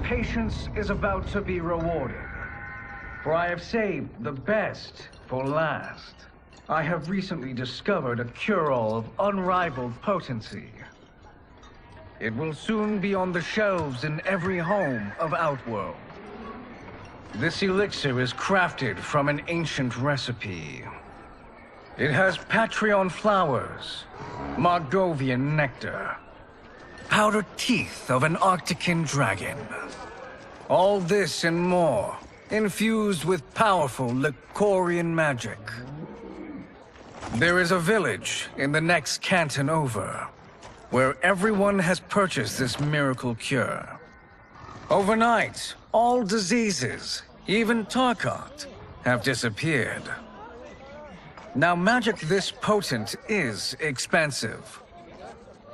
patience is about to be rewarded. For I have saved the best for last. I have recently discovered a cure-all of unrivaled potency. It will soon be on the shelves in every home of Outworld. This elixir is crafted from an ancient recipe. It has Patreon flowers, Margovian nectar, powdered teeth of an Arctican dragon. All this and more, infused with powerful Lycorian magic. There is a village in the next canton over, where everyone has purchased this miracle cure. Overnight, all diseases, even Tarkat, have disappeared. Now, magic this potent is expensive.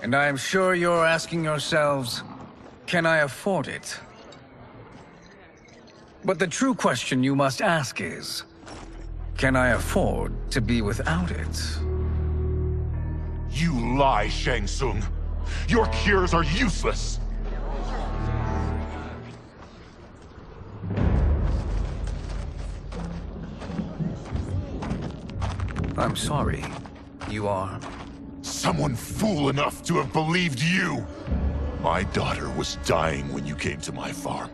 And I am sure you're asking yourselves, can I afford it? But the true question you must ask is, can I afford to be without it? You lie, Shang Tsung. Your cures are useless. I'm sorry. You are? Someone fool enough to have believed you. My daughter was dying when you came to my farm.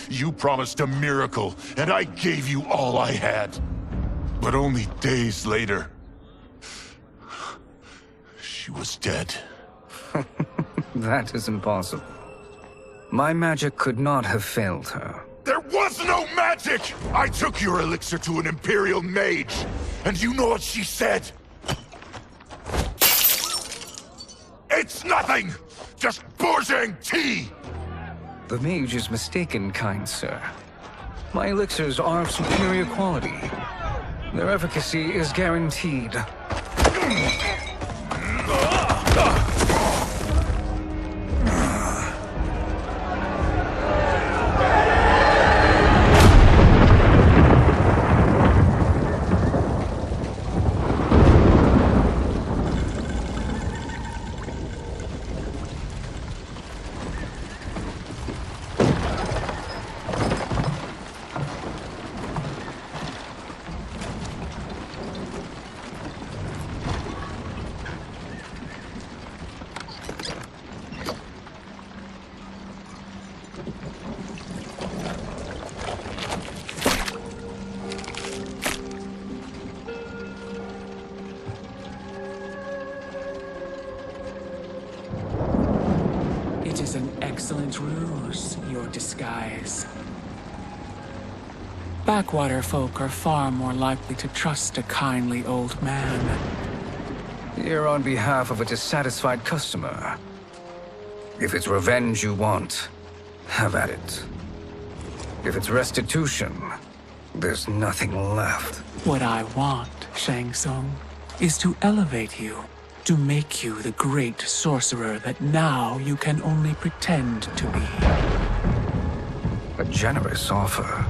You promised a miracle, and I gave you all I had. But only days later, she was dead. That is impossible. My magic could not have failed her. There was no magic! I took your elixir to an Imperial mage, and you know what she said? It's nothing! Just bourgeois tea! The mage is mistaken, kind sir. My elixirs are of superior quality. Their efficacy is guaranteed. It is an excellent ruse, your disguise. Backwater folk are far more likely to trust a kindly old man. Here on behalf of a dissatisfied customer. If it's revenge you want, have at it. If it's restitution, there's nothing left. What I want, Shang Tsung, is to elevate you. To make you the great sorcerer that now you can only pretend to be. A generous offer.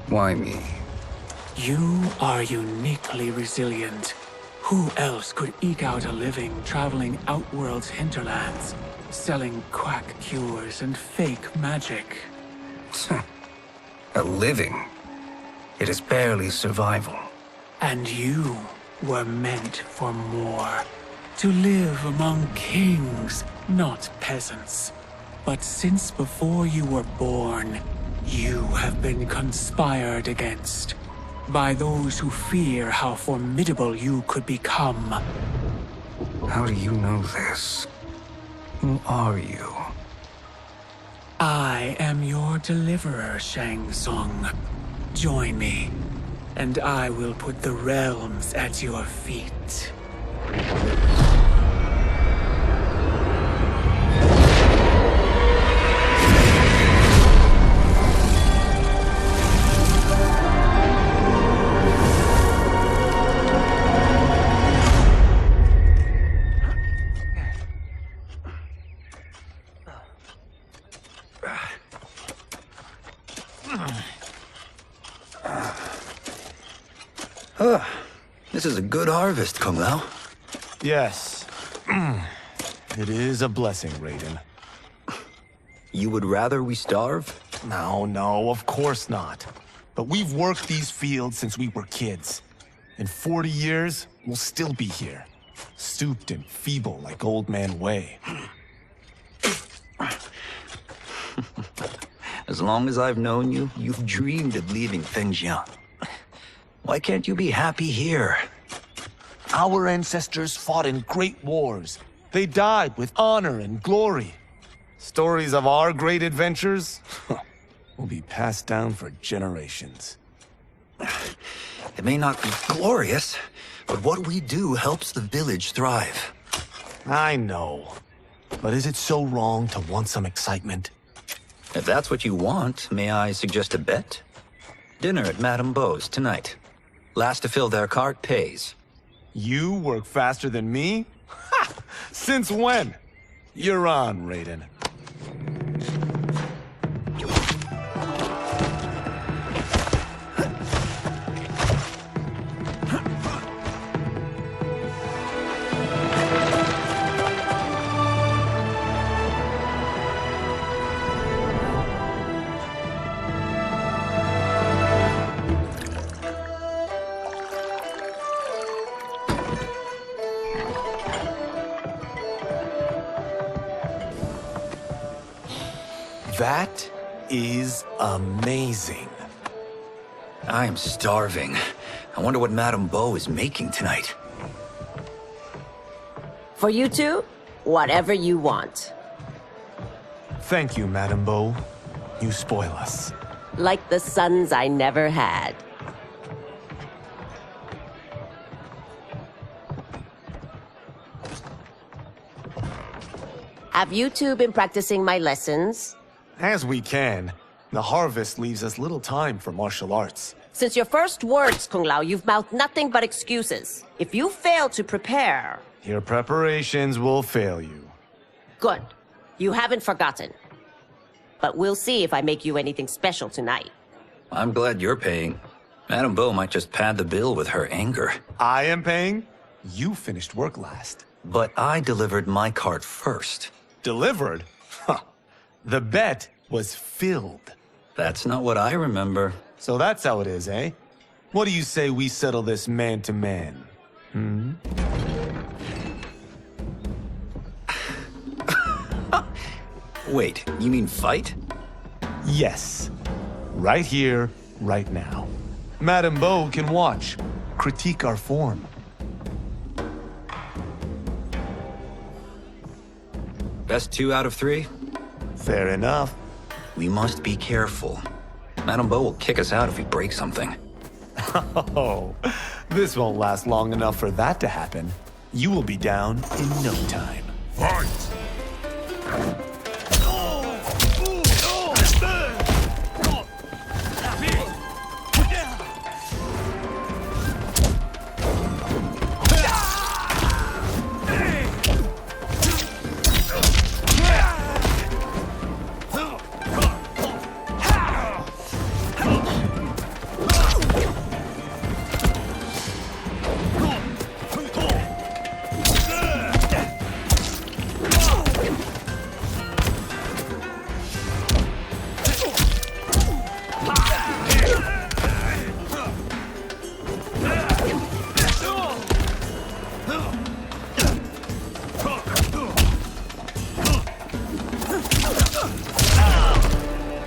Why me? You are uniquely resilient. Who else could eke out a living traveling Outworld's hinterlands, selling quack cures and fake magic? A living? It is barely survival. And you were meant for more. To live among kings, not peasants. But since before you were born, you have been conspired against by those who fear how formidable you could become. How do you know this? Who are you? I am your deliverer, Shang Tsung. Join me, and I will put the realms at your feet. This is a good harvest, Kung Lao. Yes. It is a blessing, Raiden. You would rather we starve? No, of course not. But we've worked these fields since we were kids. In 40 years, we'll still be here. Stooped and feeble like Old Man Wei. As long as I've known you, you've dreamed of leaving Fengjiang. Why can't you be happy here? Our ancestors fought in great wars. They died with honor and glory. Stories of our great adventures will be passed down for generations. It may not be glorious, but what we do helps the village thrive. I know. But is it so wrong to want some excitement? If that's what you want, may I suggest a bet? Dinner at Madame Beau's tonight. Last to fill their cart pays. You work faster than me? Ha! Since when? You're on, Raiden. That is amazing. I am starving. I wonder what Madame Beau is making tonight. For you two, whatever you want. Thank you, Madame Beau. You spoil us. Like the sons I never had. Have you two been practicing my lessons? As we can. The harvest leaves us little time for martial arts. Since your first words, Kung Lao, you've mouthed nothing but excuses. If you fail to prepare... Your preparations will fail you. Good. You haven't forgotten. But we'll see if I make you anything special tonight. I'm glad you're paying. Madame Beau might just pad the bill with her anger. I am paying? You finished work last. But I delivered my cart first. Delivered? Huh. The bet was filled. That's not what I remember. So that's how it is, eh? What do you say we settle this man to man? Wait, you mean fight? Yes. Right here, right now. Madame Beau can watch, critique our form. Best 2 out of 3? Fair enough. We must be careful. Madame Beau will kick us out if we break something. Oh, this won't last long enough for that to happen. You will be down in no time. Fight!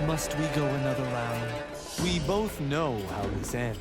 Must we go another round? We both know how this ends.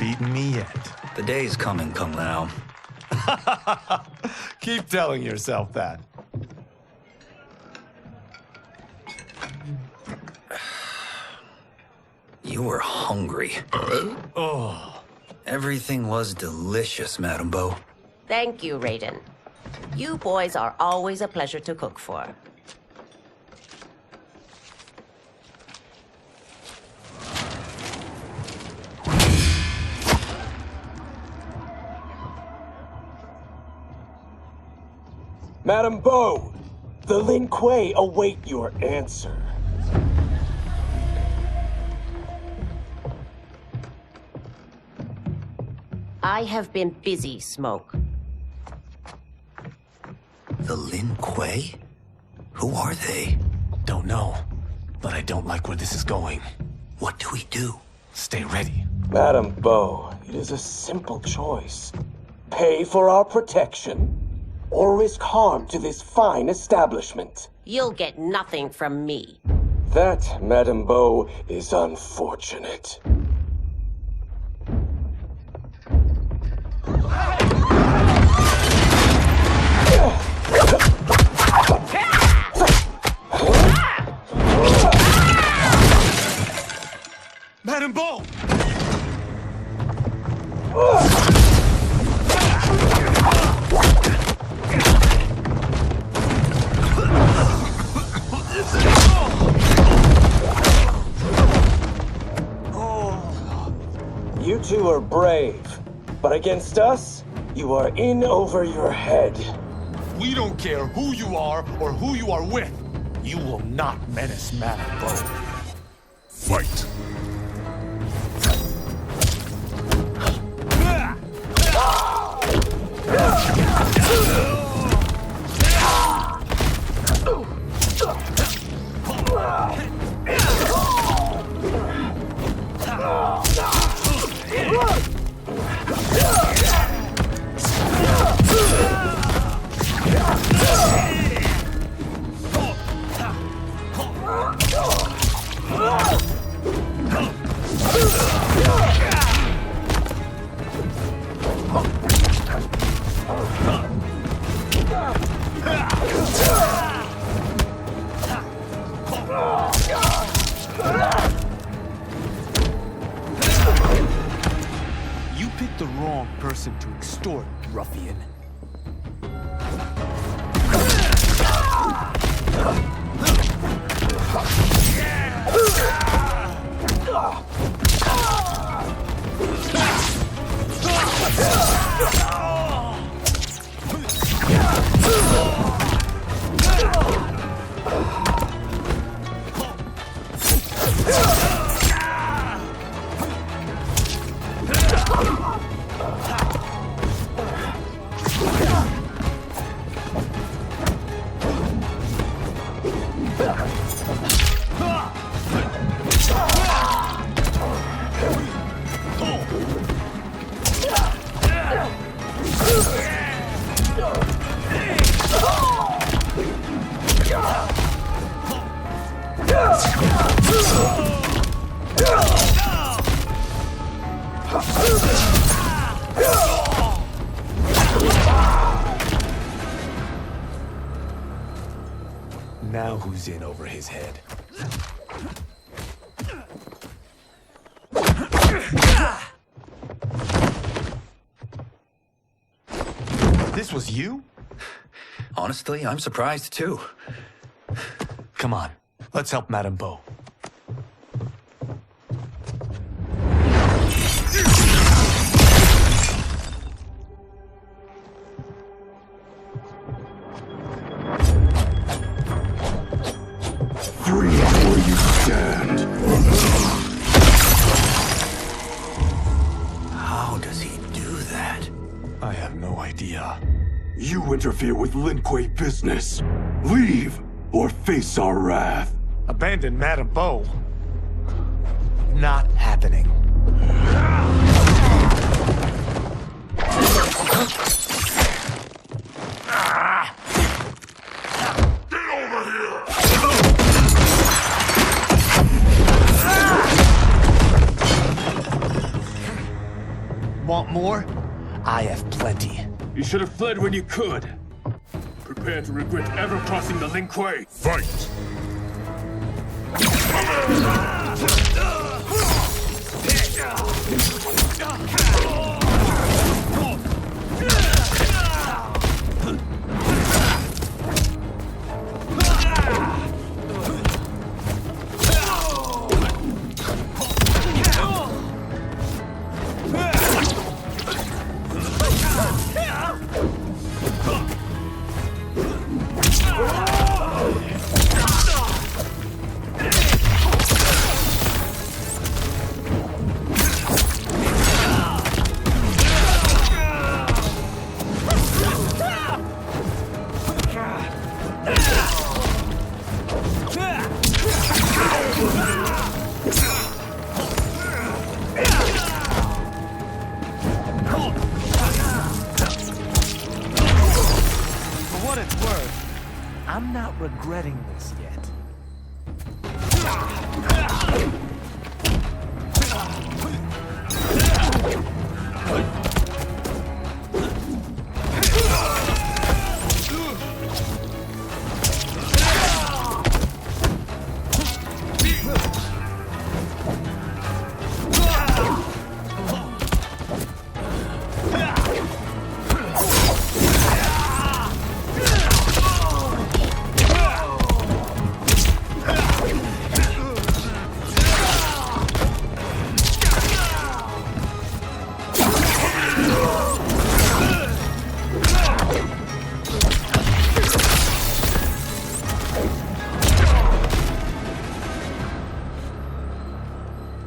beaten me yet. The day's coming, Kung Lao. Keep telling yourself that. You were hungry. Oh. Everything was delicious, Madame Bo. Thank you, Raiden. You boys are always a pleasure to cook for. Madame Bo, the Lin Kuei await your answer. I have been busy, Smoke. The Lin Kuei? Who are they? Don't know, but I don't like where this is going. What do we do? Stay ready. Madame Bo, it is a simple choice. Pay for our protection, or risk harm to this fine establishment. You'll get nothing from me. That, Madame Bo, is unfortunate. Madame Bo! You two are brave, but against us, you are in over your head. We don't care who you are or who you are with. You will not menace Madame Bo. Fight. You picked the wrong person to extort, ruffian. Now who's in over his head? This was you? Honestly, I'm surprised too. Come on, let's help Madame Bo. Free where you stand. How does he do that? I have no idea. You interfere with Lin Kuei business. Leave, or face our wrath. Abandon Madame Bo? Not happening. Want more? I have plenty. You should have fled when you could. Prepare to regret ever crossing the Lin Kuei. Fight! I'm not regretting this yet.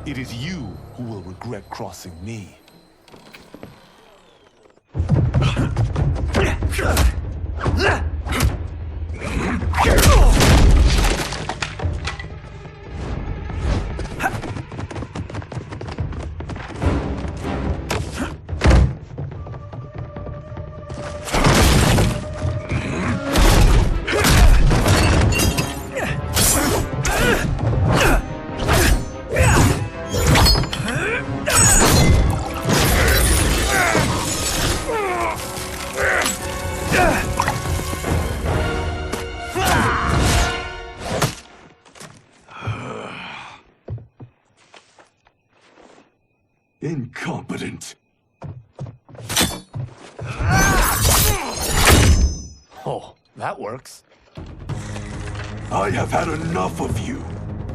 It is you who will regret crossing me. Incompetent. Oh, that works. I have had enough of you.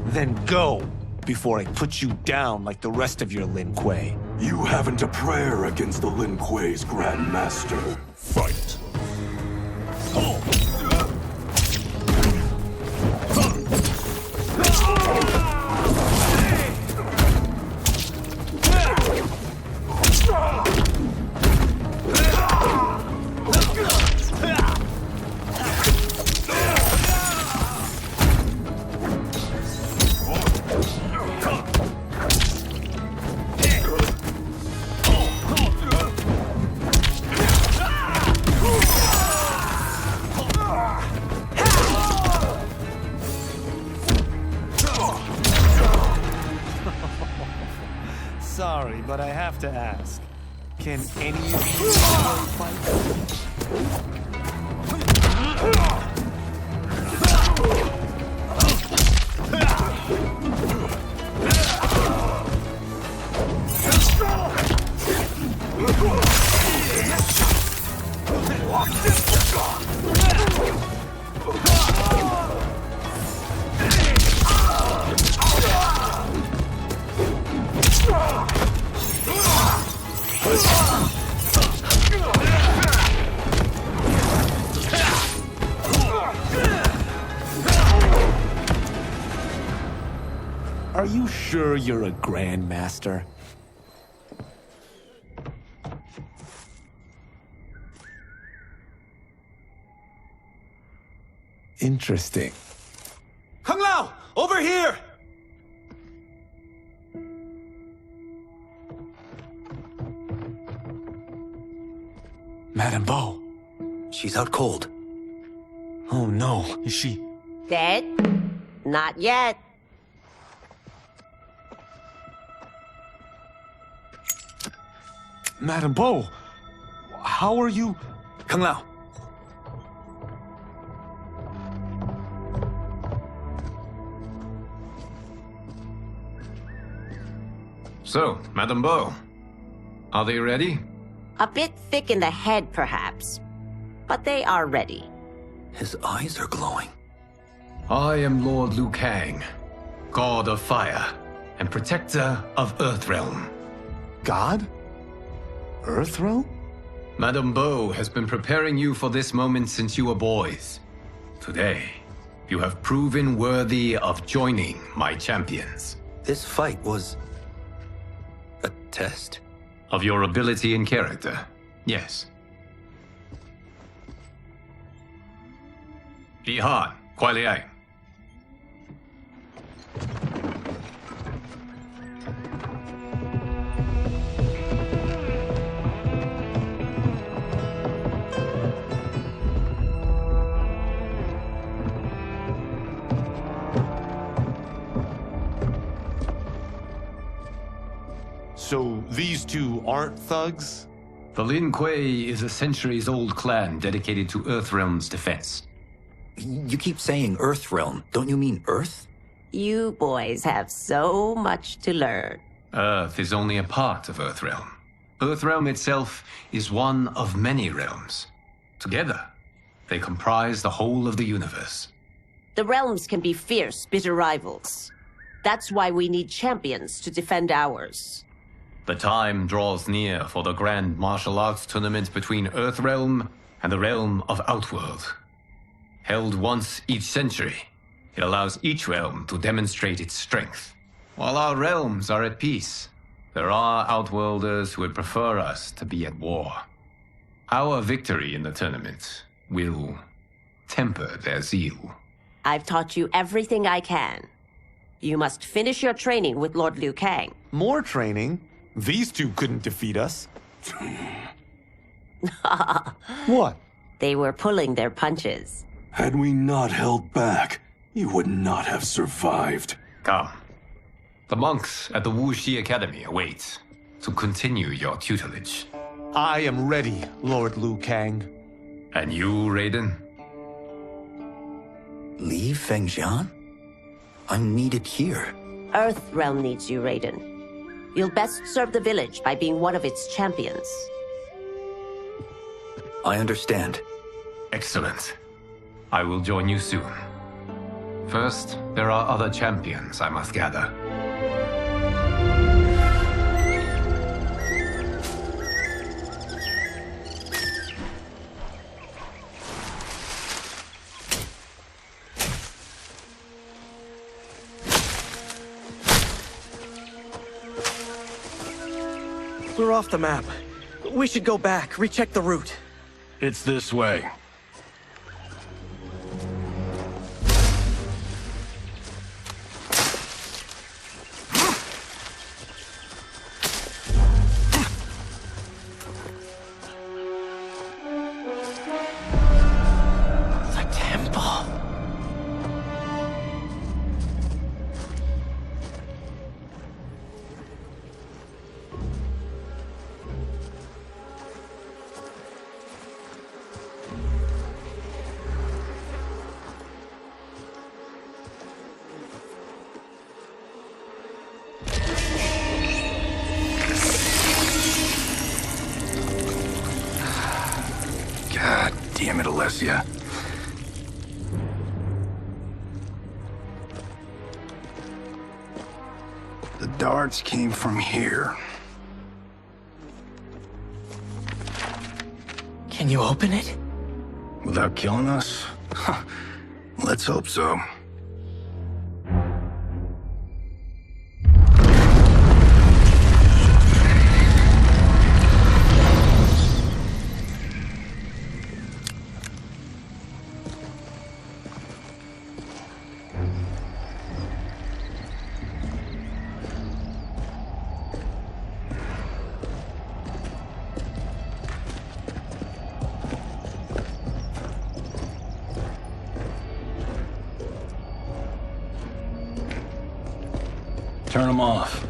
Then go, before I put you down like the rest of your Lin Kuei. You haven't a prayer against the Lin Kuei's Grand Master. Fight! Sorry, but I have to ask. Can any of you fight? Are you sure you're a Grandmaster? Interesting. Kung Lao! Over here! Madame Bo. She's out cold. Oh no, is she? Dead? Not yet. Madame Bo, how are you? Kung Lao. So, Madame Bo, are they ready? A bit thick in the head, perhaps. But they are ready. His eyes are glowing. I am Lord Liu Kang, God of Fire and Protector of Earthrealm. God? Earthrealm? Madame Bo has been preparing you for this moment since you were boys. Today, you have proven worthy of joining my champions. This fight was a test? Of your ability and character, yes. Ihan, Kuai Liang. So these two aren't thugs? The Lin Kuei is a centuries-old clan dedicated to Earthrealm's defense. You keep saying Earthrealm. Don't you mean Earth? You boys have so much to learn. Earth is only a part of Earthrealm. Earthrealm itself is one of many realms. Together, they comprise the whole of the universe. The realms can be fierce, bitter rivals. That's why we need champions to defend ours. The time draws near for the grand martial arts tournament between Earthrealm and the realm of Outworld. Held once each century, it allows each realm to demonstrate its strength. While our realms are at peace, there are Outworlders who would prefer us to be at war. Our victory in the tournament will temper their zeal. I've taught you everything I can. You must finish your training with Lord Liu Kang. More training? These two couldn't defeat us. What? They were pulling their punches. Had we not held back, you would not have survived. Come. The monks at the Wuxi Academy await to continue your tutelage. I am ready, Lord Liu Kang. And you, Raiden? Li Fengjian? I'm needed here. Earthrealm needs you, Raiden. You'll best serve the village by being one of its champions. I understand. Excellent. I will join you soon. First, there are other champions I must gather. We're off the map. We should go back, recheck the route. It's this way. The temple. God damn it, Alessia. The darts came from here. Can you open it? Without killing us? Let's hope so. Turn them off.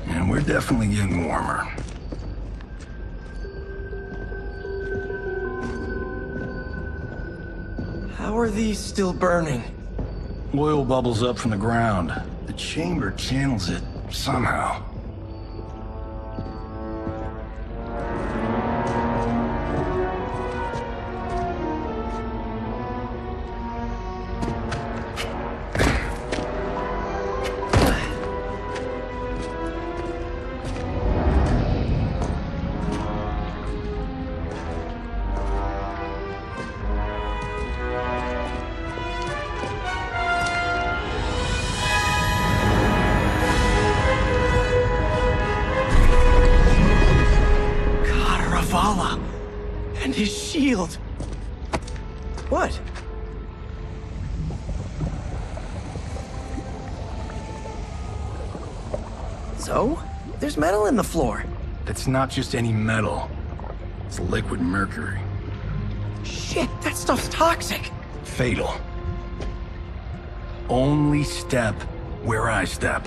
And and we're definitely getting warmer. How are these still burning? Oil bubbles up from the ground. The chamber channels it somehow. And his shield. What? So? There's metal in the floor. That's not just any metal. It's liquid mercury. Shit, that stuff's toxic. Fatal. Only step where I step.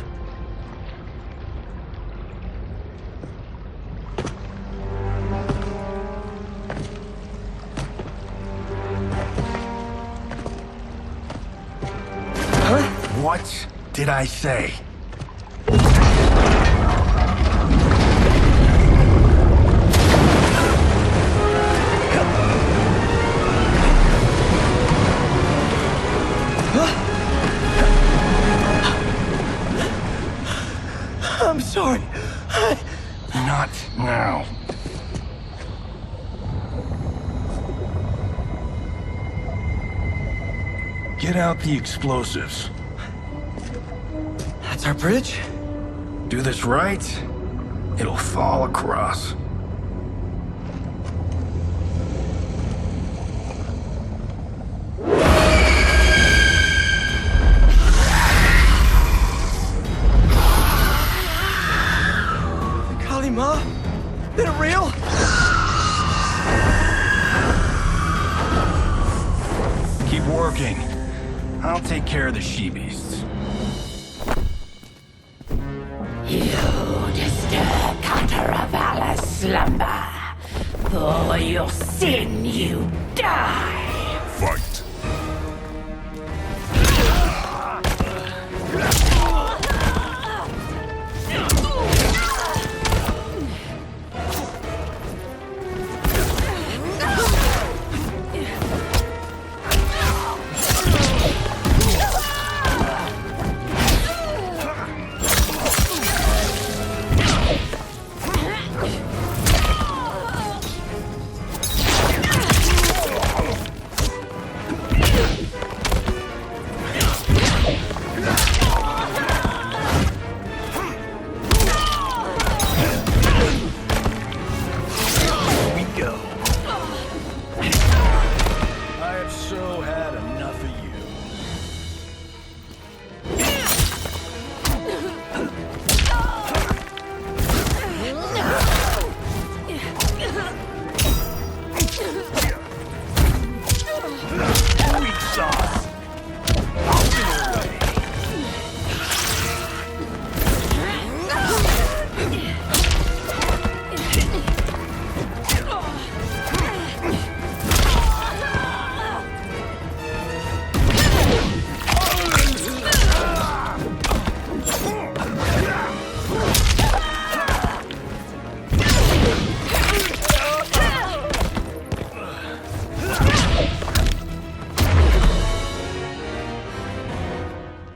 What did I say? I'm sorry. Not now. Get out the explosives. That's our bridge? Do this right, it'll fall across. Kalima? Is it real? Keep working. I'll take care of the she-beasts. You disturb Counter-Valor's slumber. For your sin, you die. Fight.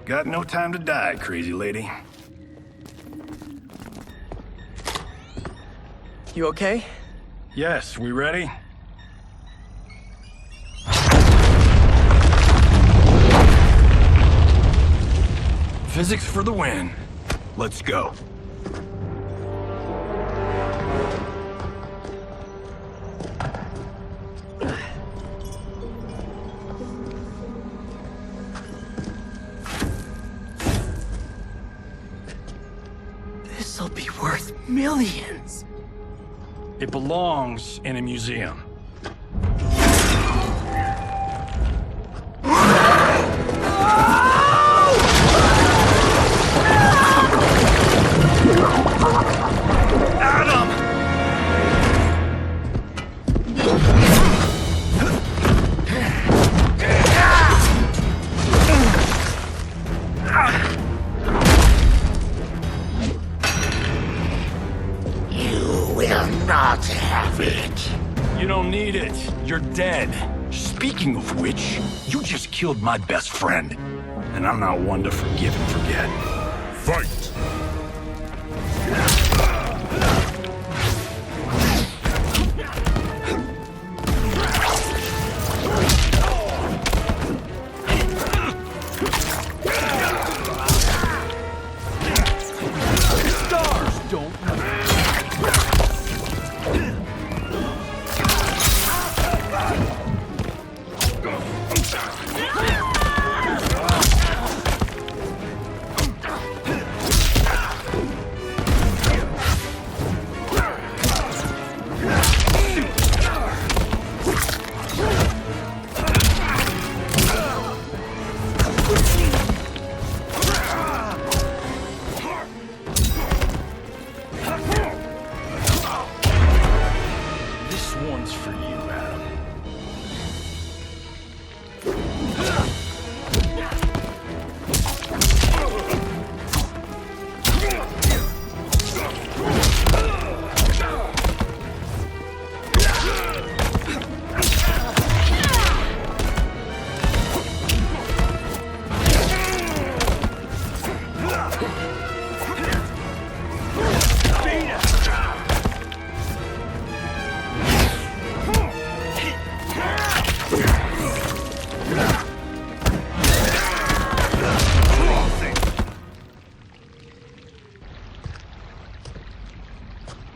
Got no time to die, crazy lady. You okay? Yes, we ready? Physics for the win. Let's go. This'll be worth millions. It belongs in a museum. you're dead. Speaking of which, you just killed my best friend. And I'm not one to forgive and forget. Fight!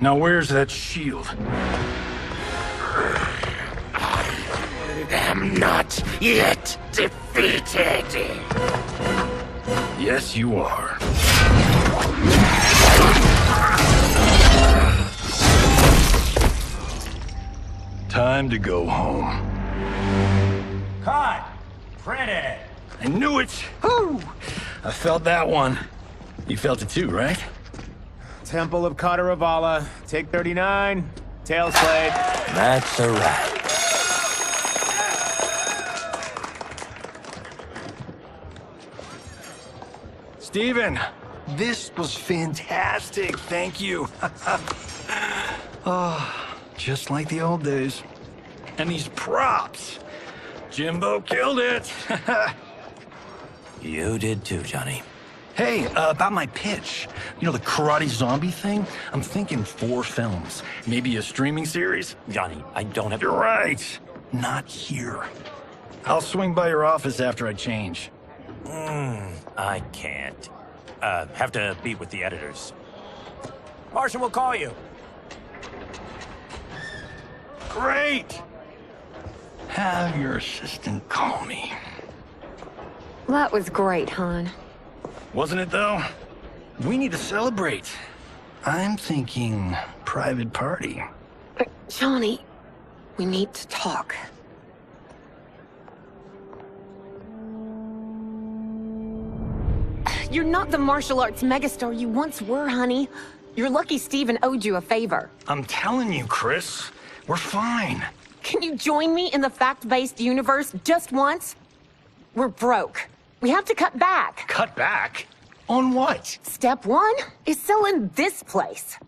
Now where's that shield? I'm not yet defeated. Yes, you are. Time to go home. Cut! Pretty! I knew it! Whew! I felt that one. You felt it too, right? Temple of Kataravala, take 39, tail slate. That's a wrap. Steven, this was fantastic. Thank you. Oh, just like the old days. And these props. Jimbo killed it. You did too, Johnny. Hey, about my pitch. You know, the karate zombie thing? I'm thinking 4 films. Maybe a streaming series? Johnny, I don't have... You're right. Not here. I'll swing by your office after I change. I can't. Have to meet with the editors. Marshall will call you. Great! Have your assistant call me. That was great, hon. Wasn't it, though? We need to celebrate. I'm thinking private party. Johnny, we need to talk. You're not the martial arts megastar you once were, honey. You're lucky Steven owed you a favor. I'm telling you, Chris, we're fine. Can you join me in the fact-based universe just once? We're broke. We have to cut back. Cut back? On what? Step 1 is selling this place.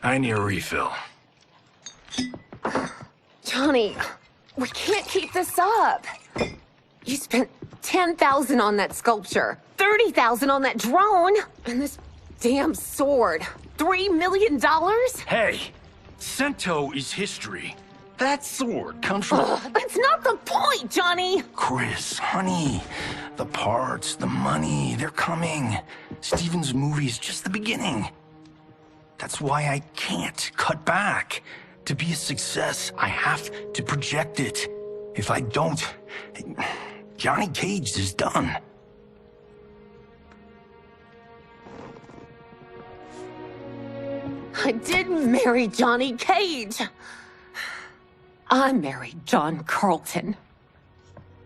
I need a refill. Johnny, we can't keep this up. You spent $10,000 on that sculpture, $30,000 on that drone, and this damn sword. $3 million? Hey, Sento is history. That sword comes from... That's not the point, Johnny! Chris, honey, the parts, the money, they're coming. Steven's movie is just the beginning. That's why I can't cut back. To be a success, I have to project it. If I don't, Johnny Cage is done. I didn't marry Johnny Cage. I married John Carlton.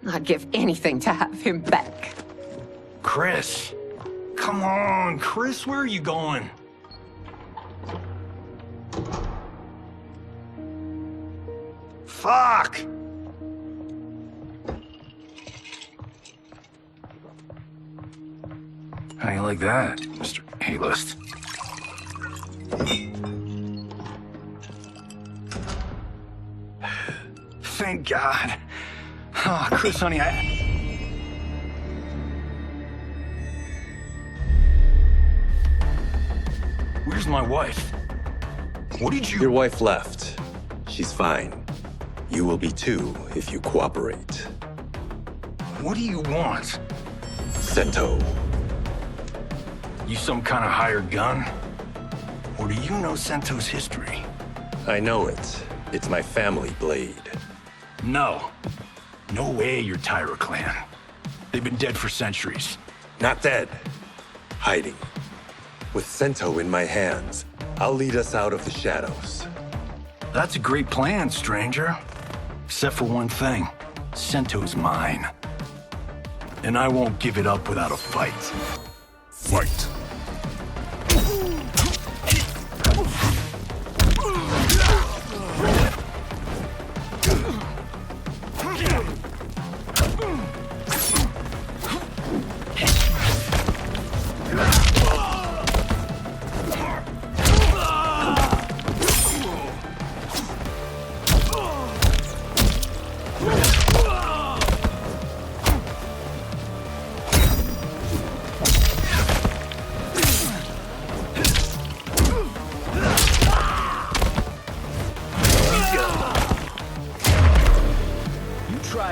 I'd give anything to have him back. Chris, come on, Chris, where are you going? Fuck! How you like that, Mr. A-list? thank God. Oh, Chris, honey, Where's my wife? What did you... Your wife left. She's fine. You will be too if you cooperate. What do you want? Sento. You some kind of hired gun? Or do you know Sento's history? I know it. It's my family blade. No. No way you're Tyra clan. They've been dead for centuries. Not dead. Hiding. With Sento in my hands, I'll lead us out of the shadows. That's a great plan, stranger. Except for one thing. Sento's mine. And I won't give it up without a fight. Fight.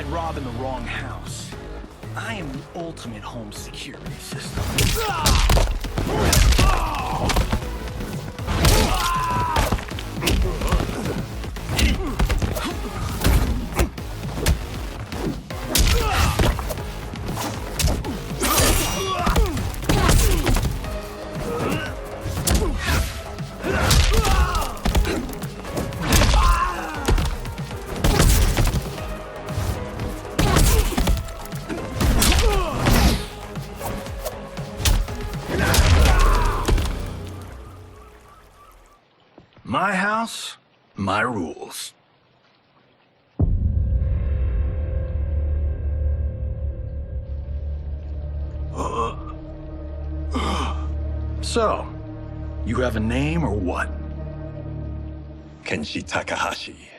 Robbing the wrong house. I am the ultimate home security system. My house, my rules. So, you have a name or what? Kenshi Takahashi.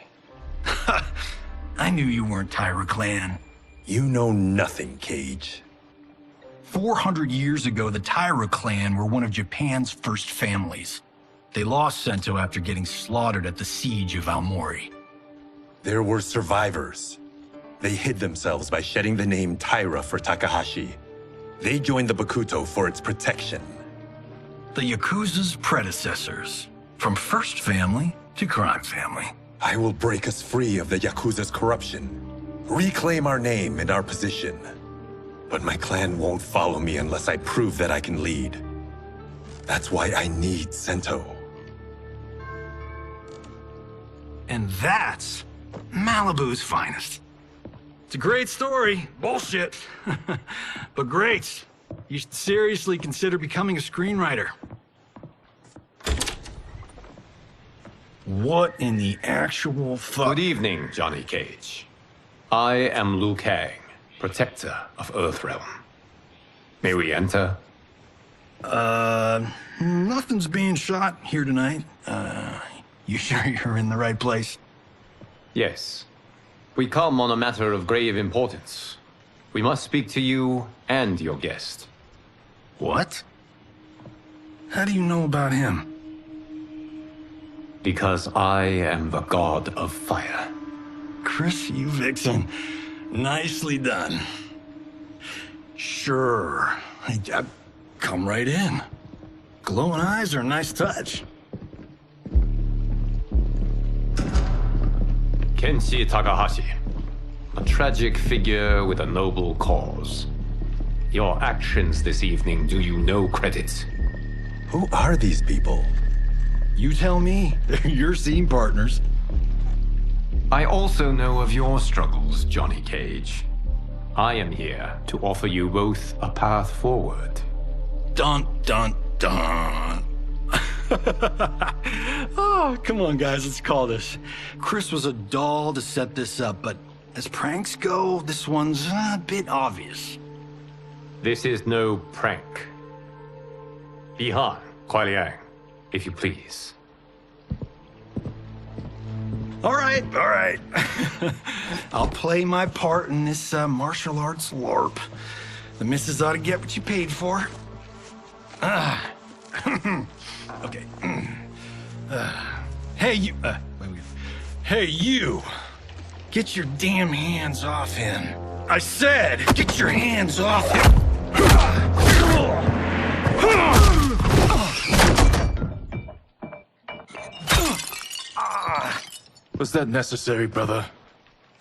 I knew you weren't Tyra clan. You know nothing, Cage. 400 years ago, the Tyra clan were one of Japan's first families. They lost Sento after getting slaughtered at the siege of Aomori. There were survivors. They hid themselves by shedding the name Tyra for Takahashi. They joined the Bakuto for its protection. The Yakuza's predecessors. From first family to crime family. I will break us free of the Yakuza's corruption. Reclaim our name and our position. But my clan won't follow me unless I prove that I can lead. That's why I need Sento. And that's Malibu's finest. It's a great story. Bullshit. But great. You should seriously consider becoming a screenwriter. What in the actual fuck? Good evening, Johnny Cage. I am Liu Kang, protector of Earthrealm. May we enter? Nothing's being shot here tonight. You sure you're in the right place? Yes. We come on a matter of grave importance. We must speak to you and your guest. What? How do you know about him? Because I am the god of fire. Chris, you vixen. Nicely done. Sure. I come right in. Glowing eyes are a nice touch. Kenshi Takahashi. A tragic figure with a noble cause. Your actions this evening do you no credit. Who are these people? You tell me. They're your scene partners. I also know of your struggles, Johnny Cage. I am here to offer you both a path forward. Dun, dun, dun. Oh, come on, guys, let's call this. Chris was a doll to set this up, but as pranks go, this one's a bit obvious. This is no prank. Bihan, Kuai Liang, if you please. All right. I'll play my part in this martial arts LARP. The missus ought to get what you paid for. Okay. Hey, you. Hey, you. Get your damn hands off him. I said, get your hands off him. Was that necessary, brother?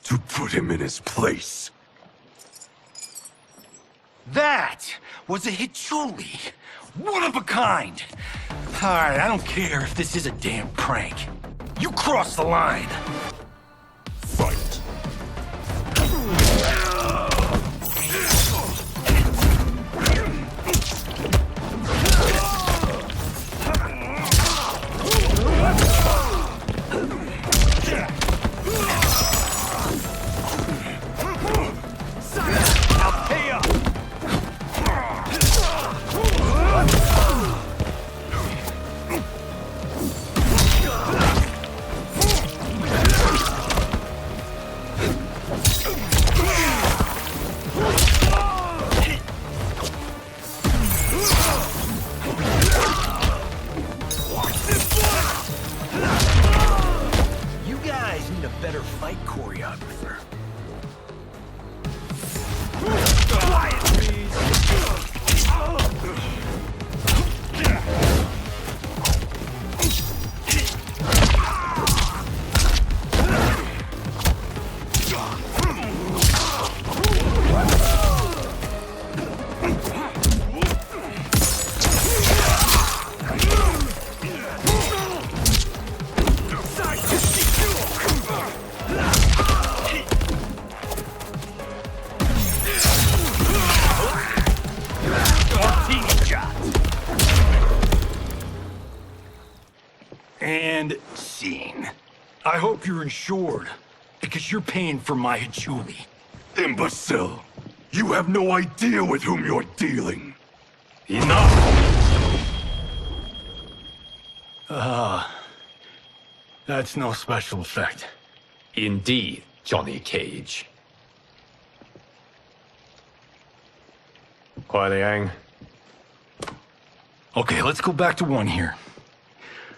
To put him in his place. That was a Hichuli. One of a kind. All right, I don't care if this is a damn prank. You crossed the line. Fight. And scene. I hope you're insured, because you're paying for my Hichuli. Imbecile! You have no idea with whom you're dealing. Enough! That's no special effect. Indeed, Johnny Cage. Kuei Liang. Okay, let's go back to one here.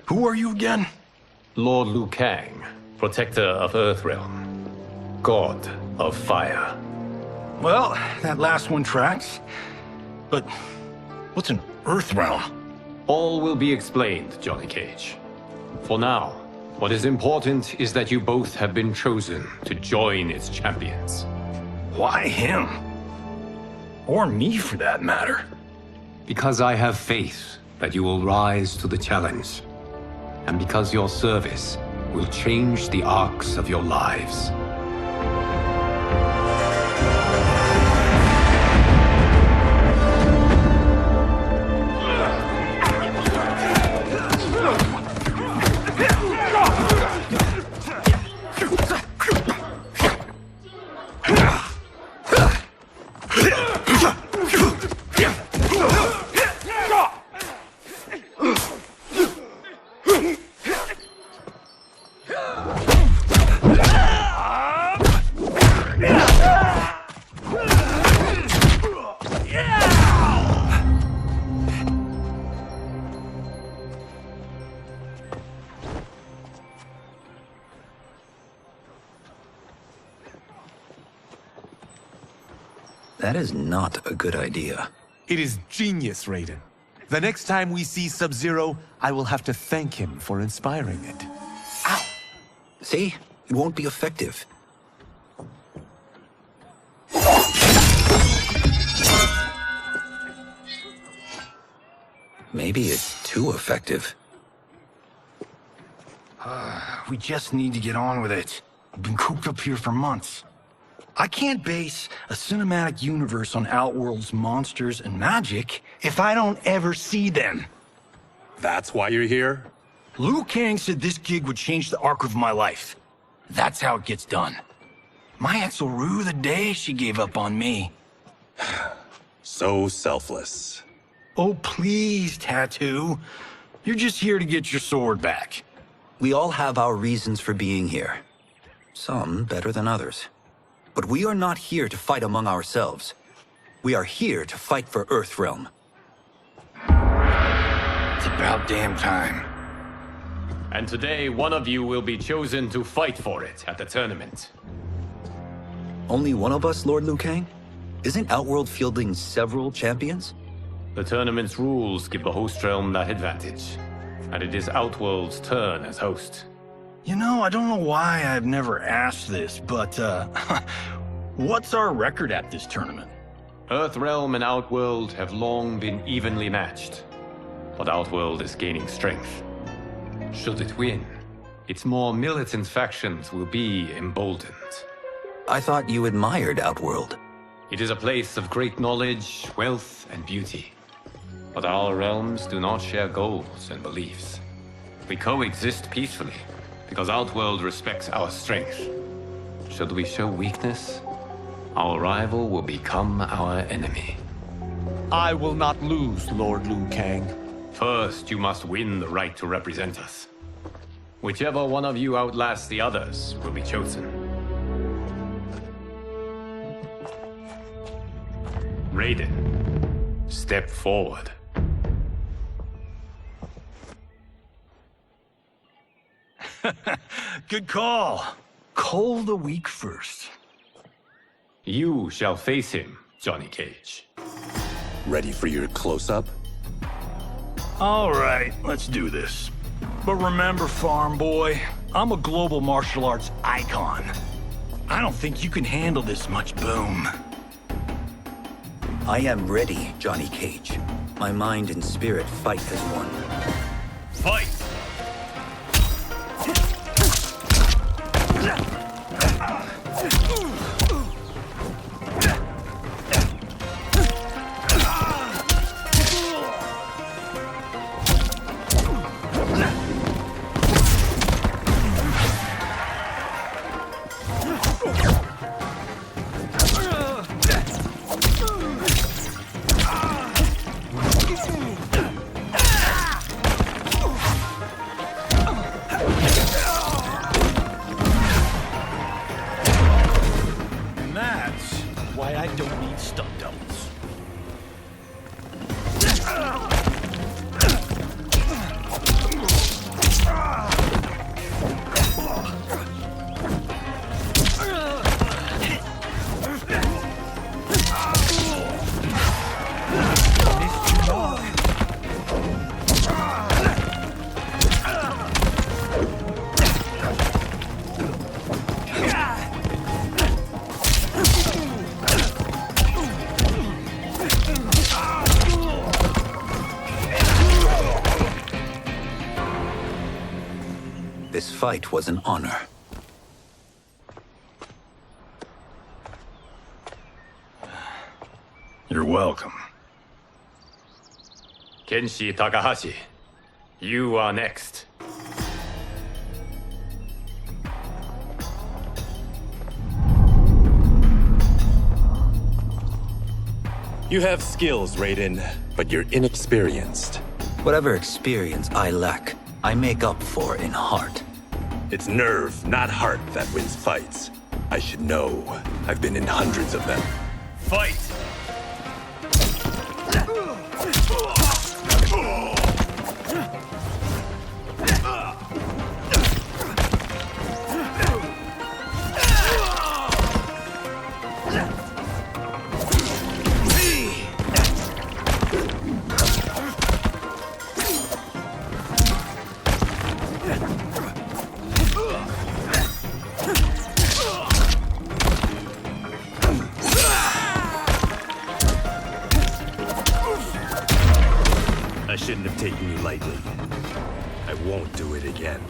Who are you again? Lord Liu Kang, protector of Earthrealm, god of fire. Well, that last one tracks. But what's an Earthrealm? All will be explained, Johnny Cage. For now, what is important is that you both have been chosen to join its champions. Why him? Or me, for that matter. Because I have faith that you will rise to the challenge. And because your service will change the arcs of your lives. That is not a good idea. It is genius, Raiden. The next time we see Sub-Zero, I will have to thank him for inspiring it. Ow! See? It won't be effective. Maybe it's too effective. We just need to get on with it. I've been cooped up here for months. I can't base a cinematic universe on Outworld's monsters and magic if I don't ever see them. That's why you're here? Liu Kang said this gig would change the arc of my life. That's how it gets done. My ex will rue the day she gave up on me. So selfless. Oh, please, Tattoo. You're just here to get your sword back. We all have our reasons for being here. Some better than others. But we are not here to fight among ourselves. We are here to fight for Earthrealm. It's about damn time. And today, one of you will be chosen to fight for it at the tournament. Only one of us, Lord Liu Kang? Isn't Outworld fielding several champions? The tournament's rules give the host realm that advantage. And it is Outworld's turn as host. You know, I don't know why I've never asked this, but, what's our record at this tournament? Earthrealm and Outworld have long been evenly matched. But Outworld is gaining strength. Should it win, its more militant factions will be emboldened. I thought you admired Outworld. It is a place of great knowledge, wealth, and beauty. But our realms do not share goals and beliefs. We coexist peacefully, because Outworld respects our strength. Should we show weakness, our rival will become our enemy. I will not lose, Lord Liu Kang. First, you must win the right to represent us. Whichever one of you outlasts the others will be chosen. Raiden, step forward. Good call. Cole the weak first. You shall face him, Johnny Cage. Ready for your close-up? All right, let's do this. But remember, farm boy, I'm a global martial arts icon. I don't think you can handle this much boom. I am ready, Johnny Cage. My mind and spirit fight as one. Fight! This fight was an honor. You're welcome. Kenshi Takahashi, you are next. You have skills, Raiden, but you're inexperienced. Whatever experience I lack, I make up for in heart. It's nerve, not heart, that wins fights. I should know. I've been in hundreds of them. Fight! I shouldn't have taken you lightly. I won't do it again.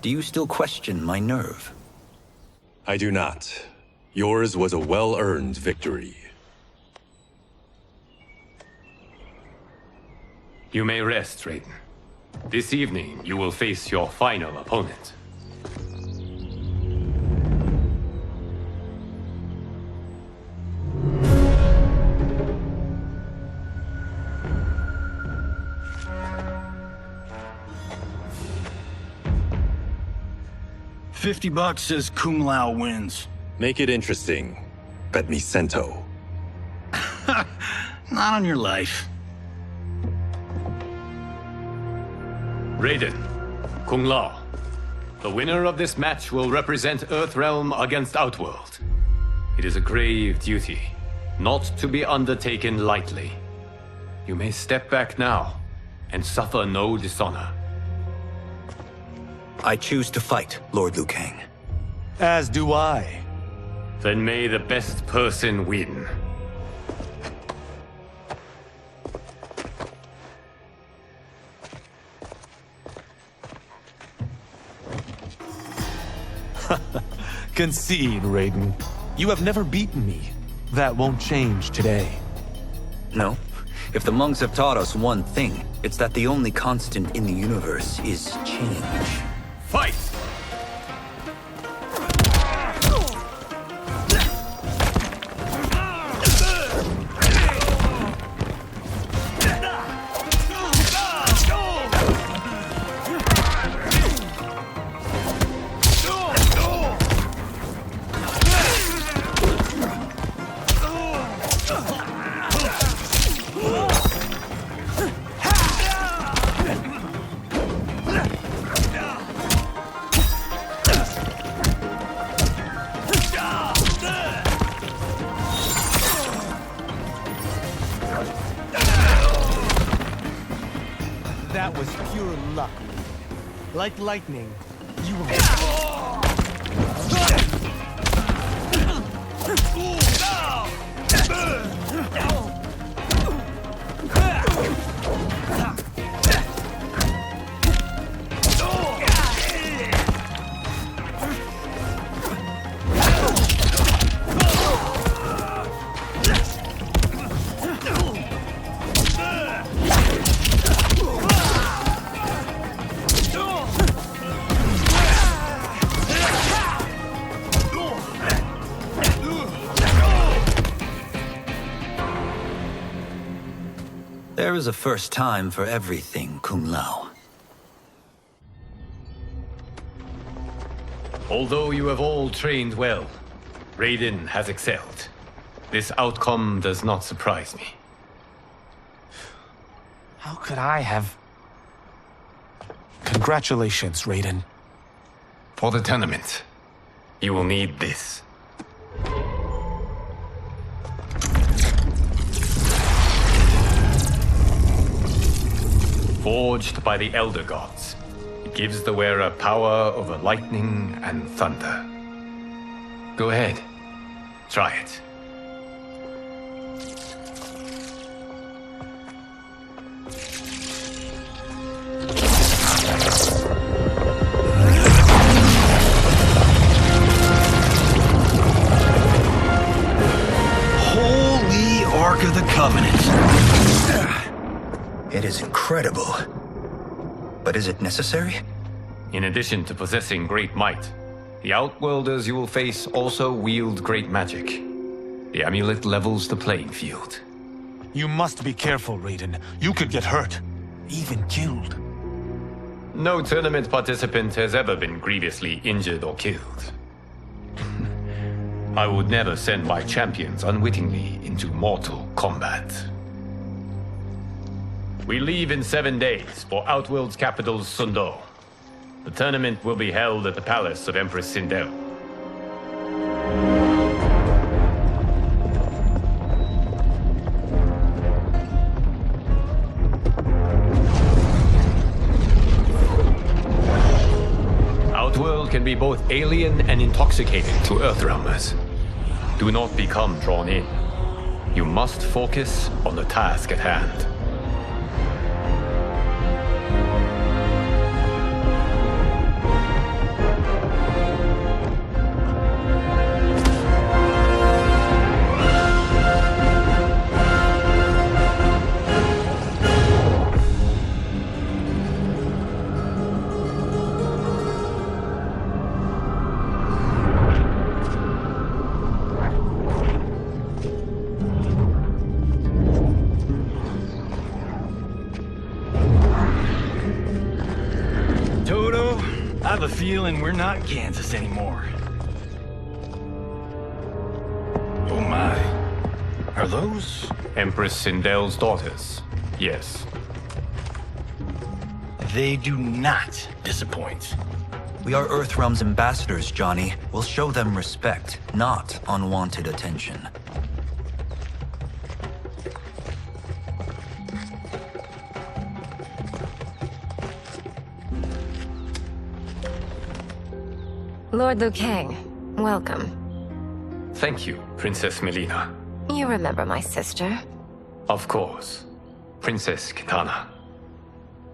Do you still question my nerve? I do not. Yours was a well-earned victory. You may rest, Raiden. This evening, you will face your final opponent. $50 says Kung Lao wins. Make it interesting. Bet me Sento. Not on your life. Raiden, Kung Lao. The winner of this match will represent Earthrealm against Outworld. It is a grave duty, not to be undertaken lightly. You may step back now, and suffer no dishonor. I choose to fight, Lord Liu Kang. As do I. Then may the best person win. Concede, Raiden. You have never beaten me. That won't change today. No. If the monks have taught us one thing, it's that the only constant in the universe is change. Fight! That was pure luck. Like lightning, you were... There is a first time for everything, Kung Lao. Although you have all trained well, Raiden has excelled. This outcome does not surprise me. How could I have... Congratulations, Raiden. For the tournament, you will need this. Forged by the Elder Gods, it gives the wearer power over lightning and thunder. Go ahead, try it. Holy Ark of the Covenant. It is incredible. But is it necessary? In addition to possessing great might, the Outworlders you will face also wield great magic. The amulet levels the playing field. You must be careful, Raiden. You could get hurt. Even killed. No tournament participant has ever been grievously injured or killed. I would never send my champions unwittingly into mortal combat. We leave in 7 days for Outworld's capital, Sendo. The tournament will be held at the palace of Empress Sindel. Outworld can be both alien and intoxicating to Earthrealmers. Do not become drawn in. You must focus on the task at hand. have a feeling we're not Kansas anymore. Oh my. Are those? Empress Sindel's daughters. Yes. They do not disappoint. We are Earthrealm's ambassadors, Johnny. We'll show them respect, not unwanted attention. Lord Liu Kang, welcome. Thank you, Princess Melina. You remember my sister? Of course. Princess Kitana.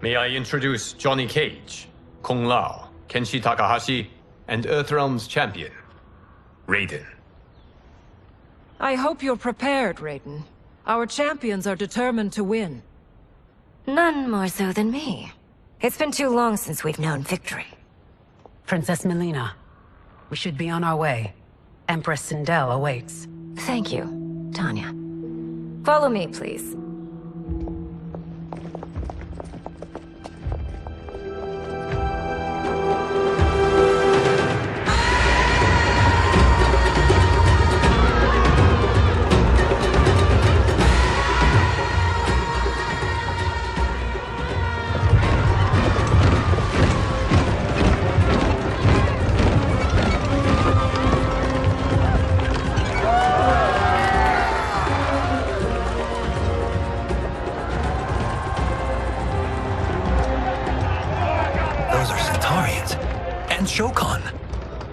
May I introduce Johnny Cage, Kung Lao, Kenshi Takahashi, and Earthrealm's champion, Raiden. I hope you're prepared, Raiden. Our champions are determined to win. None more so than me. It's been too long since we've known victory. Princess Melina, we should be on our way. Empress Sindel awaits. Thank you, Tanya. Follow me, please.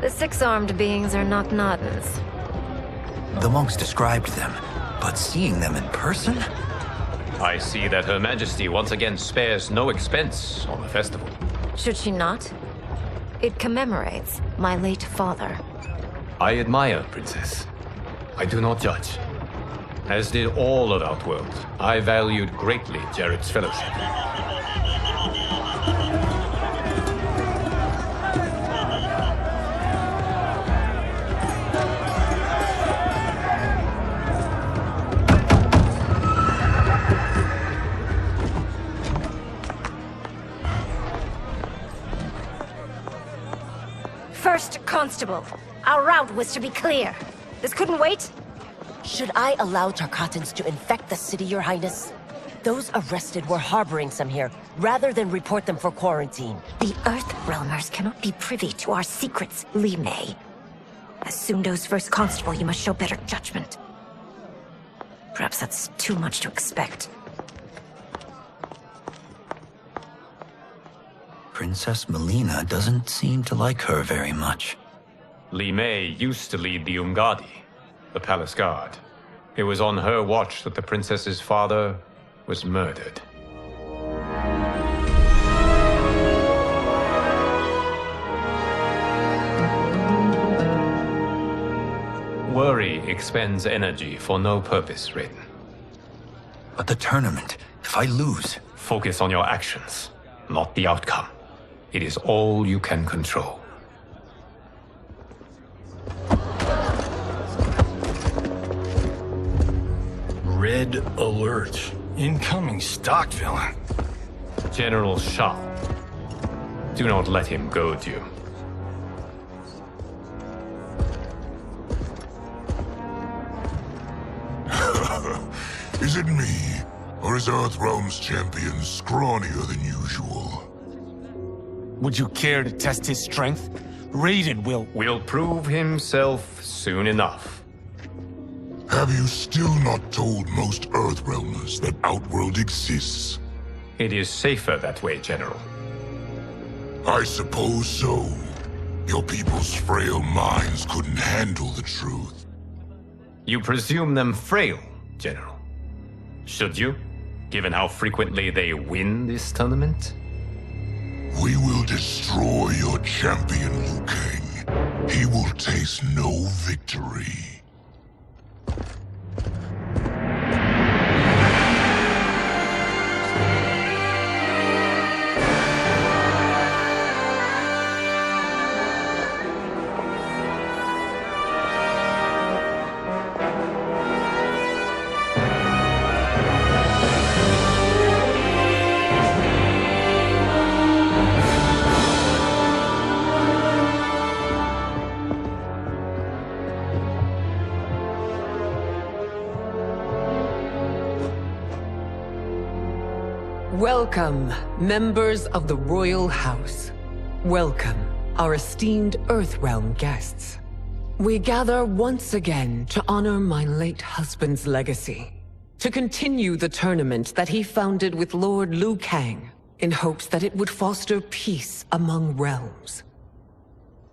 The six-armed beings are not Nodens. The monks described them, but seeing them in person? I see that Her Majesty once again spares no expense on the festival. Should she not? It commemorates my late father. I admire, Princess. I do not judge. As did all of Outworld, I valued greatly Jarrett's fellowship. First Constable, our route was to be clear. This couldn't wait? Should I allow Tarkatans to infect the city, Your Highness? Those arrested were harboring some here, rather than report them for quarantine. The Earthrealmers cannot be privy to our secrets, Li Mei. As Sundo's first constable, you must show better judgment. Perhaps that's too much to expect. Princess Melina doesn't seem to like her very much. Li Mei used to lead the Umgadi, the palace guard. It was on her watch that the princess's father was murdered. Worry expends energy for no purpose, Raiden. But the tournament, if I lose... Focus on your actions, not the outcome. It is all you can control. Red alert. Incoming stock villain. General Shao. Do not let him goad you. Is it me? Or is Earthrealm's champion scrawnier than usual? Would you care to test his strength? Raiden will prove himself soon enough. Have you still not told most Earthrealmers that Outworld exists? It is safer that way, General. I suppose so. Your people's frail minds couldn't handle the truth. You presume them frail, General. Should you, given how frequently they win this tournament? We will destroy your champion, Liu Kang. He will taste no victory. Welcome, members of the Royal House. Welcome, our esteemed Earthrealm guests. We gather once again to honor my late husband's legacy, to continue the tournament that he founded with Lord Liu Kang, in hopes that it would foster peace among realms.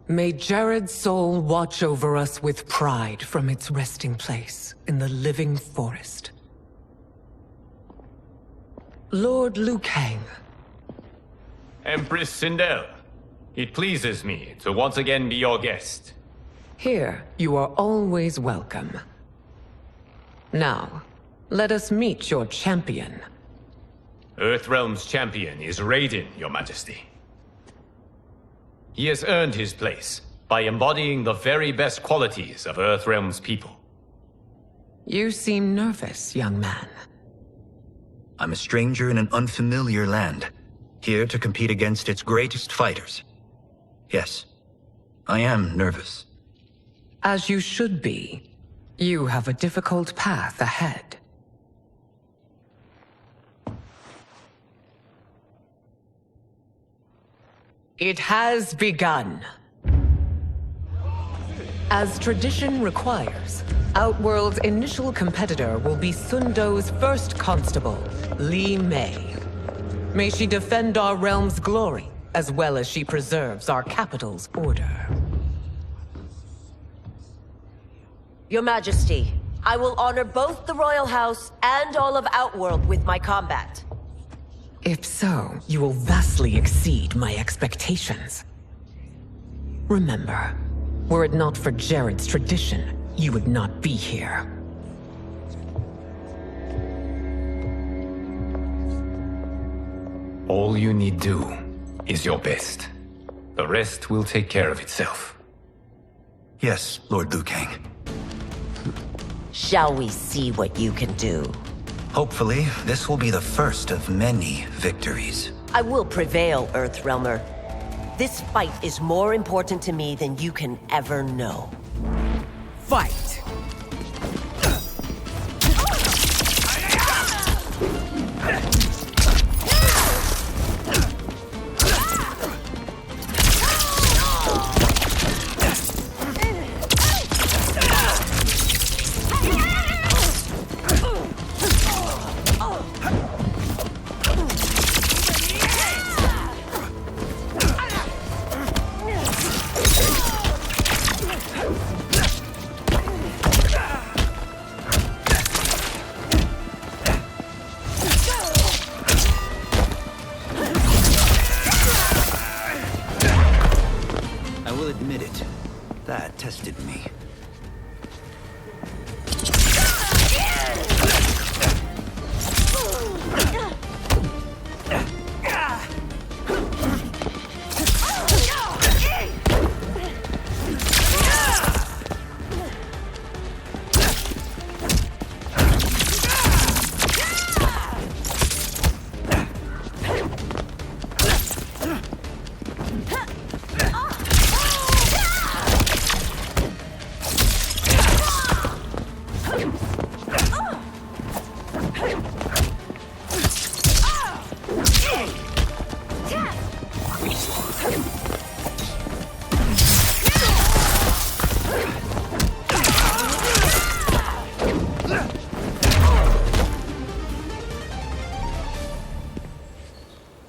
May Jared's soul watch over us with pride from its resting place in the living forest. Lord Liu Kang. Empress Sindel, it pleases me to once again be your guest. Here, you are always welcome. Now, let us meet your champion. Earthrealm's champion is Raiden, Your Majesty. He has earned his place by embodying the very best qualities of Earthrealm's people. You seem nervous, young man. I'm a stranger in an unfamiliar land, here to compete against its greatest fighters. Yes, I am nervous. As you should be. You have a difficult path ahead. It has begun. As tradition requires, Outworld's initial competitor will be Sundo's first constable, Li Mei. May she defend our realm's glory, as well as she preserves our capital's order. Your Majesty, I will honor both the Royal House and all of Outworld with my combat. If so, you will vastly exceed my expectations. Remember, were it not for Jared's tradition, you would not be here. All you need do is your best. The rest will take care of itself. Yes, Lord Liu Kang. Shall we see what you can do? Hopefully, this will be the first of many victories. I will prevail, Earthrealmer. This fight is more important to me than you can ever know. Fight! Tested me.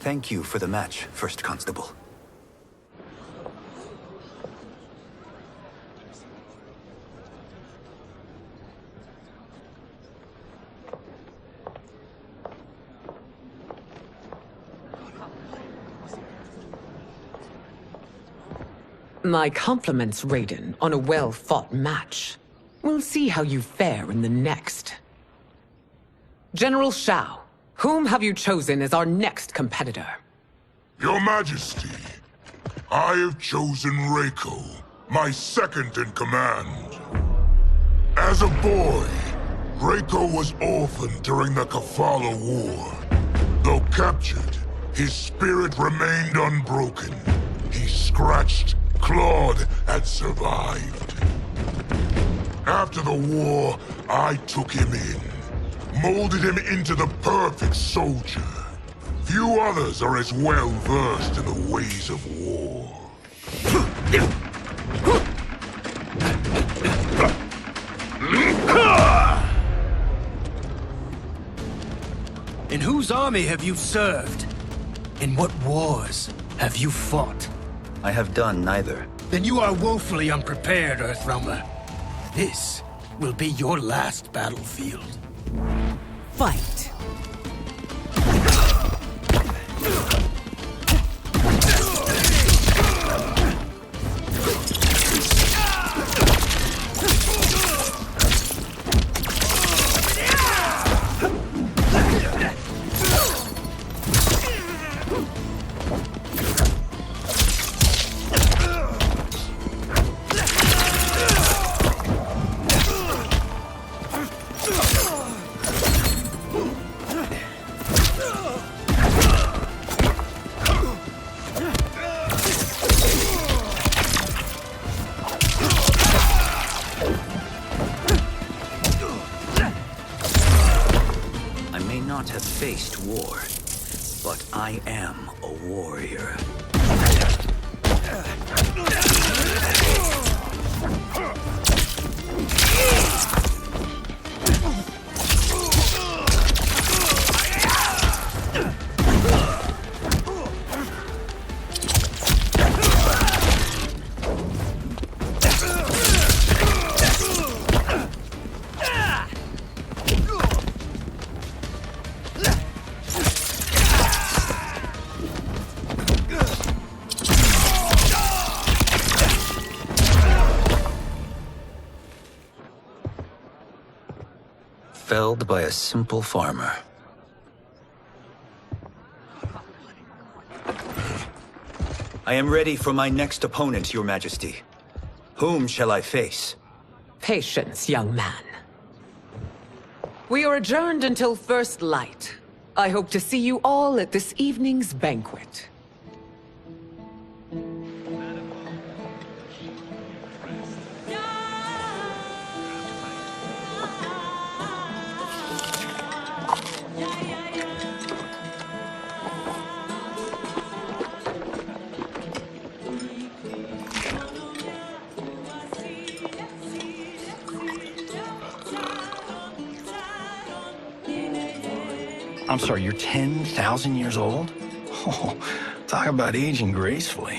Thank you for the match, First Constable. My compliments, Raiden, on a well-fought match. We'll see how you fare in the next. General Shao, whom have you chosen as our next competitor? Your Majesty, I have chosen Reiko, my second in command. As a boy, Reiko was orphaned during the Kafala War. Though captured, his spirit remained unbroken. He scratched, clawed, and survived. After the war, I took him in, molded him into the perfect soldier. Few others are as well versed in the ways of war. In whose army have you served? In what wars have you fought? I have done neither. Then you are woefully unprepared, Earthrealmer. This will be your last battlefield. Fight! Faced war, but I am a warrior. Felled by a simple farmer. I am ready for my next opponent, Your Majesty. Whom shall I face? Patience, young man. We are adjourned until first light. I hope to see you all at this evening's banquet. I'm sorry, you're 10,000 years old? Oh, talk about aging gracefully.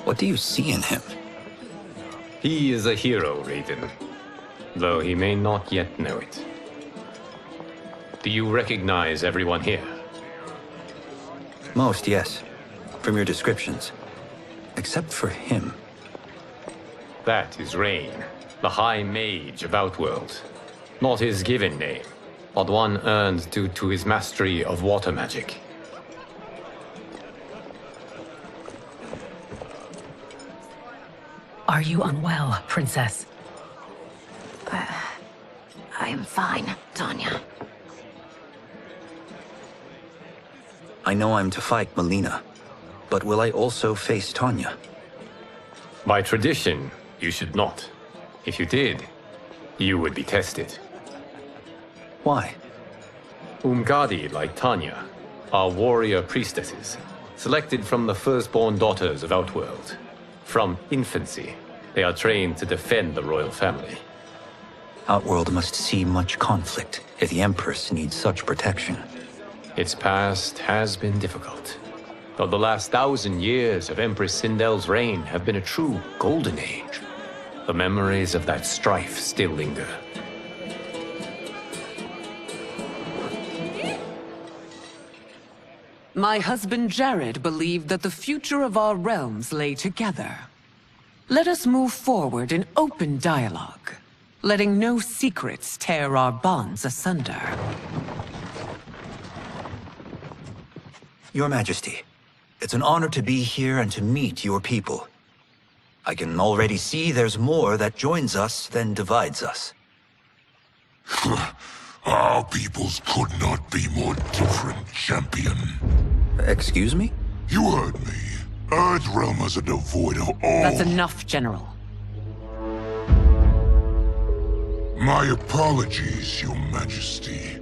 What do you see in him? He is a hero, Raiden, though he may not yet know it. Do you recognize everyone here? Most, yes. From your descriptions. Except for him. That is Rain, the High Mage of Outworld. Not his given name, but one earned due to his mastery of water magic. Are you unwell, Princess? I am fine, Tanya. I know I'm to fight Melina, but will I also face Tanya? By tradition, you should not. If you did, you would be tested. Why? Umgadi, like Tanya, are warrior priestesses, selected from the firstborn daughters of Outworld. From infancy, they are trained to defend the royal family. Outworld must see much conflict if the Empress needs such protection. Its past has been difficult, though the last 1,000 years of Empress Sindel's reign have been a true golden age. The memories of that strife still linger. My husband Jared believed that the future of our realms lay together. Let us move forward in open dialogue, letting no secrets tear our bonds asunder. Your Majesty, it's an honor to be here and to meet your people. I can already see there's more that joins us than divides us. Our peoples could not be more different, champion. Excuse me? You heard me. Earthrealmers are devoid of all... That's enough, General. My apologies, Your Majesty.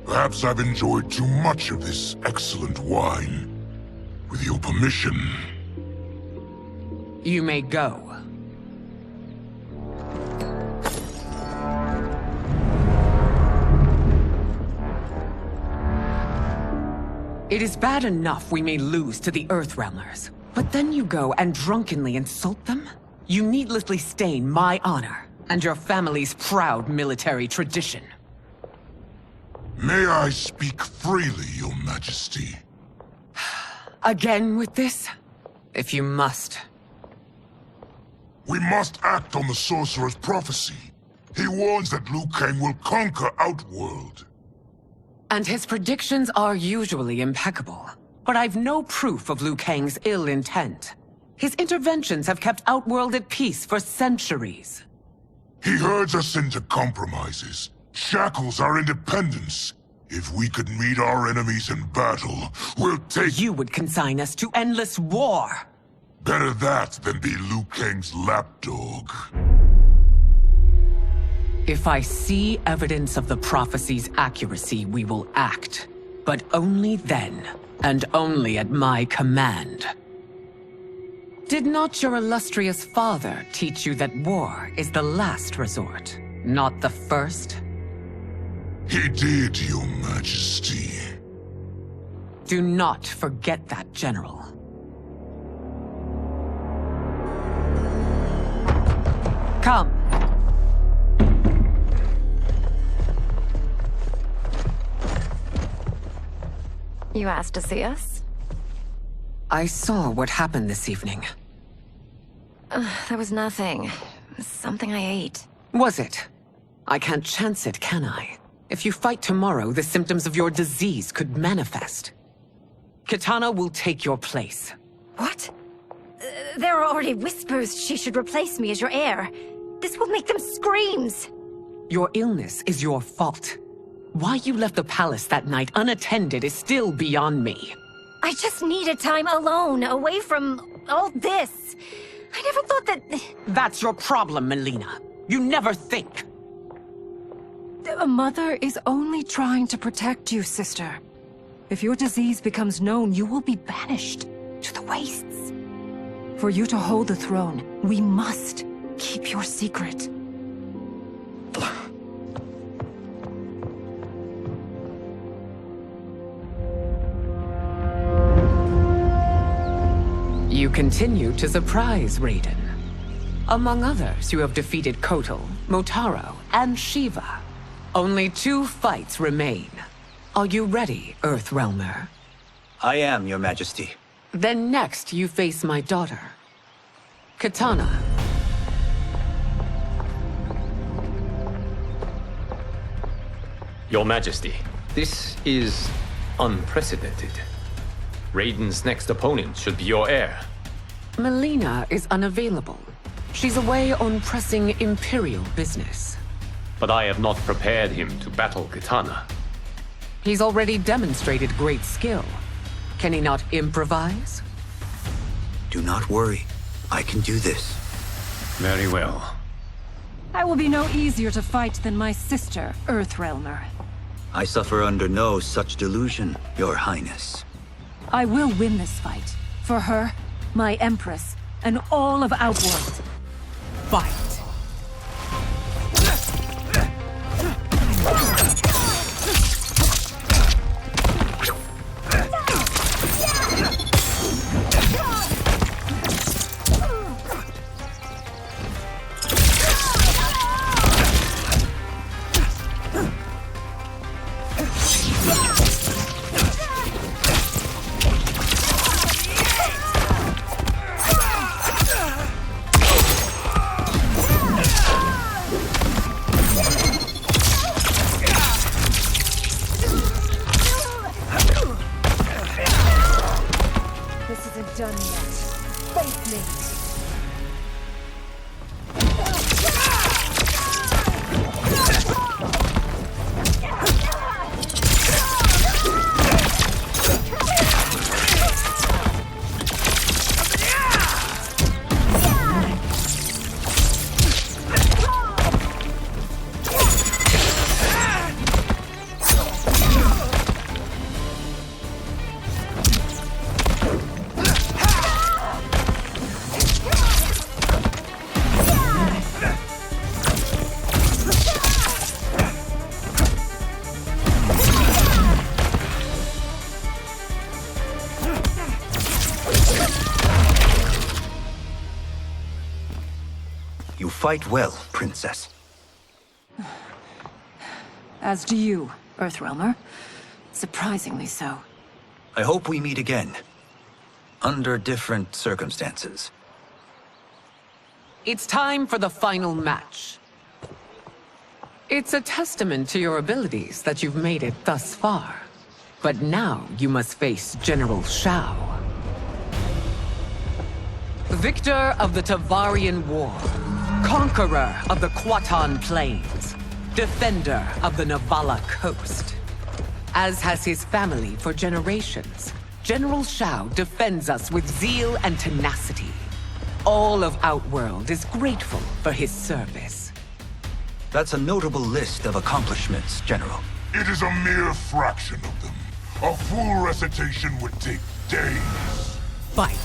Perhaps I've enjoyed too much of this excellent wine. With your permission... You may go. It is bad enough we may lose to the Earthrealmers, but then you go and drunkenly insult them? You needlessly stain my honor and your family's proud military tradition. May I speak freely, Your Majesty? Again with this? If you must. We must act on the sorcerer's prophecy. He warns that Liu Kang will conquer Outworld. And his predictions are usually impeccable. But I've no proof of Liu Kang's ill intent. His interventions have kept Outworld at peace for centuries. He herds us into compromises, shackles our independence. If we could meet our enemies in battle, we'll take— You would consign us to endless war! Better that than be Liu Kang's lapdog. If I see evidence of the prophecy's accuracy, we will act. But only then, and only at my command. Did not your illustrious father teach you that war is the last resort, not the first? He did, Your Majesty. Do not forget that, General. Come. You asked to see us? I saw what happened this evening. There was nothing. Something I ate. Was it? I can't chance it, can I? If you fight tomorrow, the symptoms of your disease could manifest. Kitana will take your place. What? There are already whispers she should replace me as your heir. This will make them screams! Your illness is your fault. Why you left the palace that night unattended is still beyond me. I just needed time alone, away from all this. I never thought that... That's your problem, Melina. You never think. A mother is only trying to protect you, sister. If your disease becomes known, you will be banished to the wastes. For you to hold the throne, we must keep your secret. You continue to surprise Raiden. Among others, you have defeated Kotal, Motaro, and Shiva. Only 2 fights remain. Are you ready, Earthrealmer? I am, Your Majesty. Then next, you face my daughter, Kitana. Your Majesty, this is unprecedented. Raiden's next opponent should be your heir. Melina is unavailable. She's away on pressing Imperial business. But I have not prepared him to battle Kitana. He's already demonstrated great skill. Can he not improvise? Do not worry. I can do this. Very well. I will be no easier to fight than my sister, Earthrealmer. I suffer under no such delusion, Your Highness. I will win this fight. For her, my Empress, and all of Outworld. Fight! Done yet. Face me. fight well, Princess. As do you, Earthrealmer. Surprisingly so. I hope we meet again. Under different circumstances. It's time for the final match. It's a testament to your abilities that you've made it thus far. But now you must face General Shao. Victor of the Tavarian War. Conqueror of the Quatan Plains. Defender of the Navala Coast. As has his family for generations, General Shao defends us with zeal and tenacity. All of Outworld is grateful for his service. That's a notable list of accomplishments, General. It is a mere fraction of them. A full recitation would take days. Fight.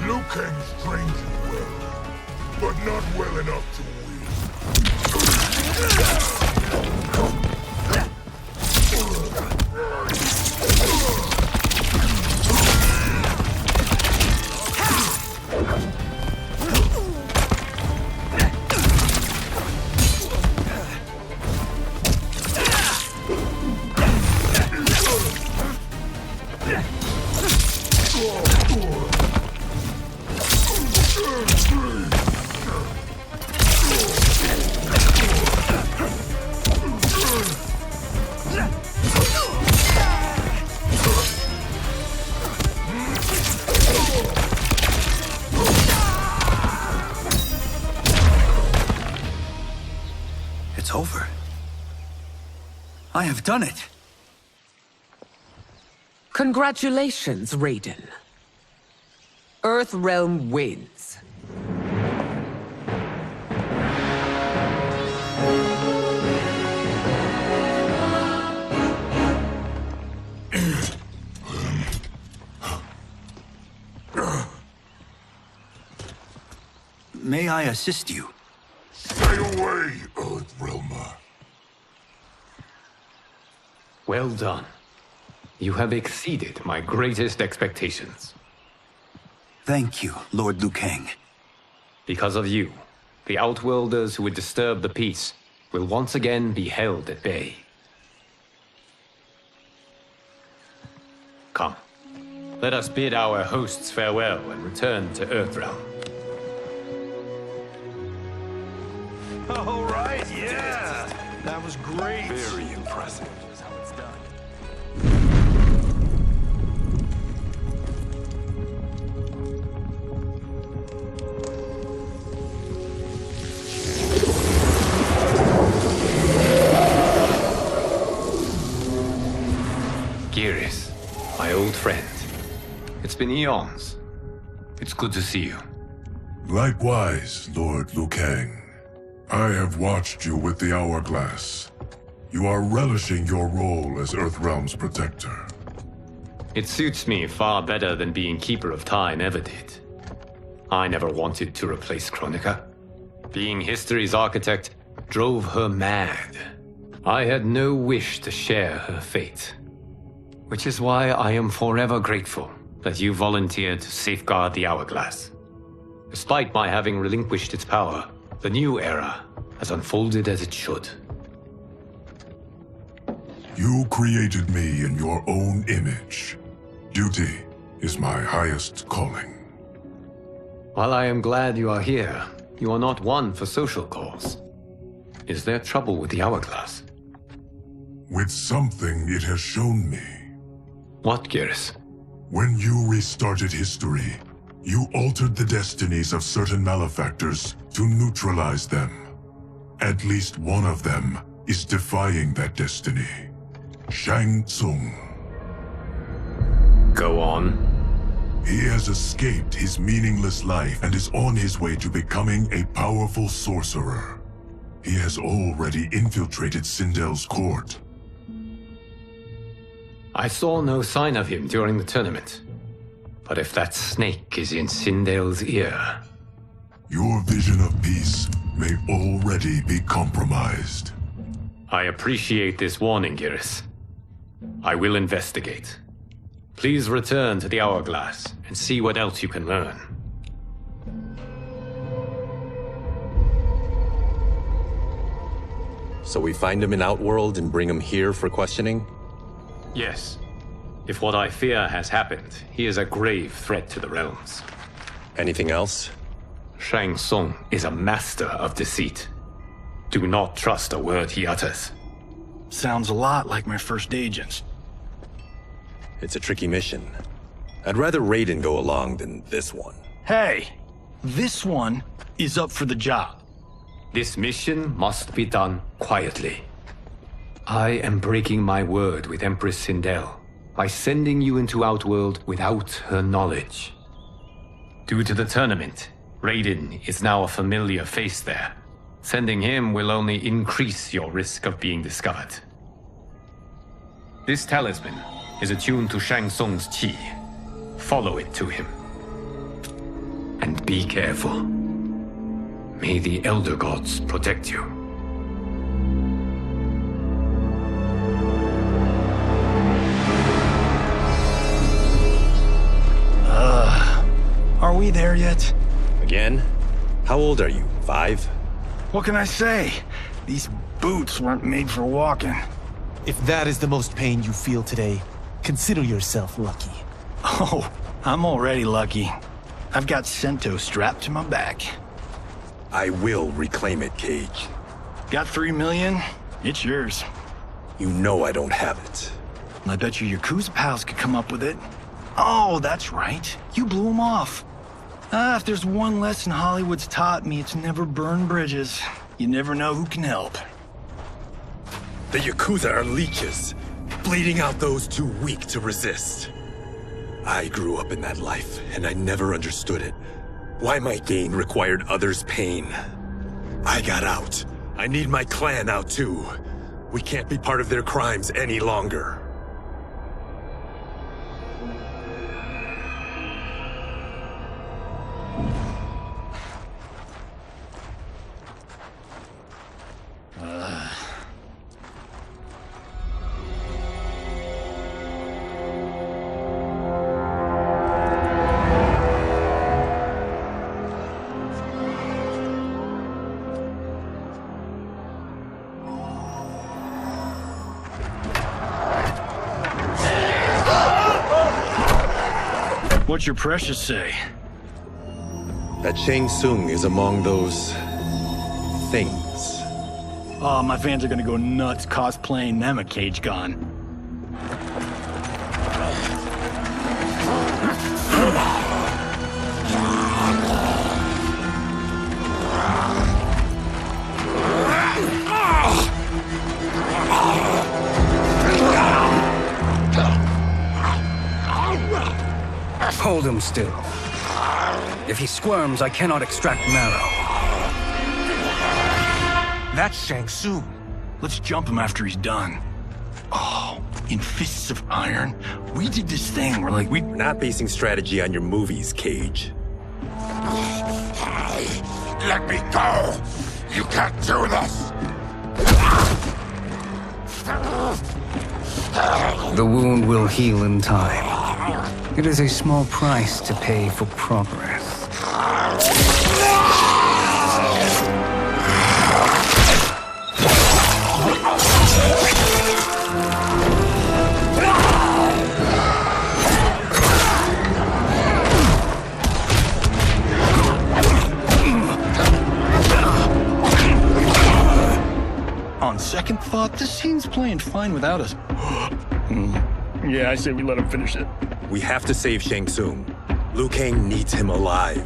Liu Kang's trained you well, but not well enough to win. It's over. I have done it. Congratulations, Raiden. Earthrealm wins. May I assist you? Stay away, Earthrealmer. Well done. You have exceeded my greatest expectations. Thank you, Lord Liu Kang. Because of you, the Outworlders who would disturb the peace will once again be held at bay. Come, let us bid our hosts farewell and return to Earthrealm. All right, yeah. That was great. Very impressive. Here's how it's done. Geras, my old friend. It's been eons. It's good to see you. Likewise, Lord Liu Kang. I have watched you with the Hourglass. You are relishing your role as Earthrealm's protector. It suits me far better than being Keeper of Time ever did. I never wanted to replace Kronika. Being history's architect drove her mad. I had no wish to share her fate. Which is why I am forever grateful that you volunteered to safeguard the Hourglass. Despite my having relinquished its power, the new era has unfolded as it should. You created me in your own image. Duty is my highest calling. While I am glad you are here, you are not one for social calls. Is there trouble with the Hourglass? With something it has shown me. What, Geras? When you restarted history, you altered the destinies of certain malefactors to neutralize them. At least one of them is defying that destiny. Shang Tsung. Go on. He has escaped his meaningless life and is on his way to becoming a powerful sorcerer. He has already infiltrated Sindel's court. I saw no sign of him during the tournament. But if that snake is in Sindel's ear... Your vision of peace may already be compromised. I appreciate this warning, Geras. I will investigate. Please return to the Hourglass and see what else you can learn. So we find him in Outworld and bring him here for questioning? Yes. If what I fear has happened, he is a grave threat to the realms. Anything else? Shang Tsung is a master of deceit. Do not trust a word he utters. Sounds a lot like my first agents. It's a tricky mission. I'd rather Raiden go along than this one. Hey! This one is up for the job. This mission must be done quietly. I am breaking my word with Empress Sindel by sending you into Outworld without her knowledge. Due to the tournament, Raiden is now a familiar face there. Sending him will only increase your risk of being discovered. This talisman is attuned to Shang Tsung's chi. Follow it to him. And be careful. May the Elder Gods protect you. Are we there yet? Again? How old are you? 5? What can I say? These boots weren't made for walking. If that is the most pain you feel today, consider yourself lucky. Oh, I'm already lucky. I've got Sento strapped to my back. I will reclaim it, Cage. Got 3 million? It's yours. You know I don't have it. I bet your Yakuza pals could come up with it. Oh, that's right. You blew them off. If there's one lesson Hollywood's taught me, it's never burn bridges. You never know who can help. The Yakuza are leeches, bleeding out those too weak to resist. I grew up in that life, and I never understood it. Why my gain required others' pain. I got out. I need my clan out too. We can't be part of their crimes any longer. What's your precious say? That Shang Tsung is among those... things. Oh, my fans are gonna go nuts cosplaying them a Cage Gon. Hold him still. If he squirms, I cannot extract marrow. That's Shang Tsung. Let's jump him after he's done. Oh, in Fists of Iron, we did this thing where we're not basing strategy on your movies, Cage. Let me go! You can't do this! The wound will heal in time. It is a small price to pay for progress. On second thought, this scene's playing fine without us. Yeah, I say we let him finish it. We have to save Shang Tsung. Liu Kang needs him alive.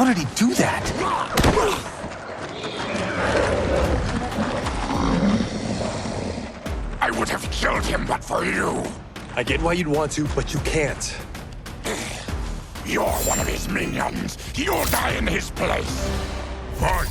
How did he do that? I would have killed him but for you. I get why you'd want to, but you can't. You're one of his minions. You'll die in his place. Fight!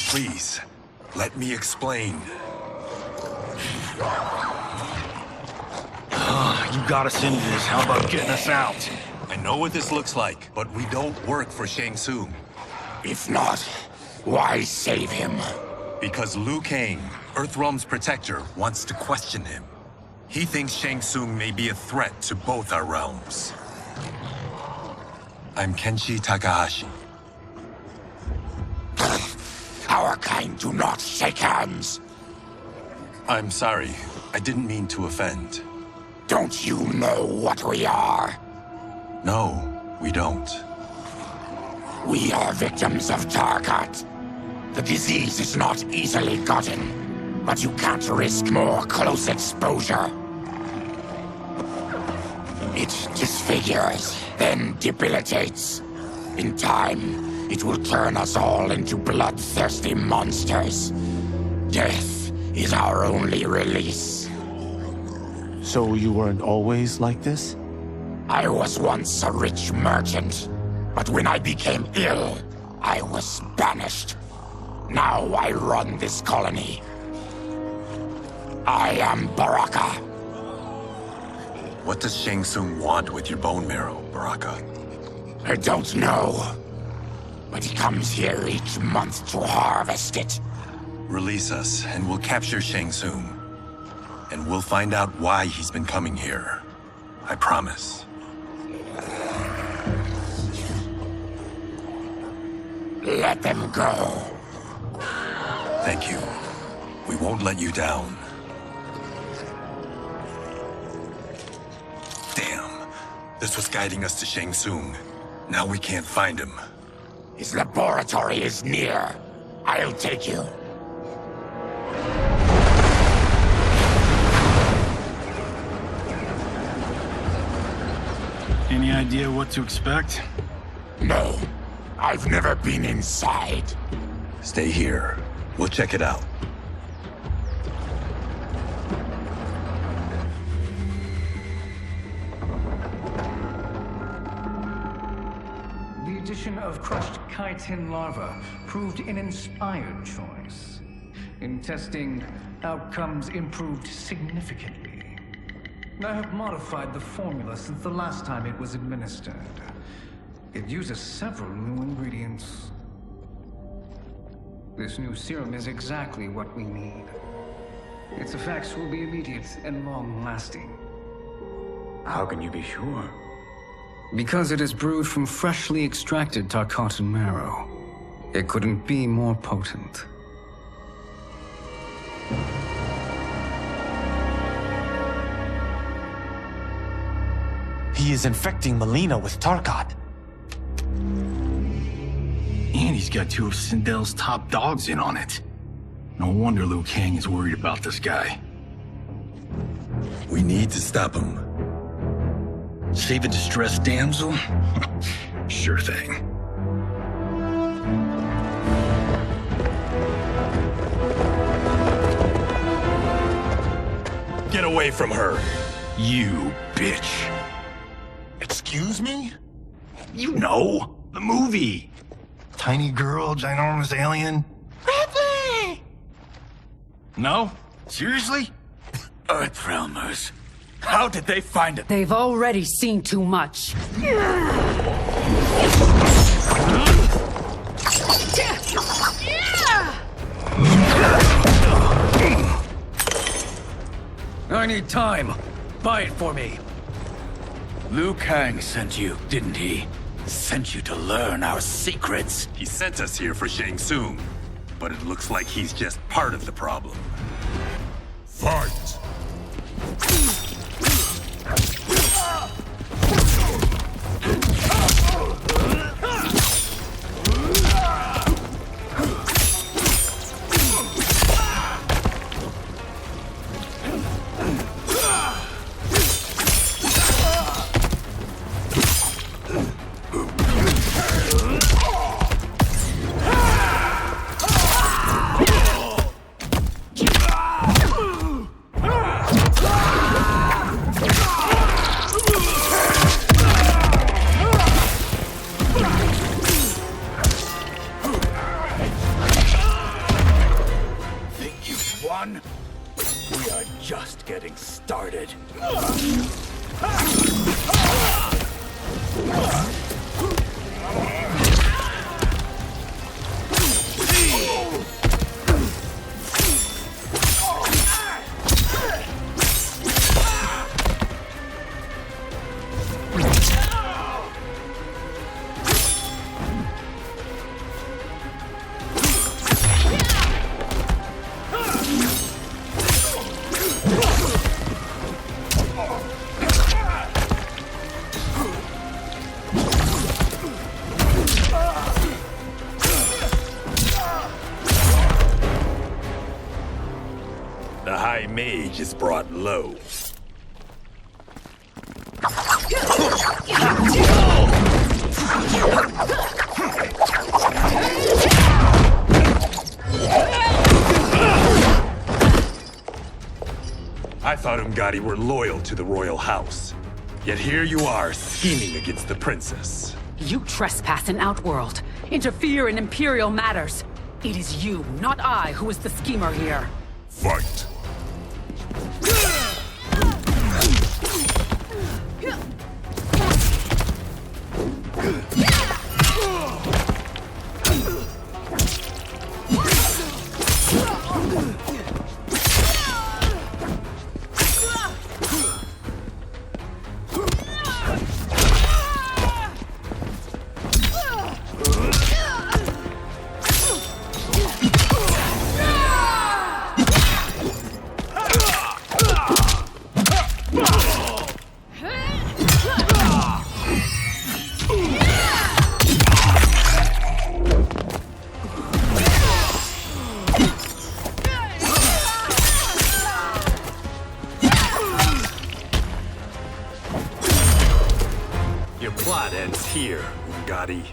Please, let me explain. You got us into this. How about getting us out? I know what this looks like, but we don't work for Shang Tsung. If not, why save him? Because Liu Kang, Earthrealm's protector, wants to question him. He thinks Shang Tsung may be a threat to both our realms. I'm Kenshi Takahashi. Our kind do not shake hands. I'm sorry. I didn't mean to offend. Don't you know what we are? No, we don't. We are victims of Tarkat. The disease is not easily gotten, but you can't risk more close exposure. It disfigures, then debilitates. In time, it will turn us all into bloodthirsty monsters. Death is our only release. So you weren't always like this? I was once a rich merchant, but when I became ill, I was banished. Now I run this colony. I am Baraka. What does Shang Tsung want with your bone marrow, Baraka? I don't know. But he comes here each month to harvest it. Release us, and we'll capture Shang Tsung. And we'll find out why he's been coming here. I promise. Let them go. Thank you. We won't let you down. Damn. This was guiding us to Shang Tsung. Now we can't find him. His laboratory is near. I'll take you. Any idea what to expect? No. I've never been inside. Stay here. We'll check it out. The addition of crushed chitin larva proved an inspired choice. In testing, outcomes improved significantly. I have modified the formula since the last time it was administered. It uses several new ingredients. This new serum is exactly what we need. Its effects will be immediate and long-lasting. How can you be sure? Because it is brewed from freshly extracted Tarkatan marrow. It couldn't be more potent. He is infecting Melina with Tarkat. And he's got two of Sindel's top dogs in on it. No wonder Liu Kang is worried about this guy. We need to stop him. Save a distressed damsel? Sure thing. Get away from her! You bitch. Excuse me? You know, the movie. Tiny girl, ginormous alien? No? Seriously? Earthrealmers. How did they find it? They've already seen too much. I need time. Buy it for me. Liu Kang sent you, didn't he? Sent you to learn our secrets. He sent us here for Shang Tsung, but it looks like he's just part of the problem. Fight! We are just getting started. The High Mage is brought low. I thought Umgadi were loyal to the royal house. Yet here you are, scheming against the princess. You trespass in Outworld, interfere in Imperial matters. It is you, not I, who is the schemer here. Fight! Your plot ends here, Umgadi.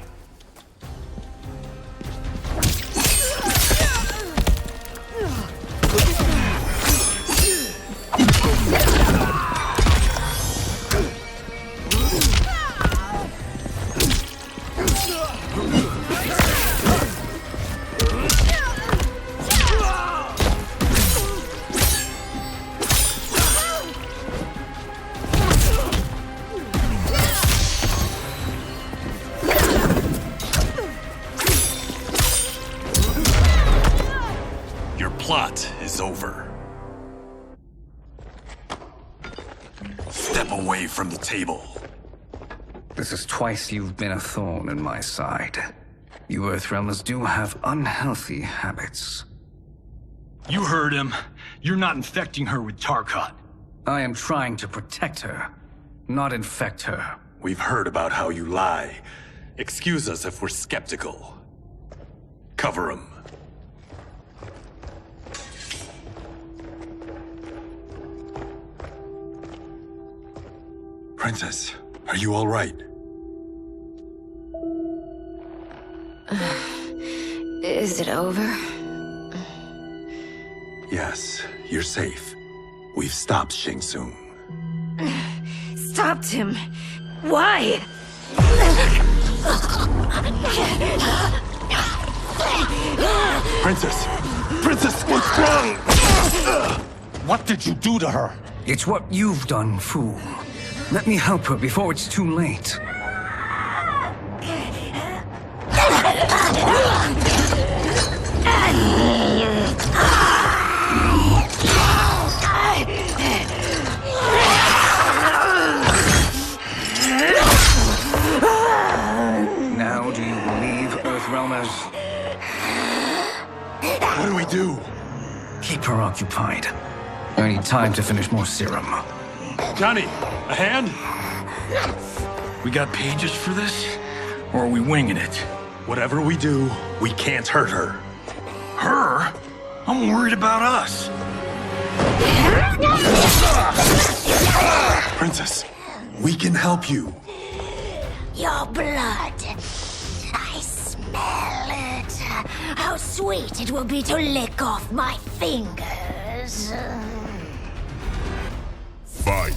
Your plot is over. Step away from the table. This is twice you've been a thorn in my side. You Earthrealmers do have unhealthy habits. You heard him. You're not infecting her with Tarkat. I am trying to protect her, not infect her. We've heard about how you lie. Excuse us if we're skeptical. Cover him. Princess, are you all right? Is it over? Yes, you're safe. We've stopped Shang Tsung. Stopped him? Why? Princess! Princess, what's wrong? What did you do to her? It's what you've done, fool. Let me help her before it's too late. Now do you believe Earthrealmers? What do we do? Keep her occupied. I need time to finish more serum. Johnny, a hand? We got pages for this? Or are we winging it? Whatever we do, we can't hurt her. Her? I'm worried about us. Princess, we can help you. Your blood. I smell it. How sweet it will be to lick off my fingers. Fight.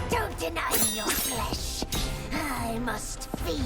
Don't deny me your flesh. I must feed.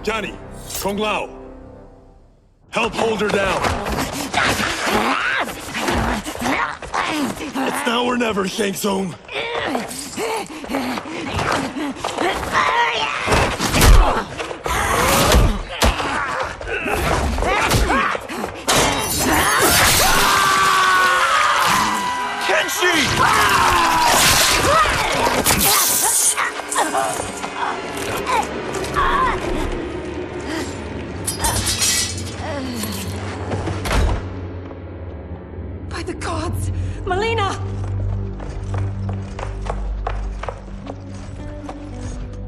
Johnny, Kung Lao, help hold her down. It's now or never, Shang Tsung. By the gods! Melina!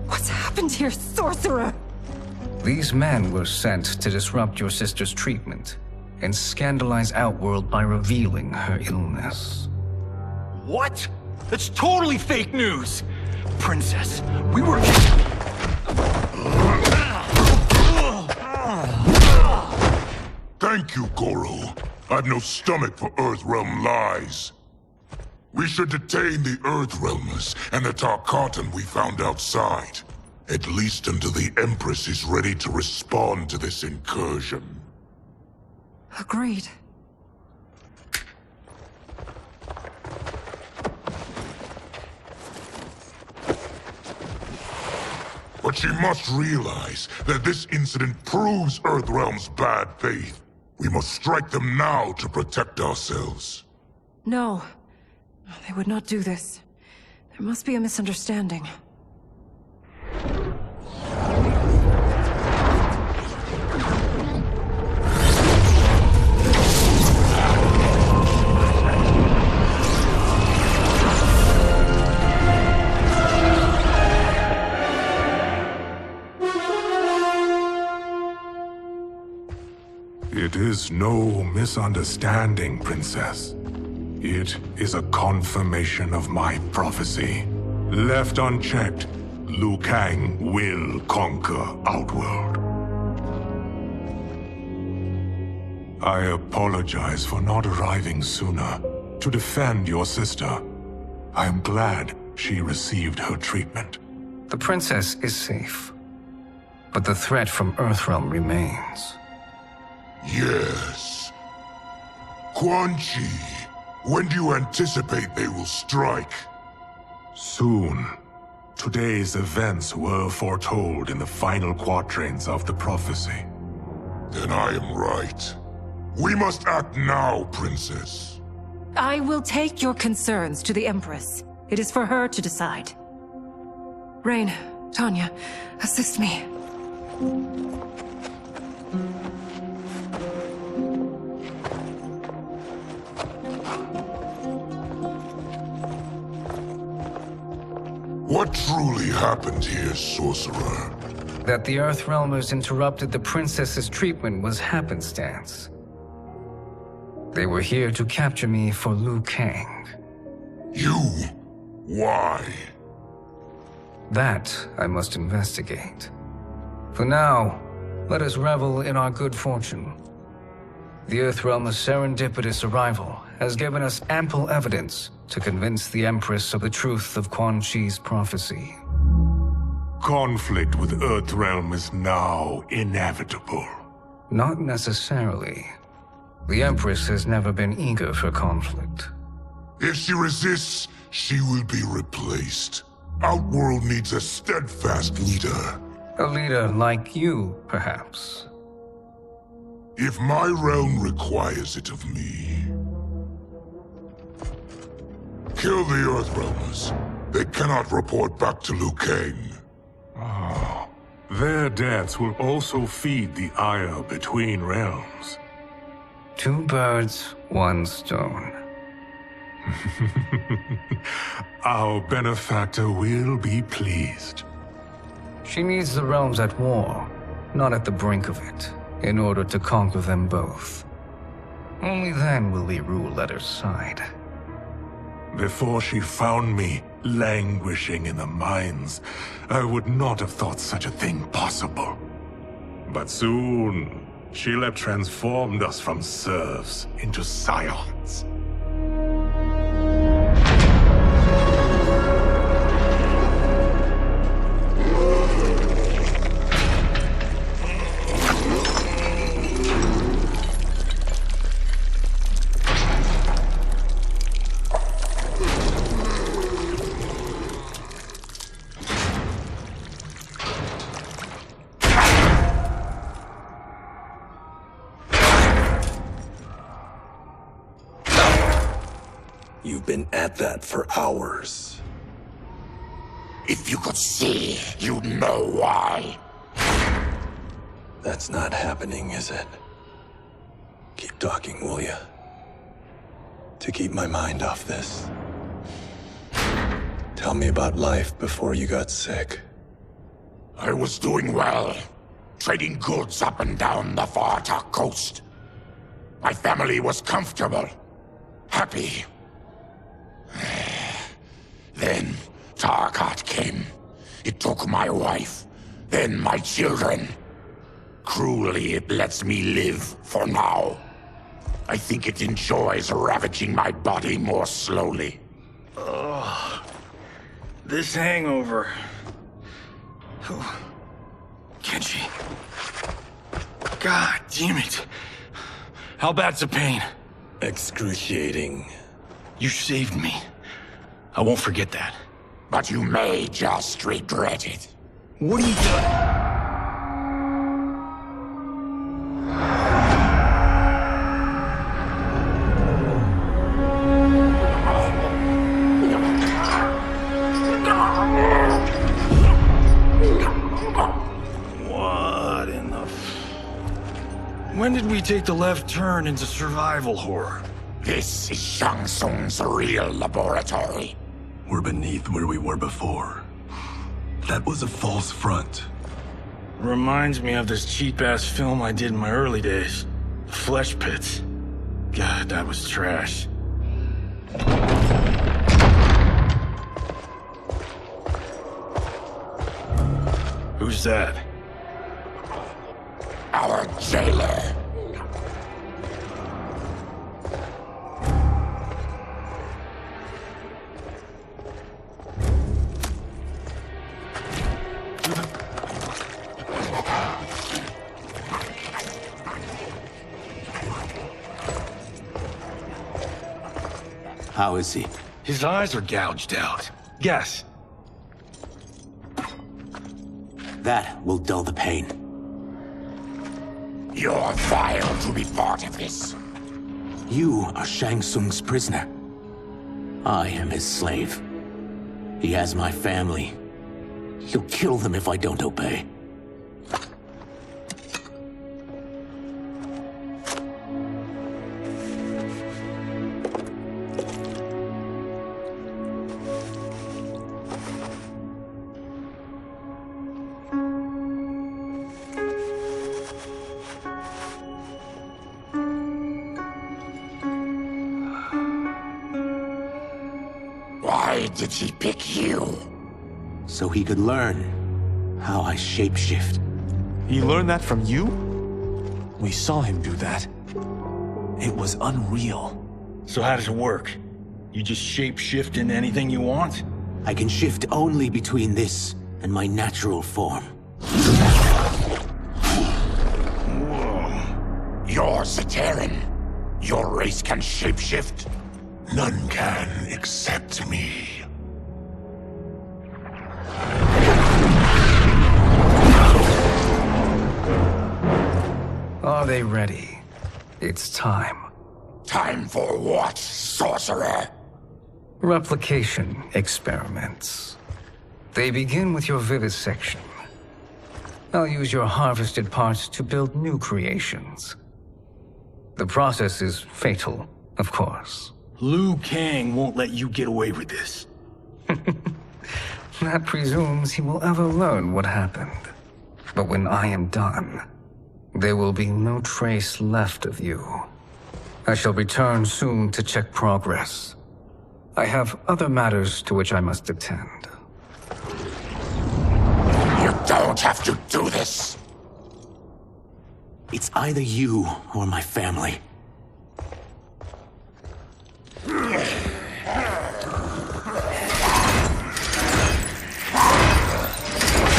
What's happened here, sorcerer? These men were sent to disrupt your sister's treatment and scandalize Outworld by revealing her illness. What? That's totally fake news! Princess, we were... Thank you, Goro. I've no stomach for Earthrealm lies. We should detain the Earthrealmers and the Tarkatan we found outside. At least until the Empress is ready to respond to this incursion. Agreed. But she must realize that this incident proves Earthrealm's bad faith. We must strike them now to protect ourselves. No. They would not do this. There must be a misunderstanding. It is no misunderstanding, Princess. It is a confirmation of my prophecy. Left unchecked, Liu Kang will conquer Outworld. I apologize for not arriving sooner to defend your sister. I am glad she received her treatment. The princess is safe, but the threat from Earthrealm remains. Yes. Quan Chi, when do you anticipate they will strike? Soon. Today's events were foretold in the final quatrains of the prophecy. Then I am right. We must act now, Princess. I will take your concerns to the Empress. It is for her to decide. Rain, Tanya, assist me. What truly happened here, sorcerer? That the Earthrealmers interrupted the princess's treatment was happenstance. They were here to capture me for Liu Kang. You? Why? That I must investigate. For now, let us revel in our good fortune. The Earthrealm's serendipitous arrival has given us ample evidence to convince the Empress of the truth of Quan Chi's prophecy. Conflict with Earthrealm is now inevitable. Not necessarily. The Empress has never been eager for conflict. If she resists, she will be replaced. Outworld needs a steadfast leader. A leader like you, perhaps. If my realm requires it of me. Kill the Earthrealmers. They cannot report back to Liu Kang. Oh, their deaths will also feed the ire between realms. 2 birds, 1 stone. Our benefactor will be pleased. She needs the realms at war, not at the brink of it, in order to conquer them both. Only then will we rule at her side. Before she found me languishing in the mines, I would not have thought such a thing possible. But soon, she'll have transformed us from serfs into scions. You've been at that for hours. If you could see, you'd know why. That's not happening, is it? Keep talking, will ya? To keep my mind off this. Tell me about life before you got sick. I was doing well, trading goods up and down the Varta coast. My family was comfortable, happy. Then Tarkat came. It took my wife, then my children. Cruelly, it lets me live for now. I think it enjoys ravaging my body more slowly. Ugh. This hangover. Kenshi. God damn it. How bad's the pain? Excruciating. You saved me. I won't forget that. But you may just regret it. What are you doing? What in the... When did we take the left turn into survival horror? This is Shang Tsung's real laboratory. We're beneath where we were before. That was a false front. Reminds me of this cheap-ass film I did in my early days. Flesh Pits. God, that was trash. Who's that? Our jailer. How is he? His eyes are gouged out. Guess. That will dull the pain. You're vile to be part of this. You are Shang Tsung's prisoner. I am his slave. He has my family. He'll kill them if I don't obey. Why did he pick you? So he could learn how I shapeshift. He learned that from you? We saw him do that. It was unreal. So how does it work? You just shape-shift into anything you want? I can shift only between this and my natural form. You're Zateran. Your race can shapeshift. None can except me. Are they ready? It's time. Time for what, sorcerer? Replication experiments. They begin with your vivisection. I'll use your harvested parts to build new creations. The process is fatal, of course. Liu Kang won't let you get away with this. That presumes he will ever learn what happened. But when I am done, there will be no trace left of you. I shall return soon to check progress. I have other matters to which I must attend. You don't have to do this. It's either you or my family.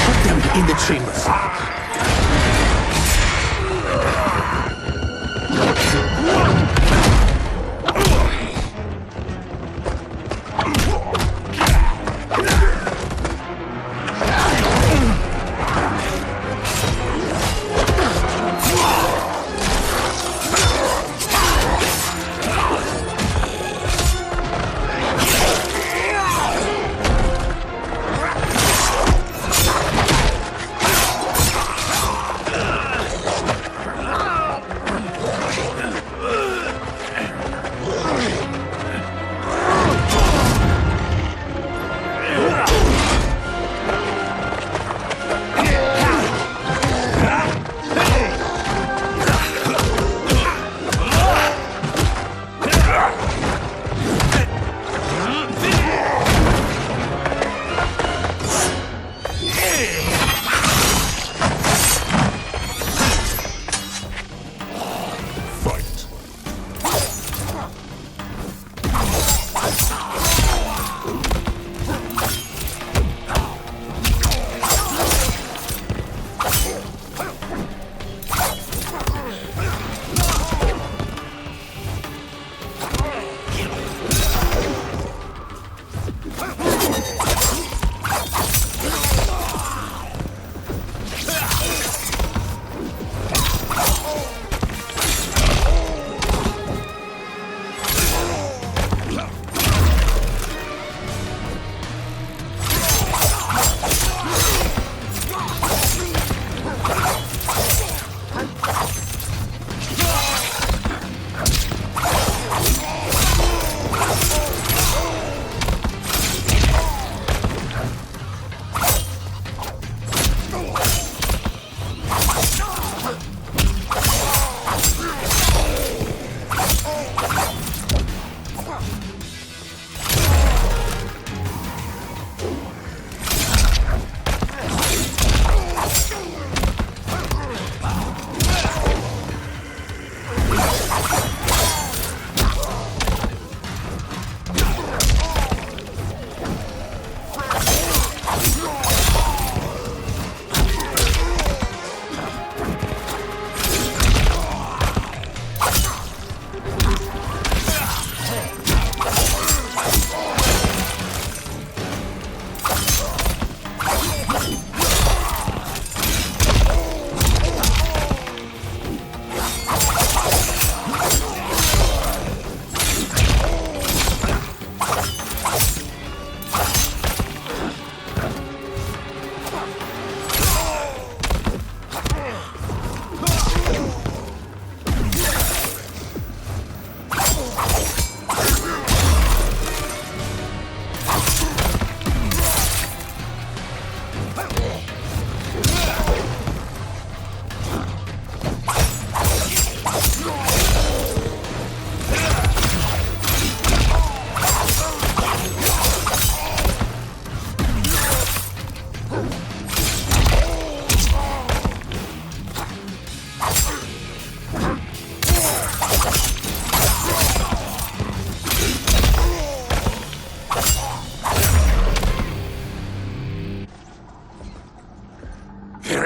Put them in the chambers.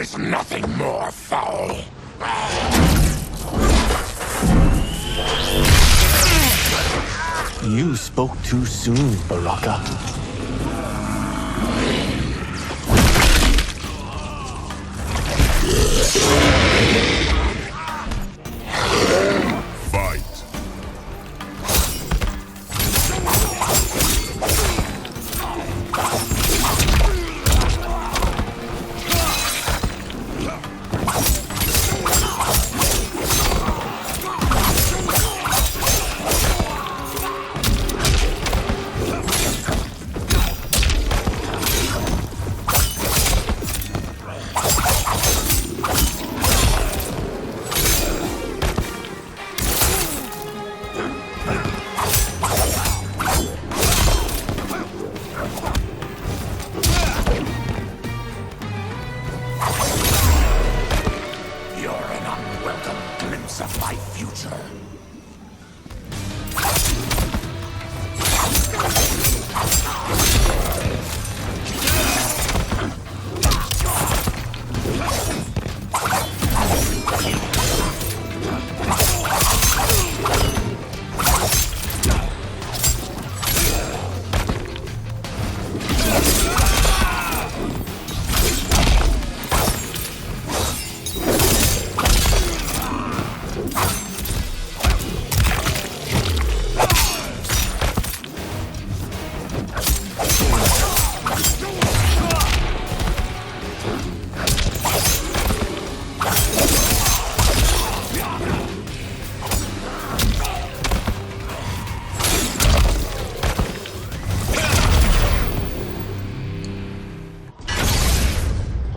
is nothing more foul. You spoke too soon, Baraka. Fight.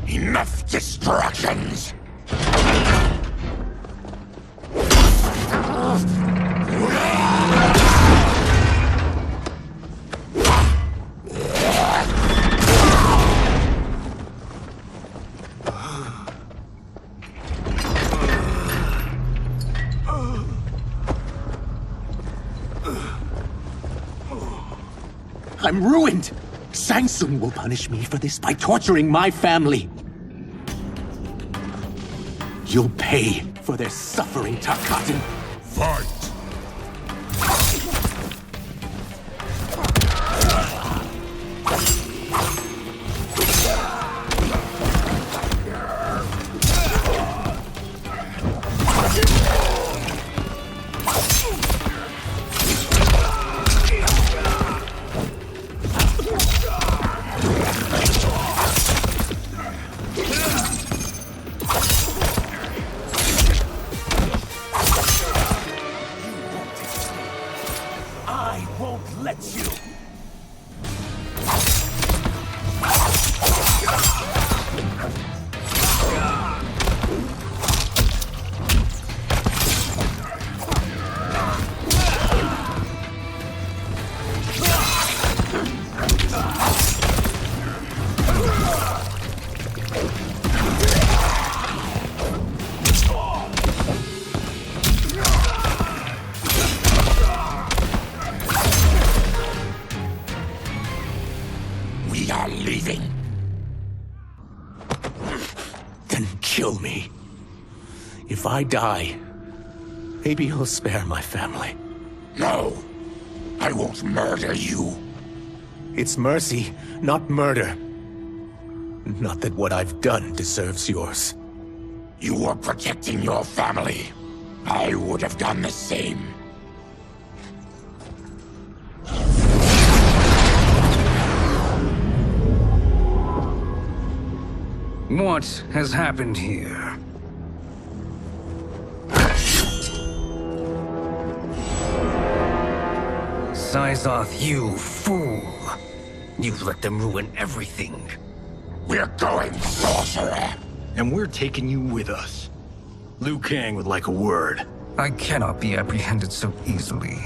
Enough distractions! I'm ruined! Shang Tsung will punish me for this by torturing my family. You'll pay for their suffering, Tarkatan. Fight! If I die, maybe you'll spare my family. No, I won't murder you. It's mercy, not murder. Not that what I've done deserves yours. You were protecting your family. I would have done the same. What has happened here? Syzoth, you fool! You let them ruin everything. We're going, sorcerer! And we're taking you with us. Liu Kang would like a word. I cannot be apprehended so easily.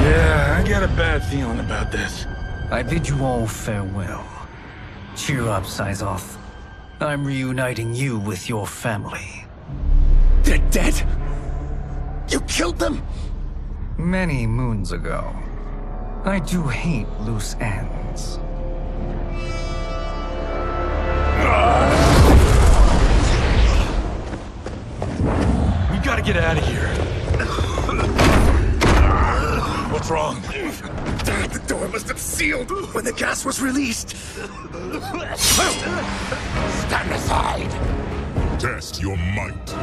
Yeah, I got a bad feeling about this. I bid you all farewell. Cheer up, Syzoth. I'm reuniting you with your family. They're dead? You killed them? Many moons ago. I do hate loose ends. We gotta get out of here. What's wrong? The door must have sealed when the gas was released. Stand aside. Test your might.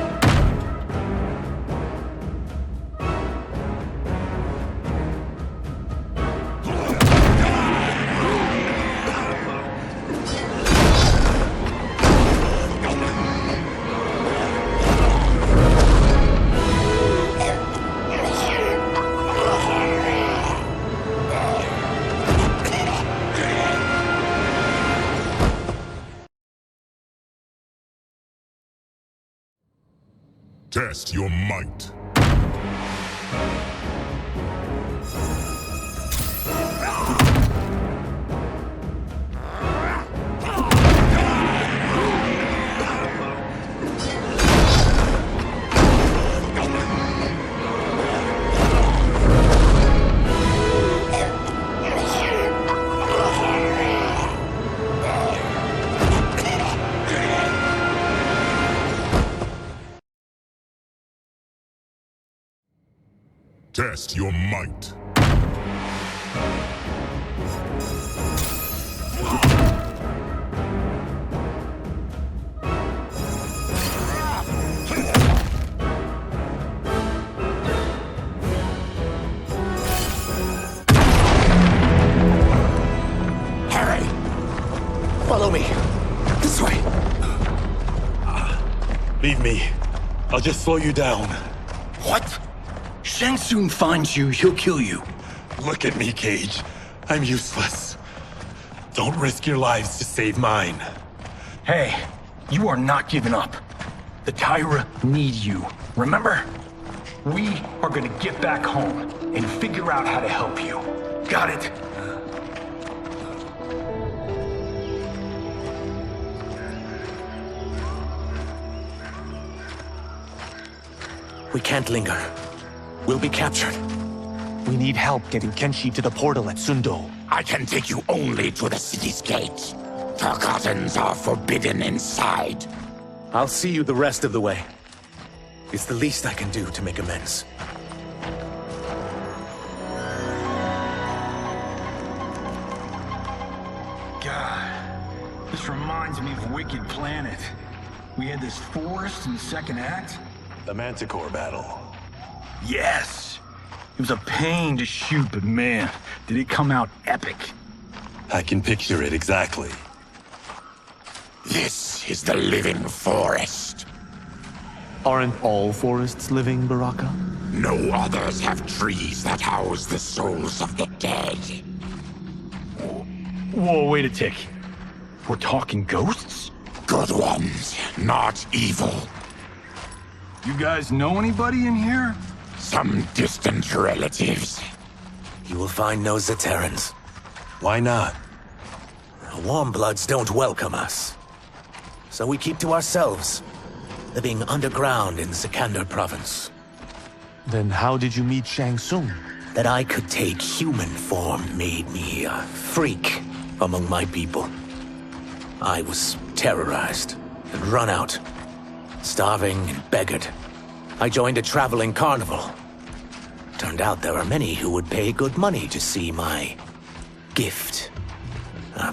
Test your might. Test your might. Harry! Follow me. This way. Leave me. I'll just slow you down. What? Shang Tsung finds you, he'll kill you. Look at me, Cage. I'm useless. Don't risk your lives to save mine. Hey, you are not giving up. The Tyra need you, remember? We are gonna get back home and figure out how to help you. Got it? We can't linger. We'll be captured. We need help getting Kenshi to the portal at Sundo. I can take you only to the city's gate. Tarkatans are forbidden inside. I'll see you the rest of the way. It's the least I can do to make amends. God, this reminds me of Wicked Planet. We had this forest in the second act. The Manticore battle. Yes! It was a pain to shoot, but man, did it come out epic. I can picture it exactly. This is the living forest. Aren't all forests living, Baraka? No others have trees that house the souls of the dead. Whoa, wait a tick. We're talking ghosts? Good ones, not evil. You guys know anybody in here? Some distant relatives. You will find no Zaterrans. Why not? Warmbloods don't welcome us. So we keep to ourselves, living underground in Sikander province. Then how did you meet Shang Tsung? That I could take human form made me a freak among my people. I was terrorized and run out, starving and beggared. I joined a traveling carnival. Turned out there were many who would pay good money to see my gift.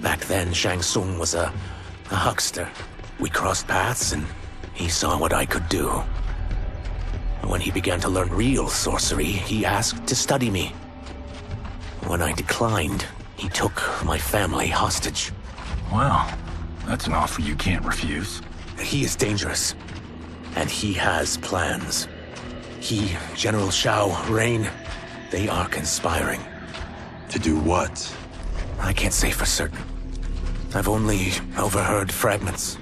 Back then, Shang Tsung was a huckster. We crossed paths and he saw what I could do. When he began to learn real sorcery, he asked to study me. When I declined, he took my family hostage. Well, that's an offer you can't refuse. He is dangerous, and he has plans. He, General Shao, Rain, they are conspiring. To do what? I can't say for certain. I've only overheard fragments.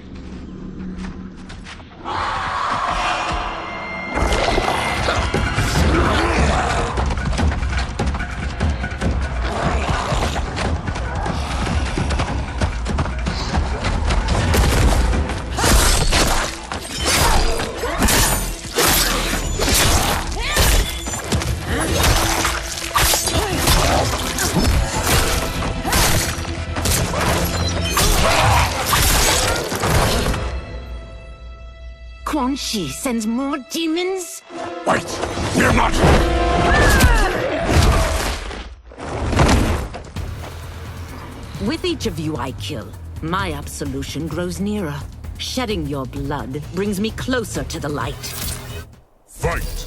Quan Chi sends more demons? Wait! We're not... With each of you I kill, my absolution grows nearer. Shedding your blood brings me closer to the light. Fight!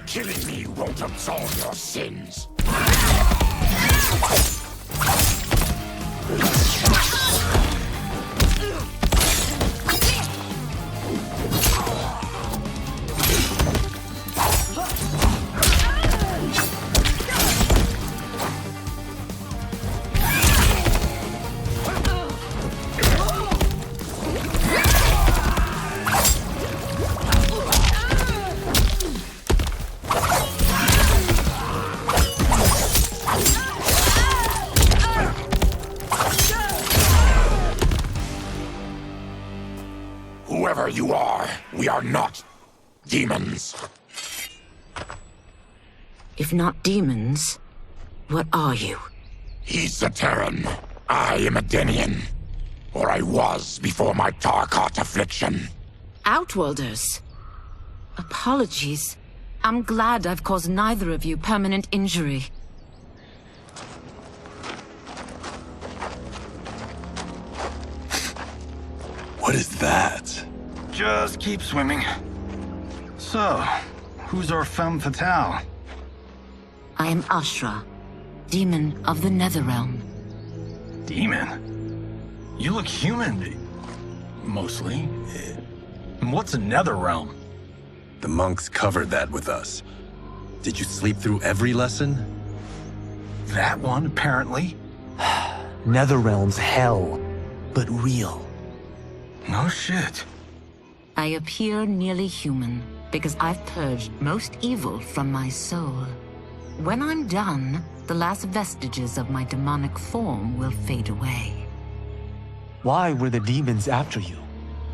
Killing me won't absolve your sins. Whoever you are, we are not demons. If not demons, what are you? He's a Terran. I am a Denian. Or I was before my Tarkat affliction. Outworlders. Apologies. I'm glad I've caused neither of you permanent injury. What is that? Just keep swimming. So, who's our femme fatale? I am Ashra, demon of the Netherrealm. Demon? You look human. Mostly. And what's a Netherrealm? The monks covered that with us. Did you sleep through every lesson? That one, apparently. Netherrealm's hell, but real. No shit. I appear nearly human because I've purged most evil from my soul. When I'm done, the last vestiges of my demonic form will fade away. Why were the demons after you?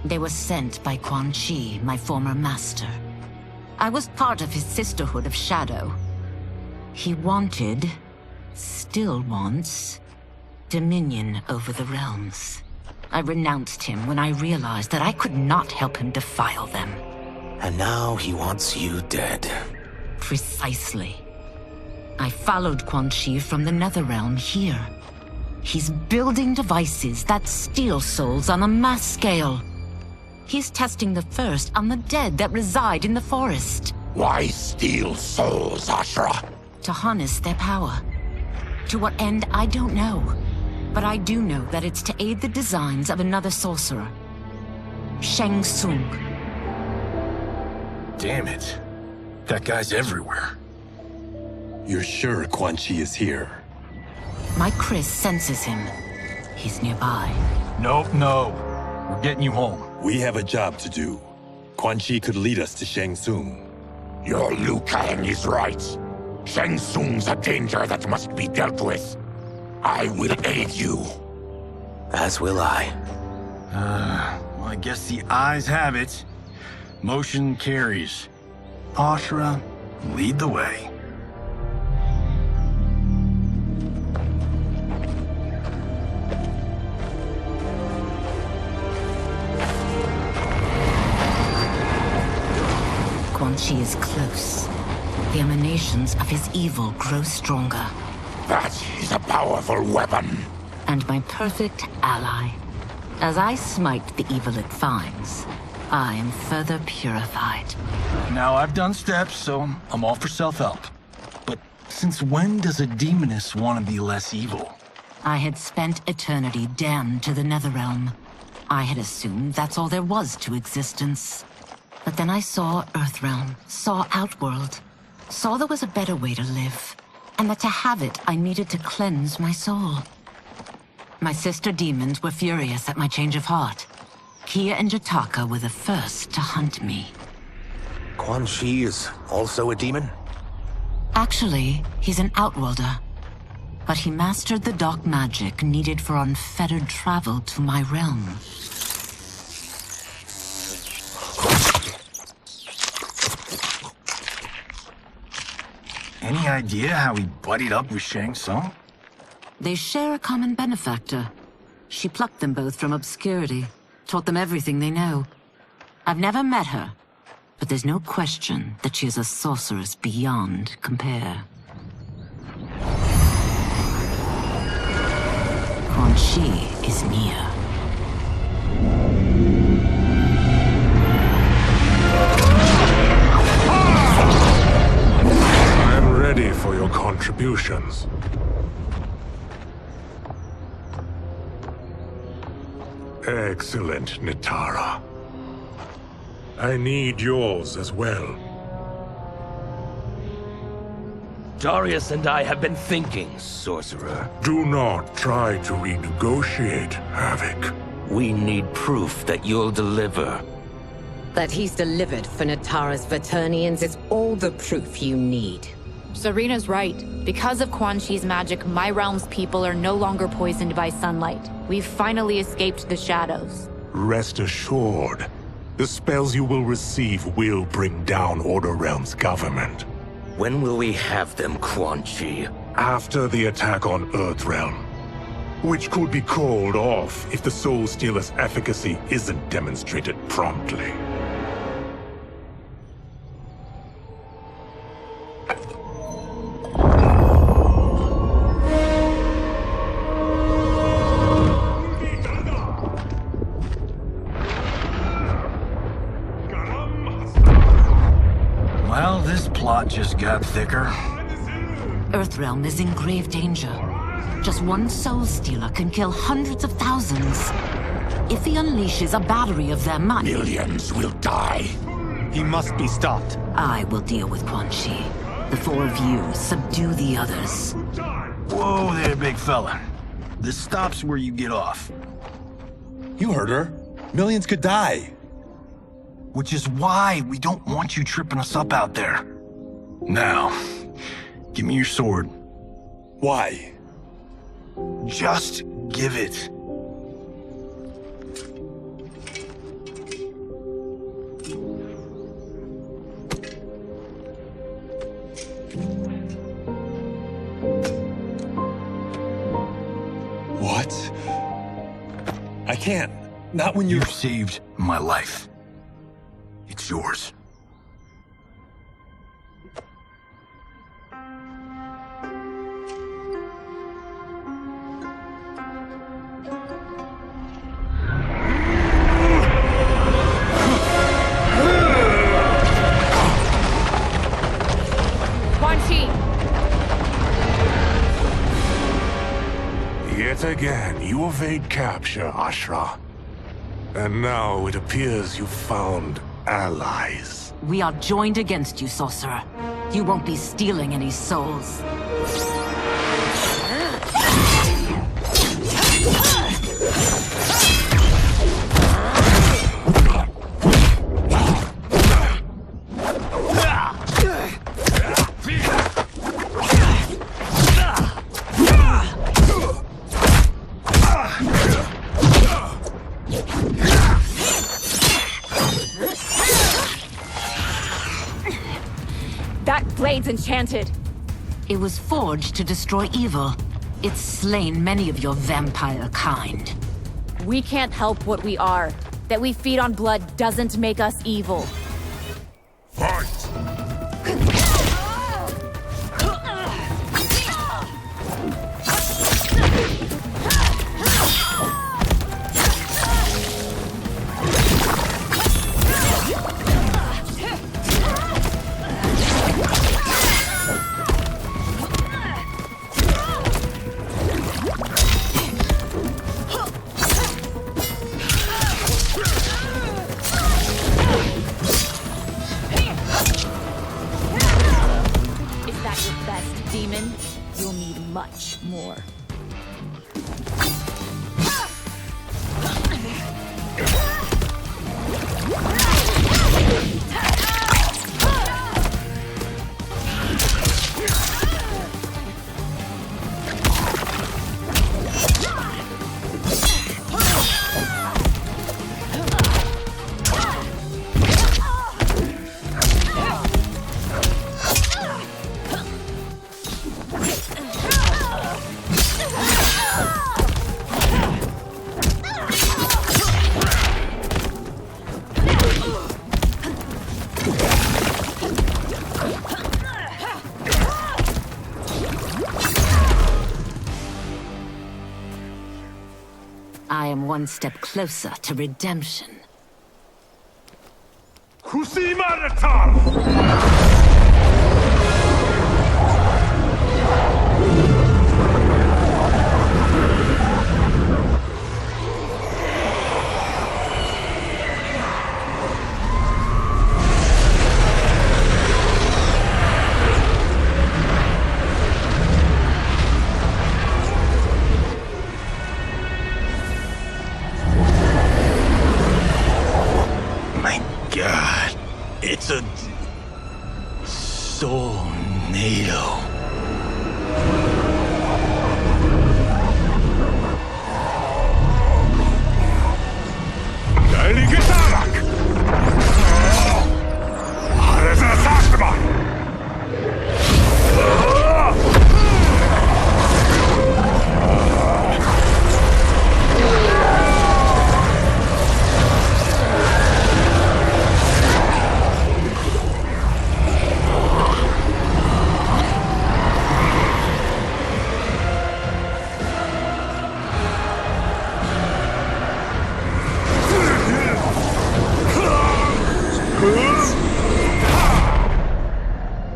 They were sent by Quan Chi, my former master. I was part of his Sisterhood of Shadow. He wanted, still wants, dominion over the realms. I renounced him when I realized that I could not help him defile them. And now he wants you dead. Precisely. I followed Quan Chi from the Netherrealm here. He's building devices that steal souls on a mass scale. He's testing the first on the dead that reside in the forest. Why steal souls, Ashra? To harness their power. To what end, I don't know. But I do know that it's to aid the designs of another sorcerer. Shang Tsung. Damn it. That guy's everywhere. You're sure Quan Chi is here? My Chris senses him. He's nearby. Nope, no. We're getting you home. We have a job to do. Quan Chi could lead us to Shang Tsung. Your Liu Kang is right. Shang Tsung's a danger that must be dealt with. I will aid you. As will I. Well, I guess the eyes have it. Motion carries. Ashra, lead the way. Quan Chi is close. The emanations of his evil grow stronger. That is a powerful weapon. And my perfect ally. As I smite the evil it finds, I am further purified. Now I've done steps, so I'm all for self-help. But since when does a demoness want to be less evil? I had spent eternity damned to the Netherrealm. I had assumed that's all there was to existence. But then I saw Earthrealm, saw Outworld. Saw there was a better way to live, and that to have it, I needed to cleanse my soul. My sister demons were furious at my change of heart. Kia and Jataka were the first to hunt me. Quan Chi is also a demon? Actually, he's an outworlder. But he mastered the dark magic needed for unfettered travel to my realm. Any idea how he buddied up with Shang Tsung? They share a common benefactor. She plucked them both from obscurity, taught them everything they know. I've never met her, but there's no question that she is a sorceress beyond compare. Quan Chi is near. I'm ready for your contributions. Excellent, Nitara. I need yours as well. Darius and I have been thinking, sorcerer. Do not try to renegotiate, Havoc. We need proof that you'll deliver. That he's delivered for Natara's Vaternians is all the proof you need. Serena's right. Because of Quan Chi's magic, my realm's people are no longer poisoned by sunlight. We've finally escaped the shadows. Rest assured, the spells you will receive will bring down Order Realm's government. When will we have them, Quan Chi? After the attack on Earthrealm, which could be called off if the Soul Stealer's efficacy isn't demonstrated promptly. Well, this plot just got thicker. Earthrealm is in grave danger. Just one Soul Stealer can kill hundreds of thousands. If he unleashes a battery of them, millions will die. He must be stopped. I will deal with Quan Chi. The four of you subdue the others. Whoa there, big fella. This stops where you get off. You heard her. Millions could die. Which is why we don't want you tripping us up out there. Now, give me your sword. Why? Just give it. What? I can't. Not when You've saved my life. It's yours. Quan Chi! Yet again, you evade capture, Ashra. And now it appears you've found allies. We are joined against you, sorcerer. You won't be stealing any souls. That blade's enchanted. It was forged to destroy evil. It's slain many of your vampire kind. We can't help what we are. That we feed on blood doesn't make us evil. Fight! I am one step closer to redemption. God, it's a tornado.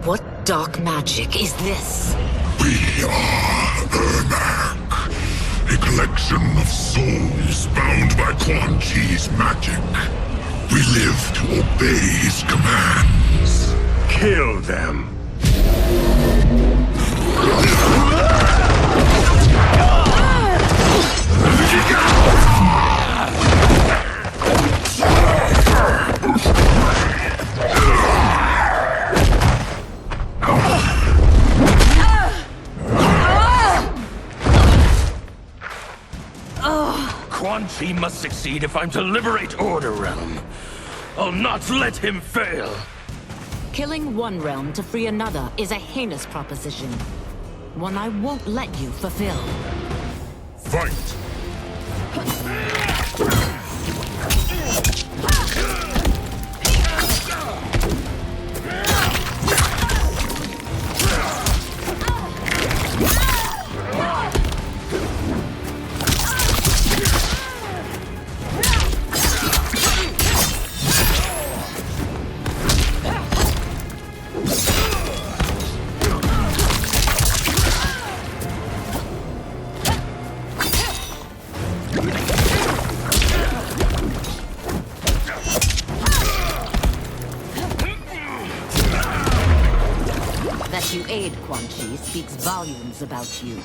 What dark magic is this? We are Ermac, a collection of souls bound by Quan Chi's magic. We live to obey his commands. Kill them. Quan Chi must succeed if I'm to liberate Order Realm. I'll not let him fail. Killing one realm to free another is a heinous proposition. One I won't let you fulfill. Fight! That you aid Quan Chi speaks volumes about you.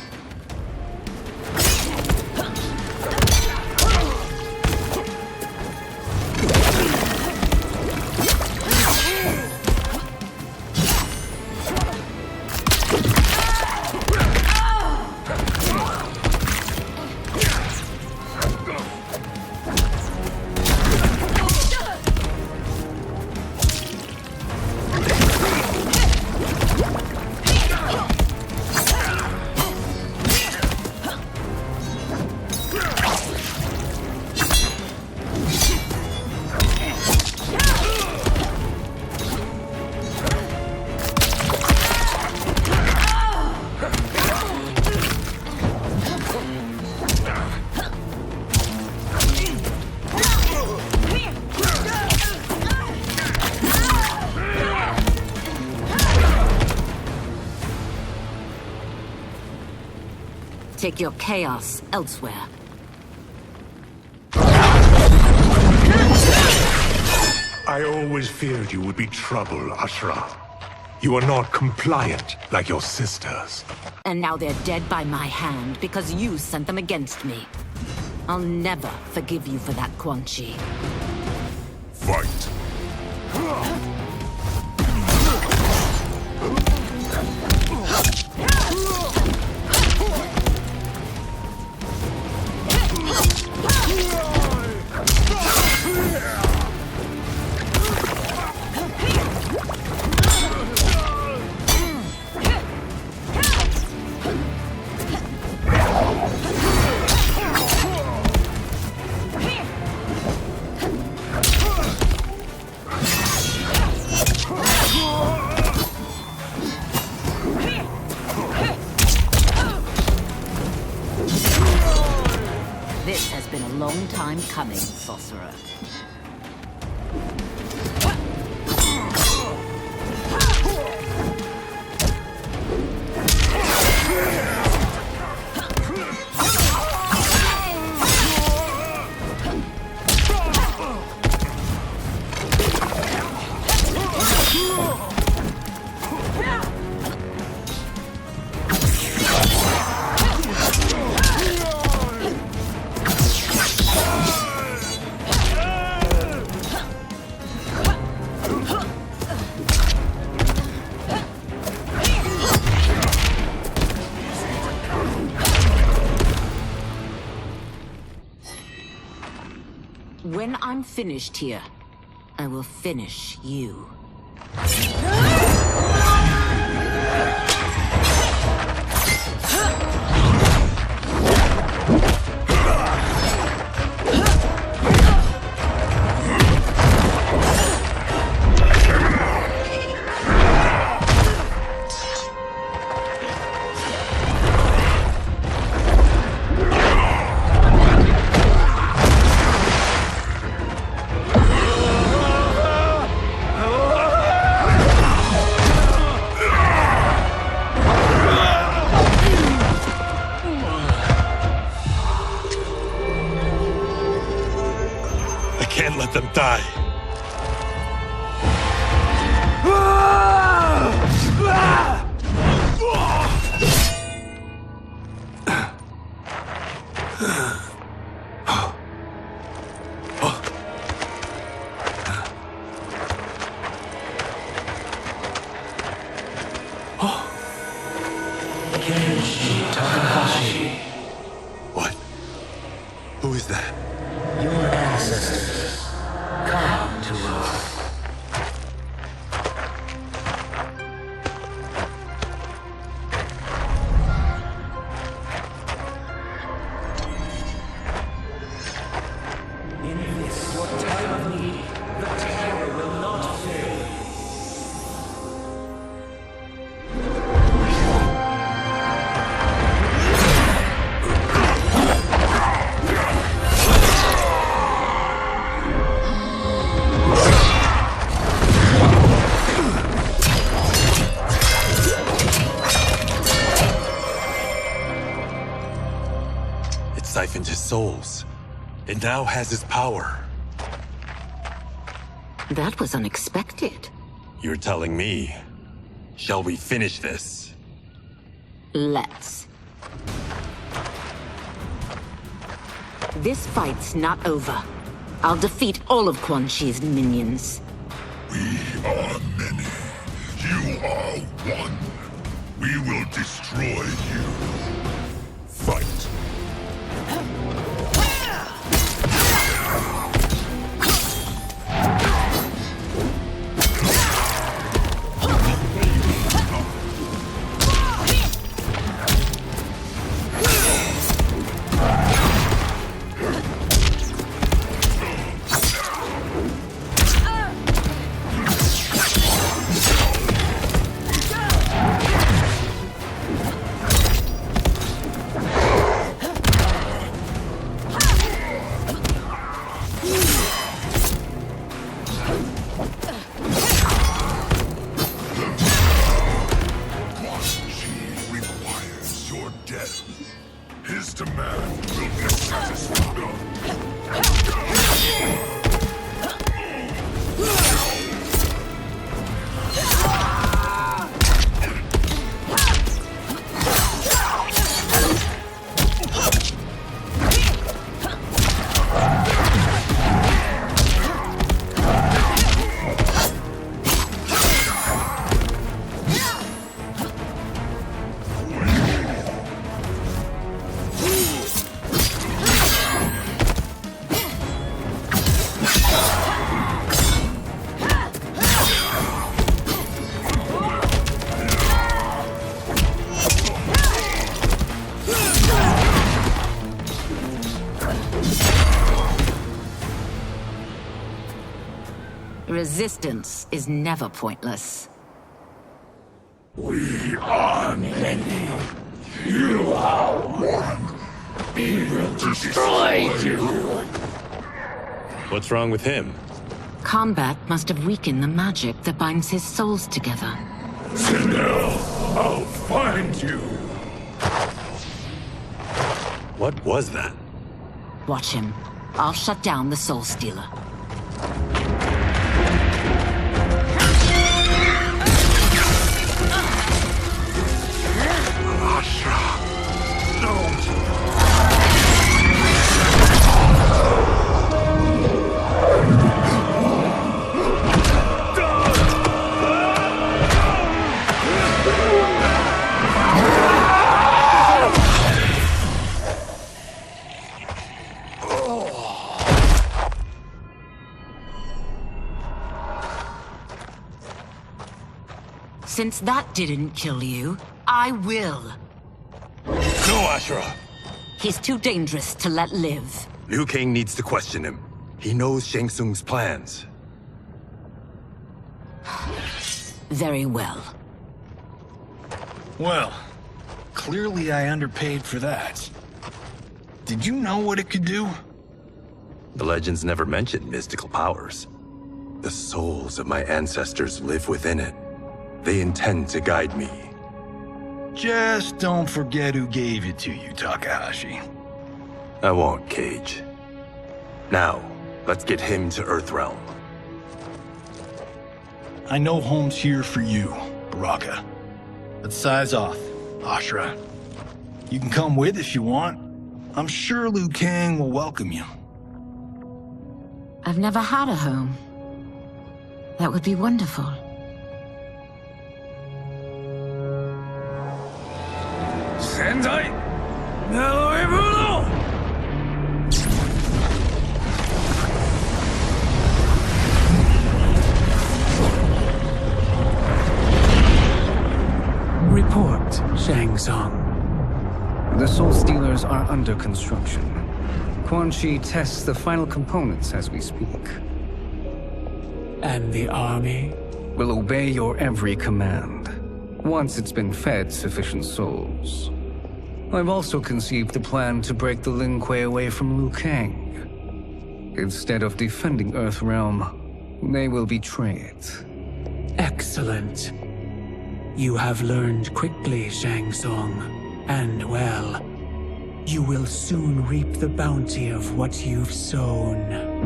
Take your chaos elsewhere. I always feared you would be trouble, Ashra. You are not compliant like your sisters. And now they're dead by my hand because you sent them against me. I'll never forgive you for that, Quan Chi. Fight! been a long time coming, sorcerer. When I'm finished here, I will finish you. Can't let them die. What? Who is that? Your ancestors. Come to us. In this, your time of need, the terror will not fail. Siphoned his souls. It now has his power. That was unexpected. You're telling me. Shall we finish this? Let's. This fight's not over. I'll defeat all of Quan Chi's minions. We are many. You are one. We will destroy you. Fight. His demand will be satisfied. Resistance is never pointless. We are many. You are one. He will destroy you! What's wrong with him? Combat must have weakened the magic that binds his souls together. Sento, I'll find you! What was that? Watch him. I'll shut down the Soul Stealer. Since that didn't kill you, I will. No, Ashura! He's too dangerous to let live. Liu Kang needs to question him. He knows Shang Tsung's plans. Very well. Well, clearly I underpaid for that. Did you know what it could do? The legends never mentioned mystical powers. The souls of my ancestors live within it. They intend to guide me. Just don't forget who gave it to you, Takahashi. I won't, Cage. Now, let's get him to Earthrealm. I know home's here for you, Baraka. Let's size off, Ashura. You can come with if you want. I'm sure Liu Kang will welcome you. I've never had a home. That would be wonderful. Sendai! Neloibuno! Report, Shang Tsung. The Soul Stealers are under construction. Quan Chi tests the final components as we speak. And the army? Will obey your every command, once it's been fed sufficient souls. I've also conceived the plan to break the Lin Kuei away from Liu Kang. Instead of defending Earthrealm, they will betray it. Excellent. You have learned quickly, Shang Tsung. And well, you will soon reap the bounty of what you've sown.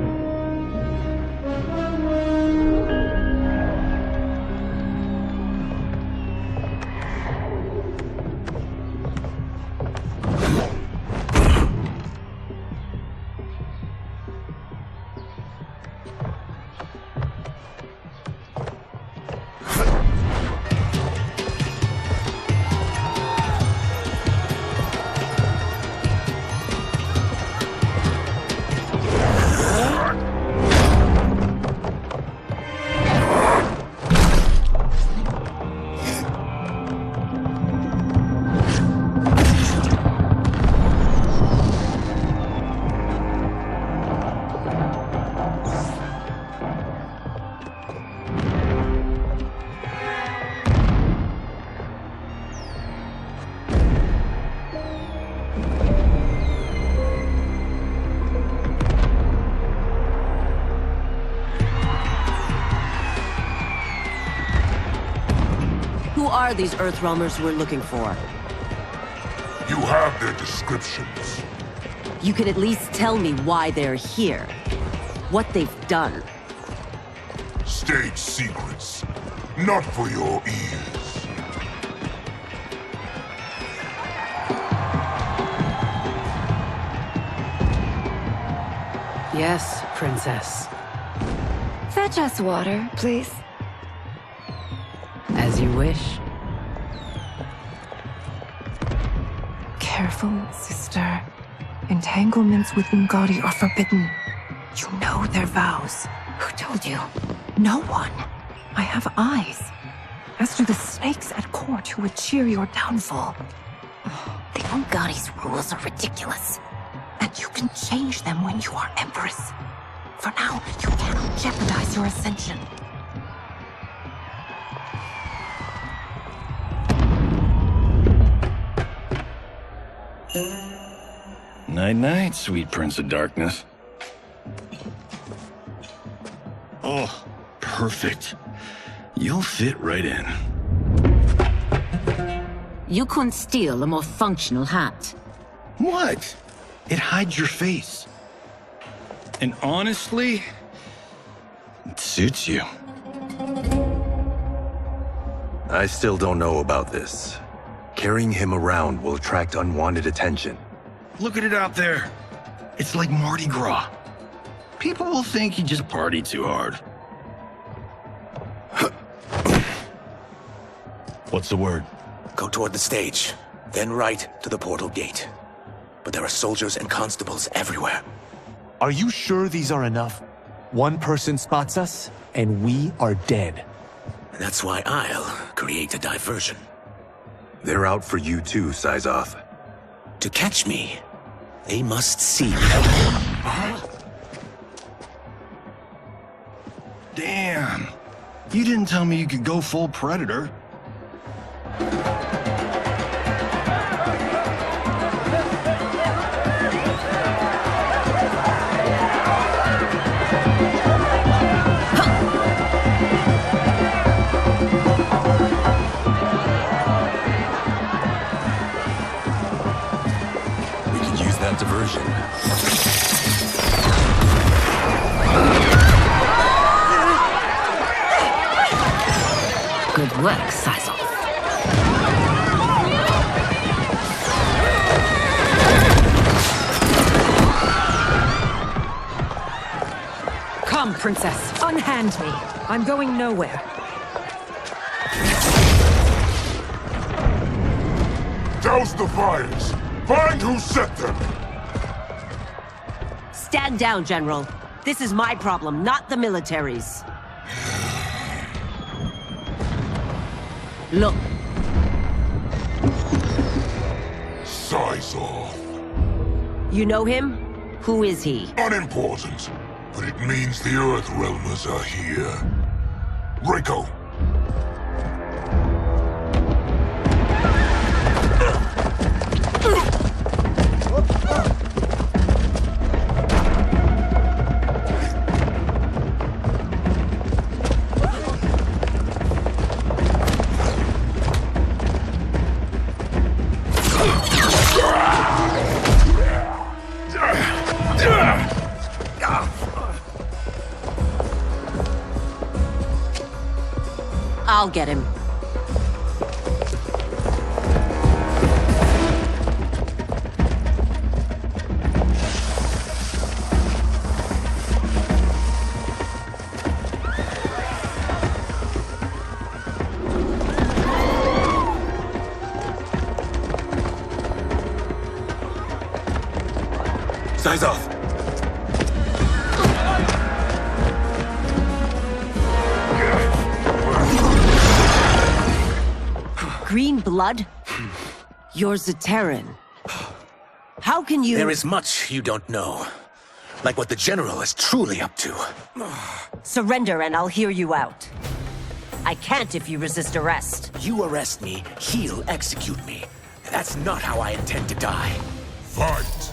Who are these Earthrealmers we're looking for? You have their descriptions. You can at least tell me why they're here. What they've done. State secrets. Not for your ears. Yes, Princess. Fetch us water, please. As you wish. Careful, sister. Entanglements with Ungadi are forbidden. You know their vows. Who told you? No one. I have eyes. As do the snakes at court who would cheer your downfall. The Ungadi's rules are ridiculous. And you can change them when you are Empress. For now, you cannot jeopardize your ascension. Night-night, sweet Prince of Darkness. Oh, perfect. You'll fit right in. You couldn't steal a more functional hat. What? It hides your face. And honestly, it suits you. I still don't know about this. Carrying him around will attract unwanted attention. Look at it out there. It's like Mardi Gras. People will think you just party too hard. What's the word? Go toward the stage, then right to the portal gate. But there are soldiers and constables everywhere. Are you sure these are enough? One person spots us, and we are dead. And that's why I'll create a diversion. They're out for you too, Syzoth. To catch me, they must see me. Damn. You didn't tell me you could go full Predator. We can use that diversion. Good work, Syzoth. Come, Princess. Unhand me. I'm going nowhere. Douse the fires! Find who set them! Stand down, General. This is my problem, not the military's. Look. Syzoth. You know him? Who is he? Unimportant, but it means the Earthrealmers are here. Rico! I'll get him. Syzoth! Green blood? You're Zaterran. How can you— There is much you don't know. Like what the General is truly up to. Surrender and I'll hear you out. I can't if you resist arrest. You arrest me, he'll execute me. That's not how I intend to die. Fight!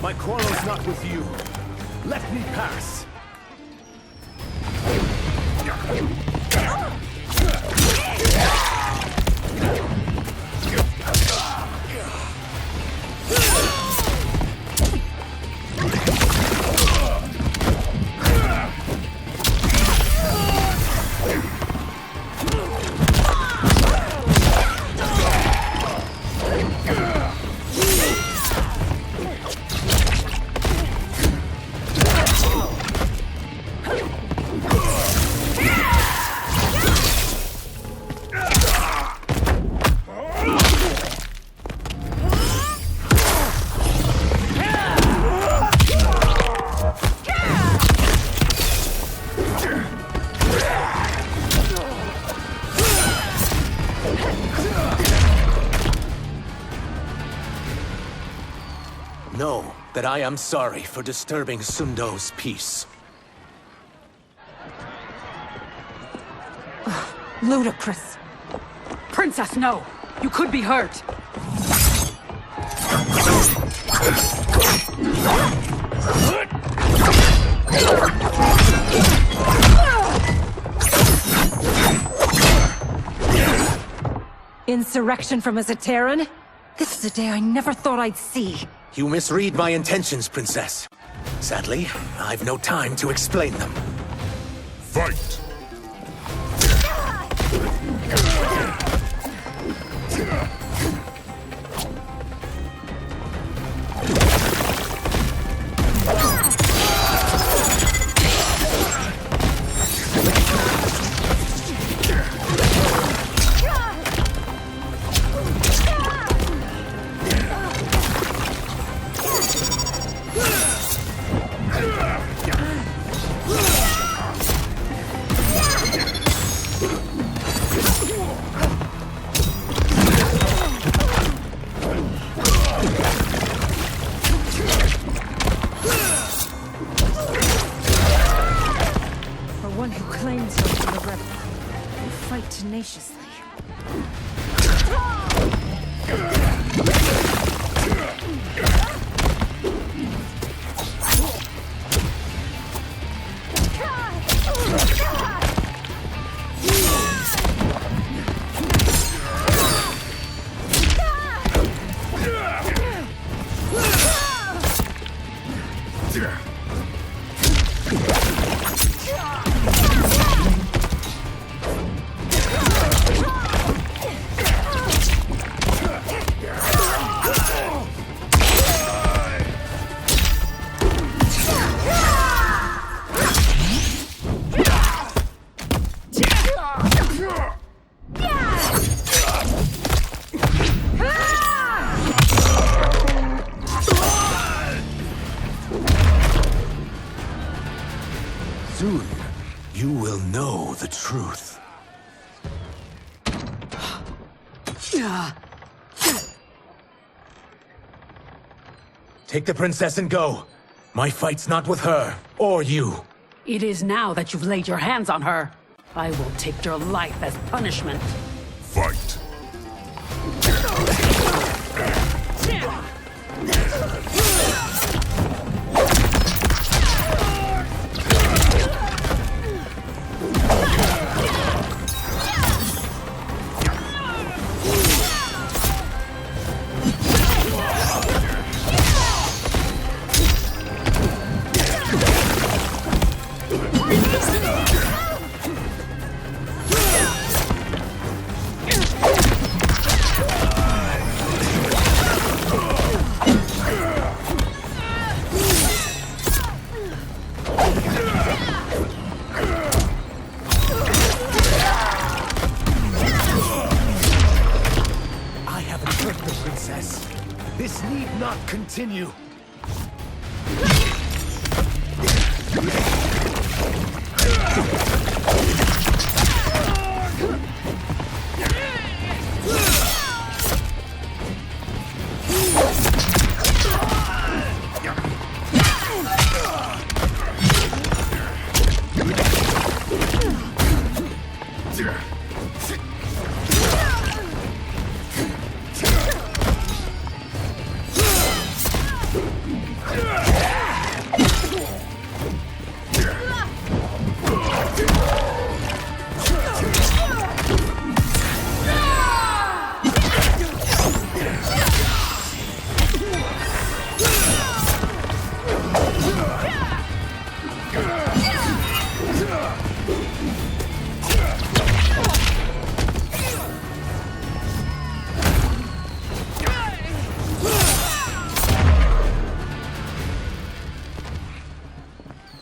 My quarrel's not with you. Let me pass. Know that I am sorry for disturbing Sundo's peace. Ludicrous. Princess, no! You could be hurt! Insurrection from a Zaterran? This is a day I never thought I'd see. You misread my intentions, Princess. Sadly, I've no time to explain them. Fight! Tenaciously. Soon, you will know the truth. Take the princess and go. My fight's not with her, or you. It is now that you've laid your hands on her. I will take your life as punishment. Fight! This need not continue.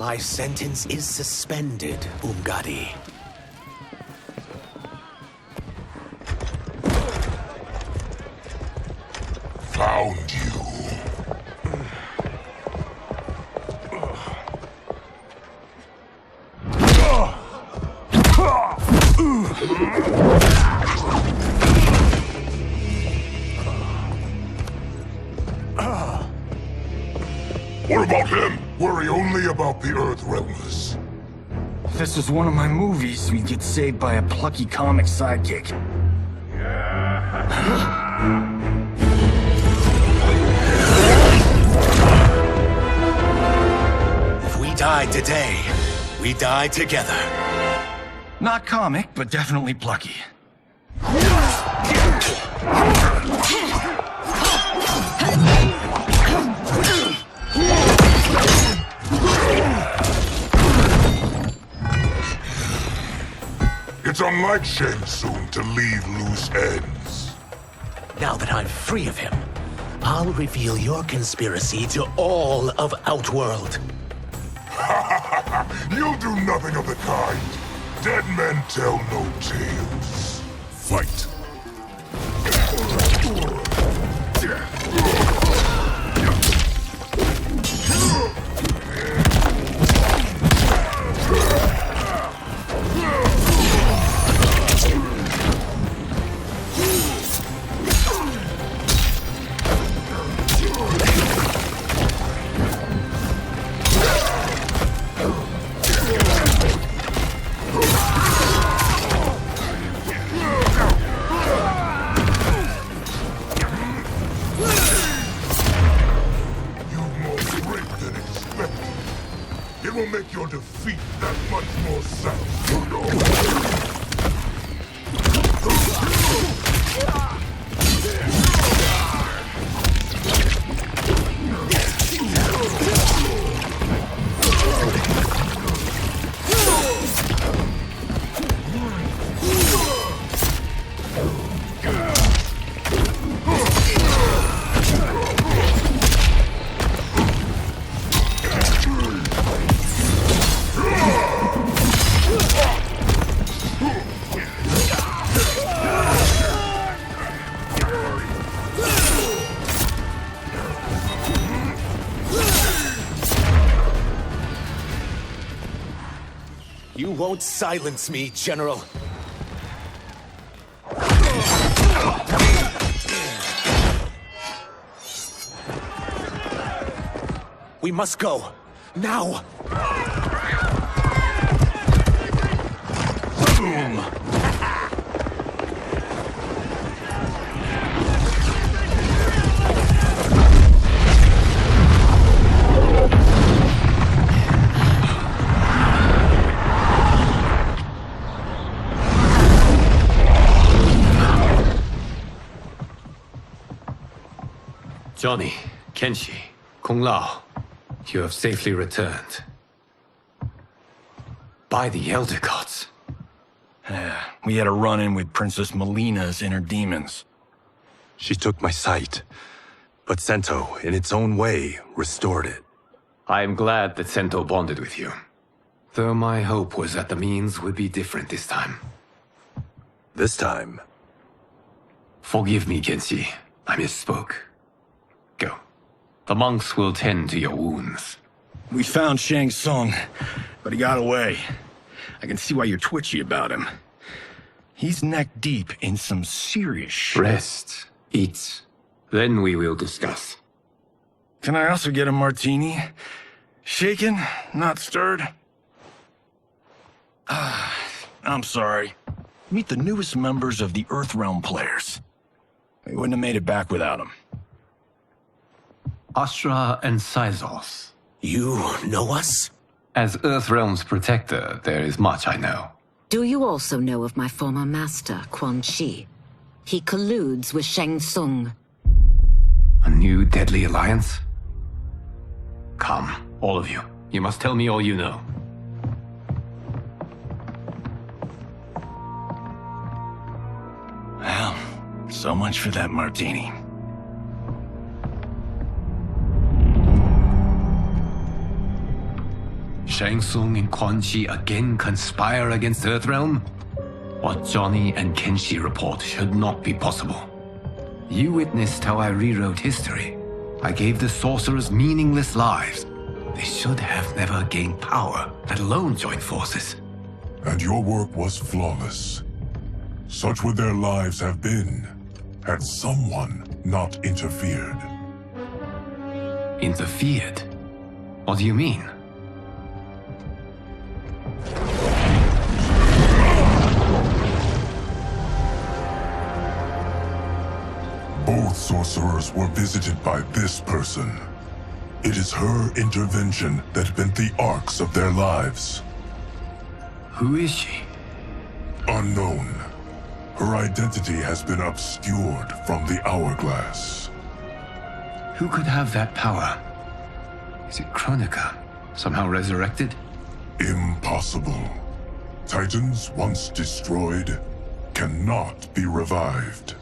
My sentence is suspended, Umgadi. Found you. Worry only about the Earthrealmers. If this was one of my movies, we'd get saved by a plucky comic sidekick. If we die today, we die together. Not comic, but definitely plucky. It's unlike Shang Tsung to leave loose ends. Now that I'm free of him, I'll reveal your conspiracy to all of Outworld. You'll do nothing of the kind. Dead men tell no tales. Fight. Will make your defeat that much more satisfying. You won't silence me, General. We must go. Now! Boom! Johnny, Kenshi, Kung Lao, you have safely returned. By the Elder Gods. We had a run-in with Princess Melina's inner demons. She took my sight, but Sento, in its own way, restored it. I am glad that Sento bonded with you. Though my hope was that the means would be different this time. This time? Forgive me, Kenshi. I misspoke. Go. The monks will tend to your wounds. We found Shang Tsung, but he got away. I can see why you're twitchy about him. He's neck deep in some serious shit. Rest. Eat. Then we will discuss. Can I also get a martini? Shaken, not stirred? I'm sorry. Meet the newest members of the Earthrealm players. We wouldn't have made it back without them. Astra and Sizos. You know us? As Earthrealm's protector, there is much I know. Do you also know of my former master, Quan Chi? He colludes with Shang Tsung. A new deadly alliance? Come, all of you. You must tell me all you know. Well, so much for that martini. Shang Tsung and Quan Chi again conspire against Earthrealm? What Johnny and Kenshi report should not be possible. You witnessed how I rewrote history. I gave the sorcerers meaningless lives. They should have never gained power, let alone join forces. And your work was flawless. Such would their lives have been, had someone not interfered. Interfered? What do you mean? Both sorcerers were visited by this person. It is her intervention that bent the arcs of their lives. Who is she? Unknown. Her identity has been obscured from the hourglass. Who could have that power? Is it Kronika? Somehow resurrected? Impossible. Titans once destroyed cannot be revived.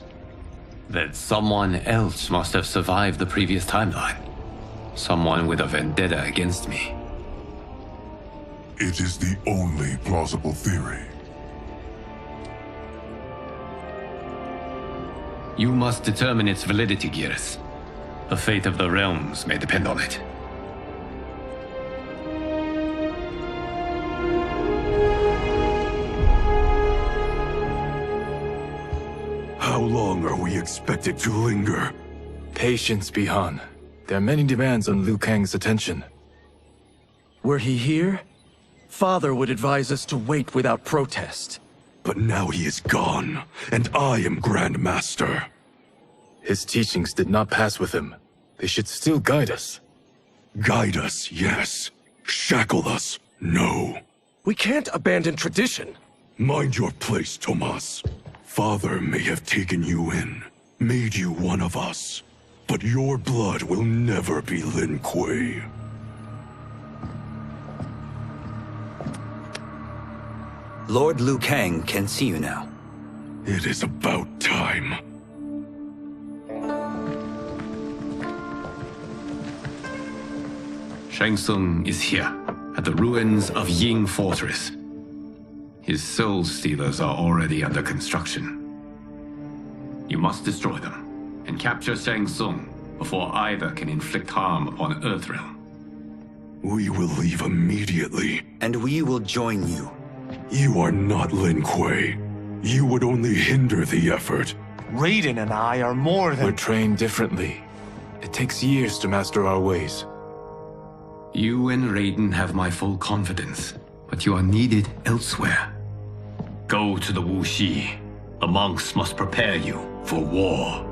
Then someone else must have survived the previous timeline. Someone with a vendetta against me. It is the only plausible theory. You must determine its validity, Geras. The fate of the realms may depend on it. How long are we expected to linger? Patience, Bihan. There are many demands on Liu Kang's attention. Were he here, Father would advise us to wait without protest. But now he is gone, and I am Grand Master. His teachings did not pass with him. They should still guide us. Guide us, yes. Shackle us, no. We can't abandon tradition. Mind your place, Tomas. Father may have taken you in, made you one of us. But your blood will never be Lin Kuei. Lord Liu Kang can see you now. It is about time. Shang Tsung is here, at the ruins of Ying Fortress. His soul stealers are already under construction. You must destroy them, and capture Shang Tsung before either can inflict harm upon Earthrealm. We will leave immediately. And we will join you. You are not Lin Kuei. You would only hinder the effort. Raiden and I are more than— We're trained differently. It takes years to master our ways. You and Raiden have my full confidence, but you are needed elsewhere. Go to the Wuxi. The monks must prepare you for war.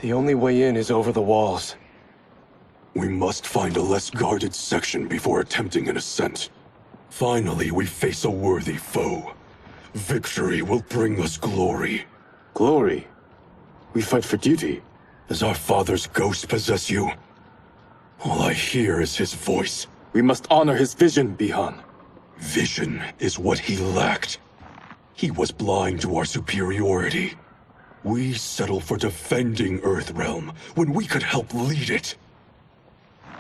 The only way in is over the walls. We must find a less guarded section before attempting an ascent. Finally, we face a worthy foe. Victory will bring us glory. Glory? We fight for duty. Does our father's ghost possess you? All I hear is his voice. We must honor his vision, Bihan. Vision is what he lacked. He was blind to our superiority. We settle for defending Earthrealm when we could help lead it.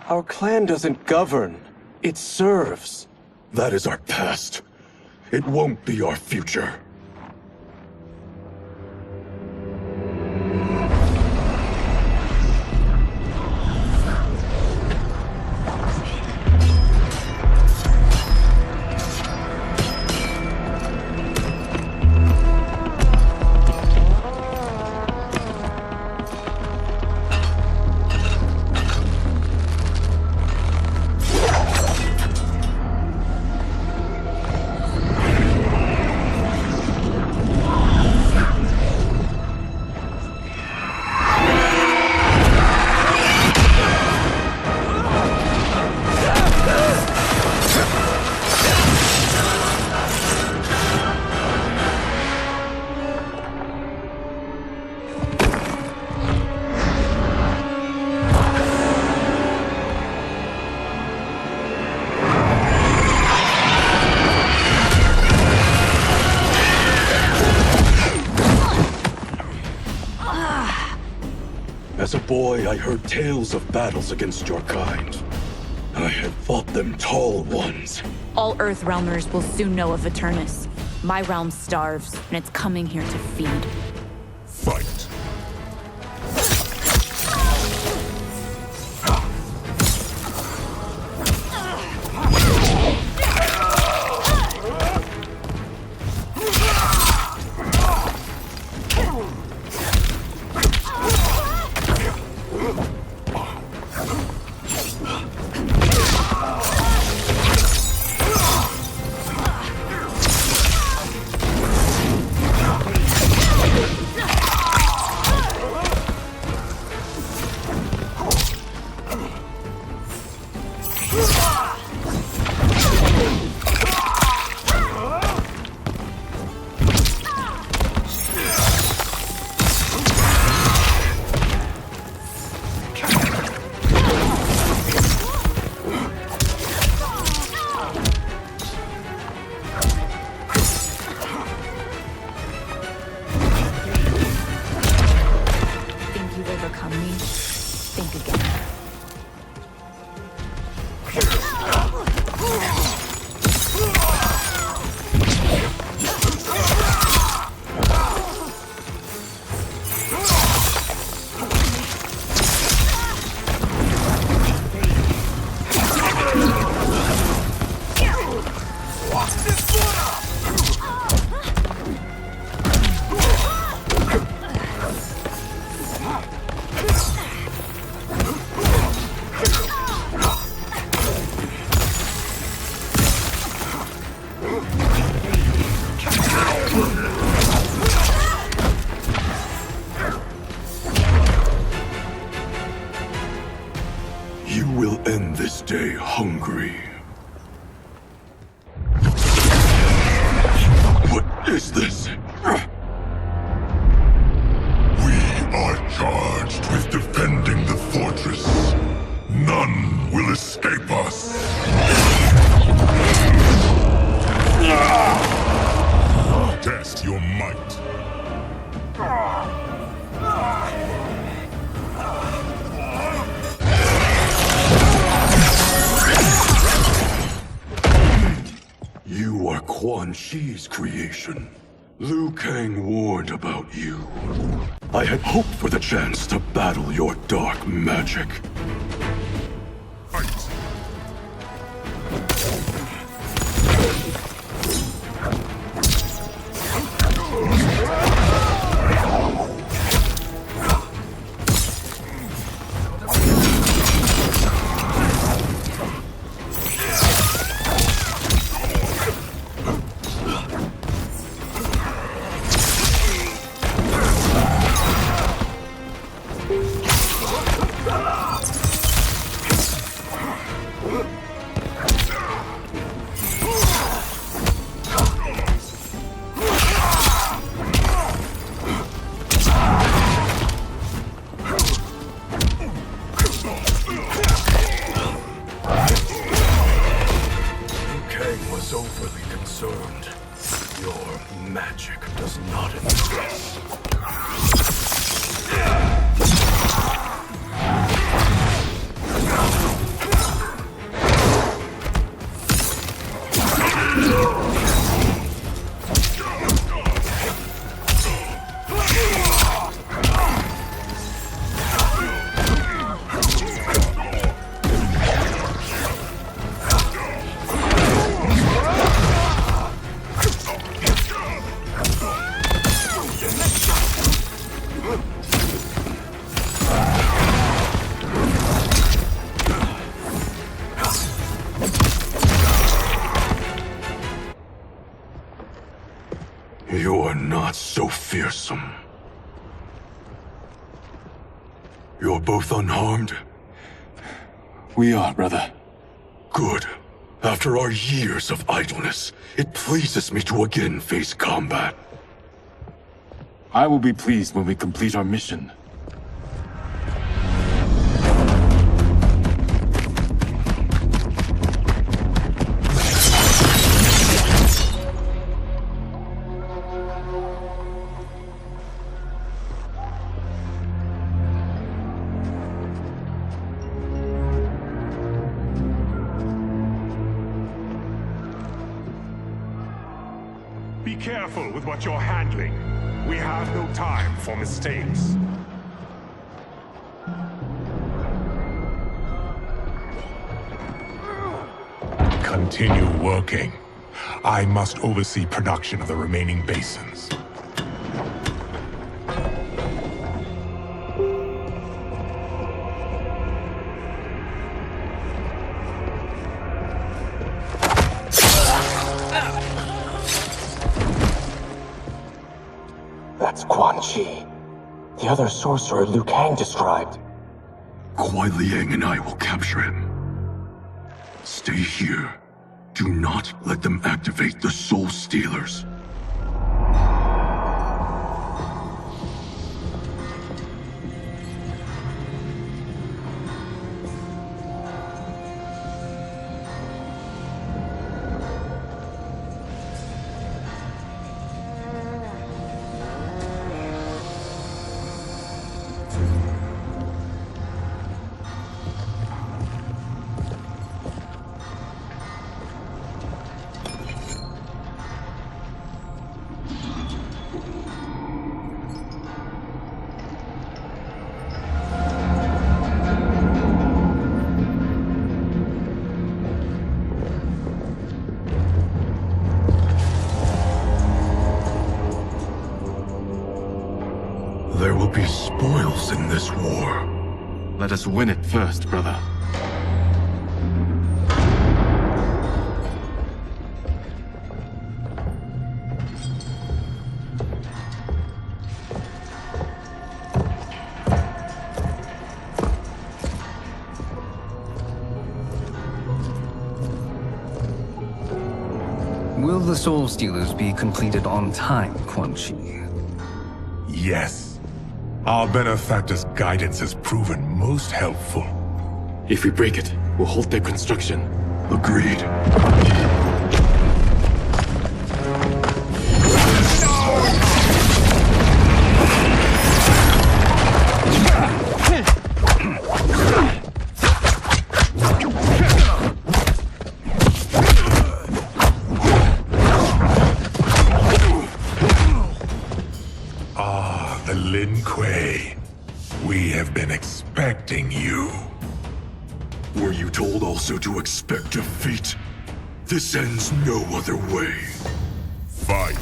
Our clan doesn't govern. It serves. That is our past. It won't be our future. As a boy, I heard tales of battles against your kind. I had fought them tall ones. All Earthrealmers will soon know of Eternus. My realm starves, and it's coming here to feed. Fight. is this? We are charged with defending the fortress. None will escape us. Test your might. You are Quan Chi's creation. Liu Kang warned about you. I had hoped for the chance to battle your dark magic. You are not so fearsome. You're both unharmed? We are, brother. Good. After our years of idleness, it pleases me to again face combat. I will be pleased when we complete our mission. Be careful with what you're handling. We have no time for mistakes. Continue working. I must oversee production of the remaining basins. That's Quan Chi. The other sorcerer Liu Kang described. Kuai Liang and I will capture him. Stay here. Do not let them activate the Soul Stealers. There will be spoils in this war. Let us win it first, brother. Will the Soul Stealers be completed on time, Quan Chi? Yes. Our benefactor's guidance has proven most helpful. If we break it, we'll halt their construction. Agreed. The Lin Kuei. We have been expecting you. Were you told also to expect defeat? This ends no other way. Fight.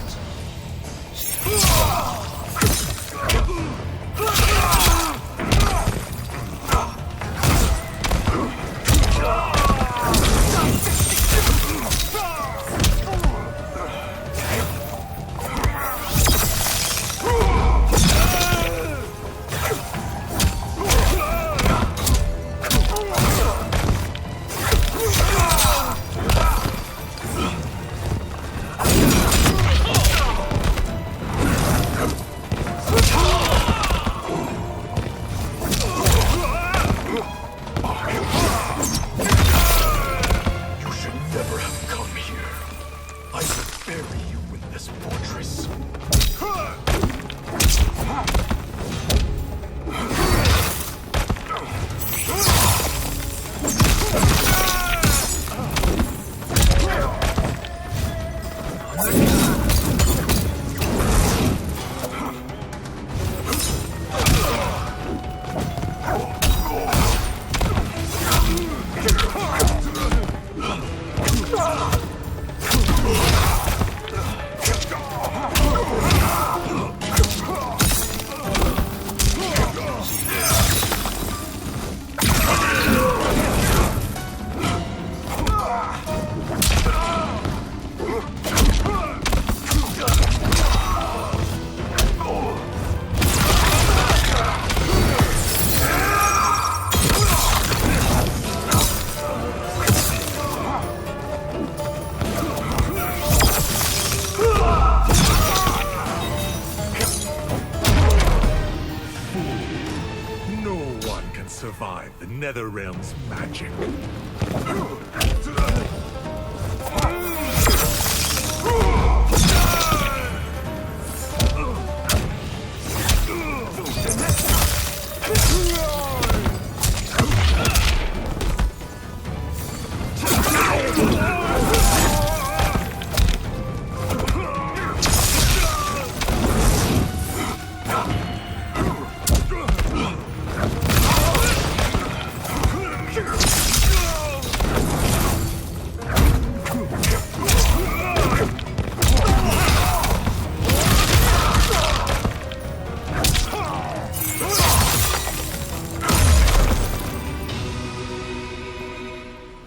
Survive the Netherrealm's magic.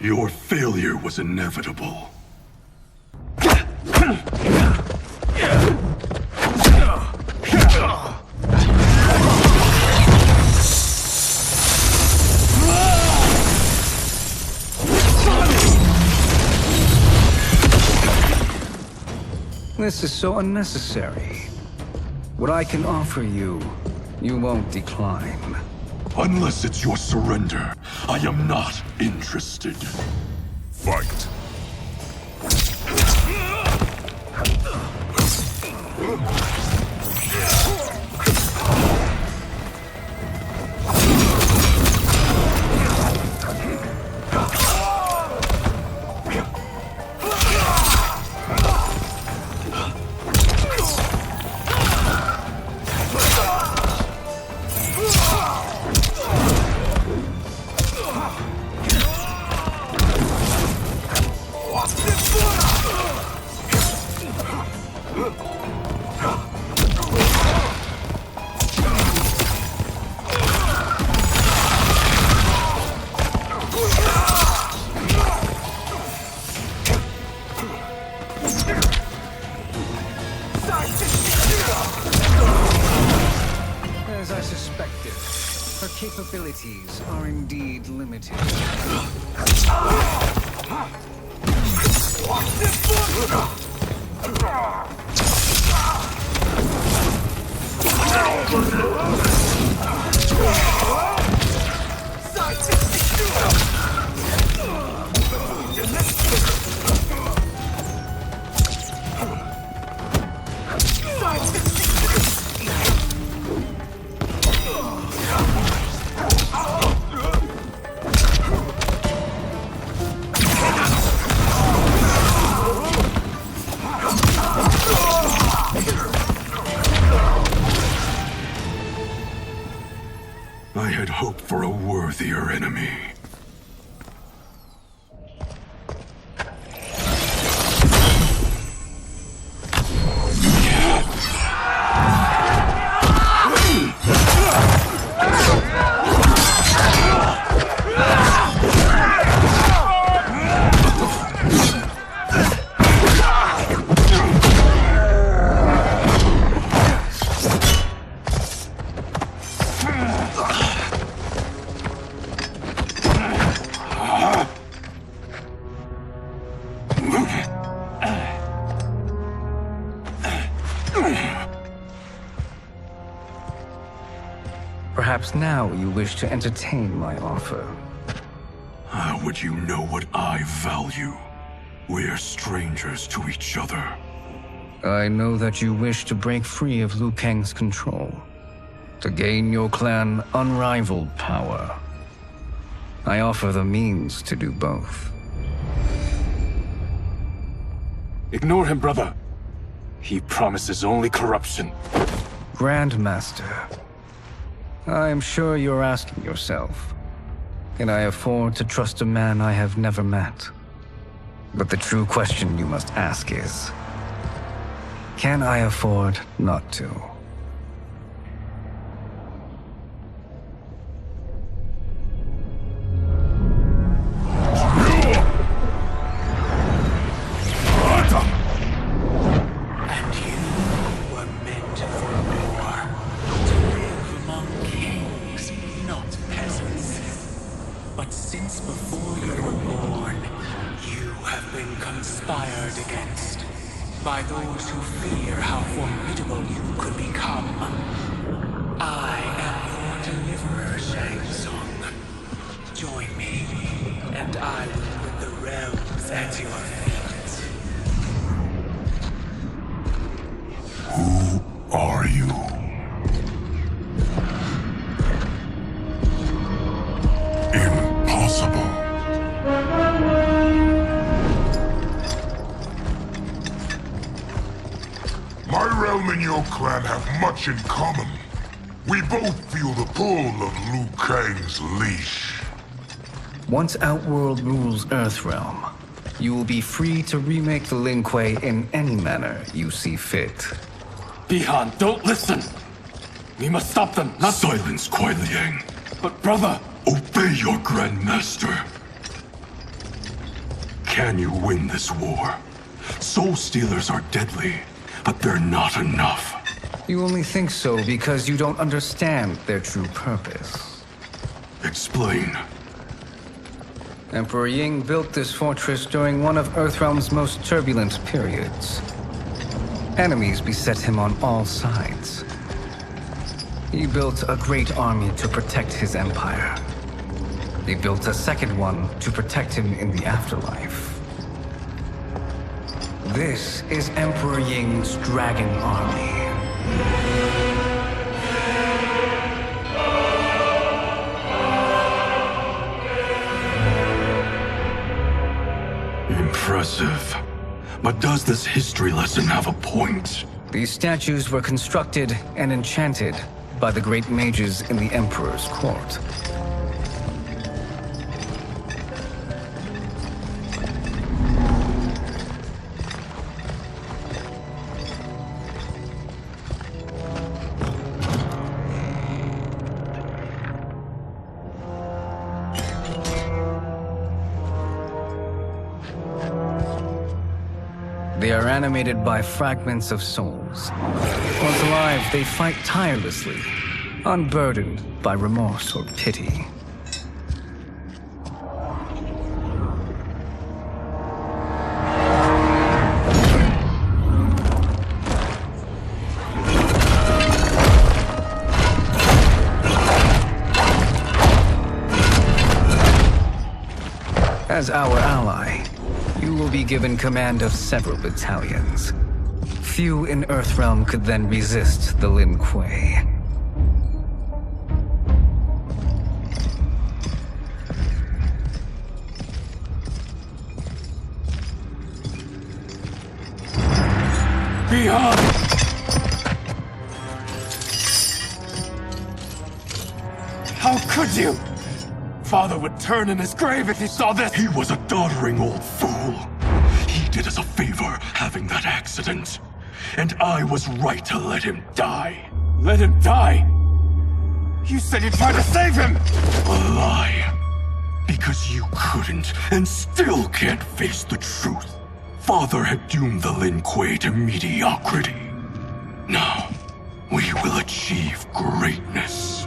Your failure was inevitable. This is so unnecessary. What I can offer you, you won't decline. Unless it's your surrender, I am not interested. Fight. As I suspected, her capabilities are indeed limited. I had hoped for a worthier enemy. Perhaps now you wish to entertain my offer. How would you know what I value? We're strangers to each other. I know that you wish to break free of Liu Kang's control, to gain your clan unrivaled power. I offer the means to do both. Ignore him, brother. He promises only corruption. Grandmaster, I am sure you're asking yourself, can I afford to trust a man I have never met? But the true question you must ask is, can I afford not to? By those who fear how formidable you could become. I am your deliverer, Shang Tsung. Join me, and I will put the realms at your feet. Who are you? Impossible. My realm and your clan have much in common. We both feel the pull of Liu Kang's leash. Once Outworld rules Earthrealm, you will be free to remake the Lin Kuei in any manner you see fit. Bihan, don't listen! We must stop them, not— Silence, Kuei Liang. But brother— Obey your Grandmaster. Can you win this war? Soul Stealers are deadly, but they're not enough. You only think so because you don't understand their true purpose. Explain. Emperor Ying built this fortress during one of Earthrealm's most turbulent periods. Enemies beset him on all sides. He built a great army to protect his empire. He built a second one to protect him in the afterlife. This is Emperor Ying's Dragon Army. Impressive. But does this history lesson have a point? These statues were constructed and enchanted by the great mages in the Emperor's court. They are animated by fragments of souls. Once alive, they fight tirelessly, unburdened by remorse or pity. As our ally, you will be given command of several battalions. Few in Earthrealm could then resist the Lin Kuei. Beyond! How could you? Father would turn in his grave if he saw this! He was a doddering old fool. He did us a favor having that accident. And I was right to let him die. Let him die? You said you tried to save him! A lie. Because you couldn't and still can't face the truth. Father had doomed the Lin Kuei to mediocrity. Now, we will achieve greatness.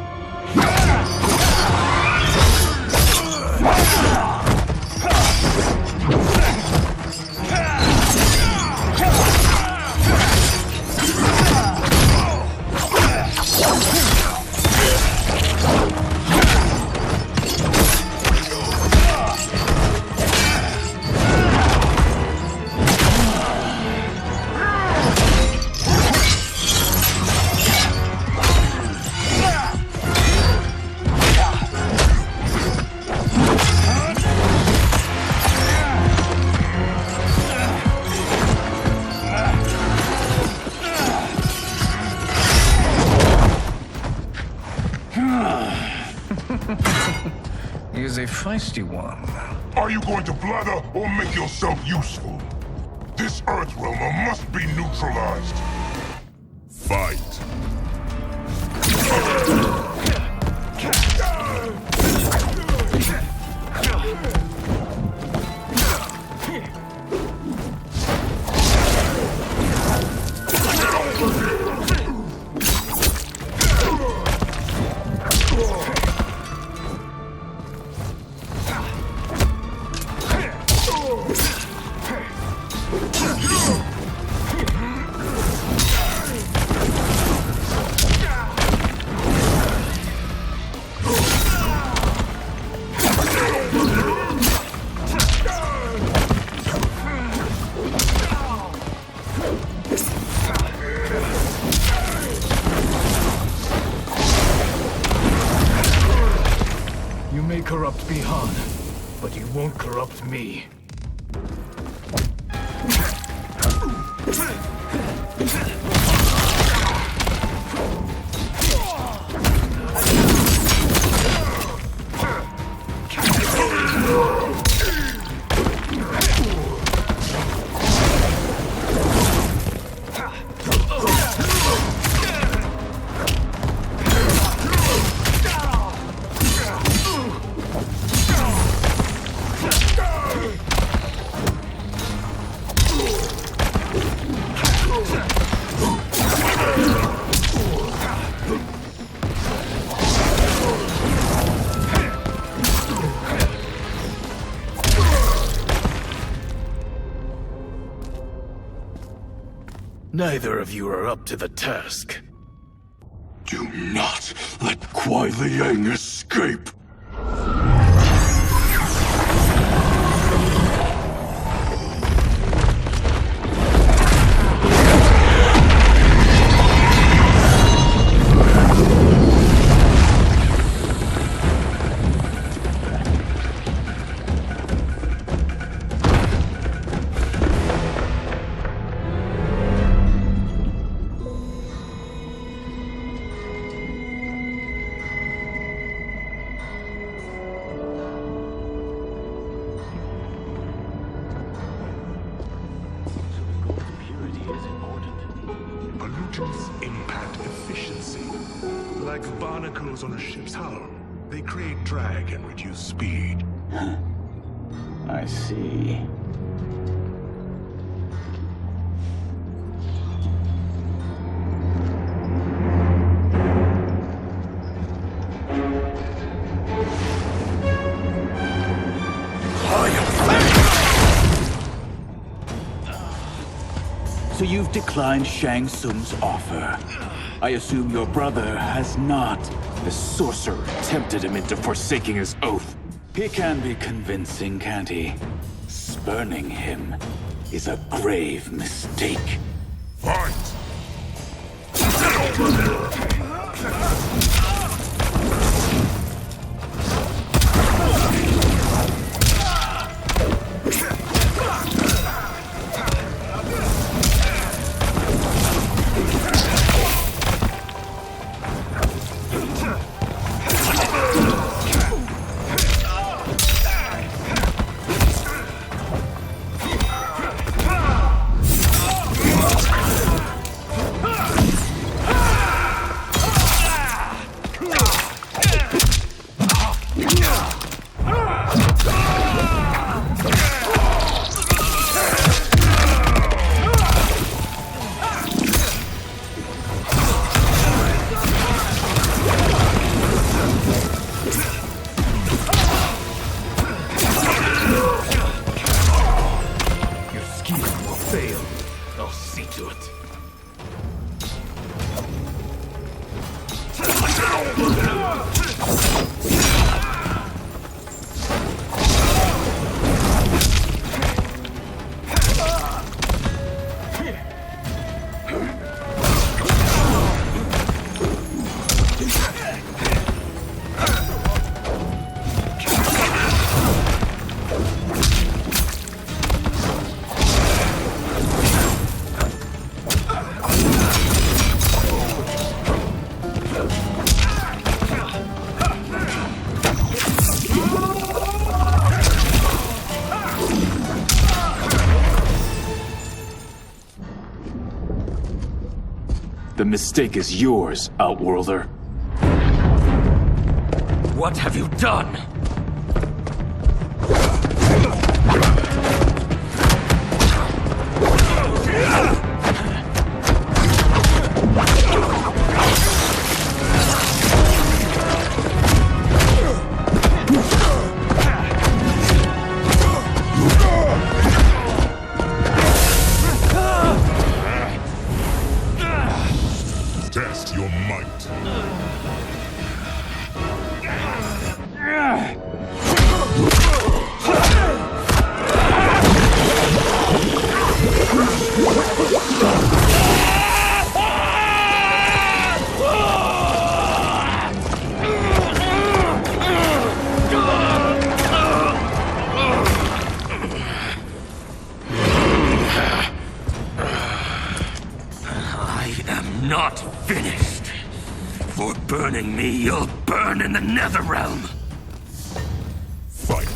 He is a feisty one. Are you going to blather or make yourself useful? This Earthrealmer must be neutralized. Fight. Corrupt Bihan, but you won't corrupt me. Neither of you are up to the task. Do not let Kuai Liang escape! Pollutants impact efficiency. Like barnacles on a ship's hull. They create drag and reduce speed. I see. So you've declined Shang Tsung's offer. I assume your brother has not. The sorcerer tempted him into forsaking his oath. He can be convincing, can't he? Spurning him is a grave mistake. Fight! The mistake is yours, Outworlder. What have you done? Test your might. I am not finished. For burning me, you'll burn in the Netherrealm. Fight.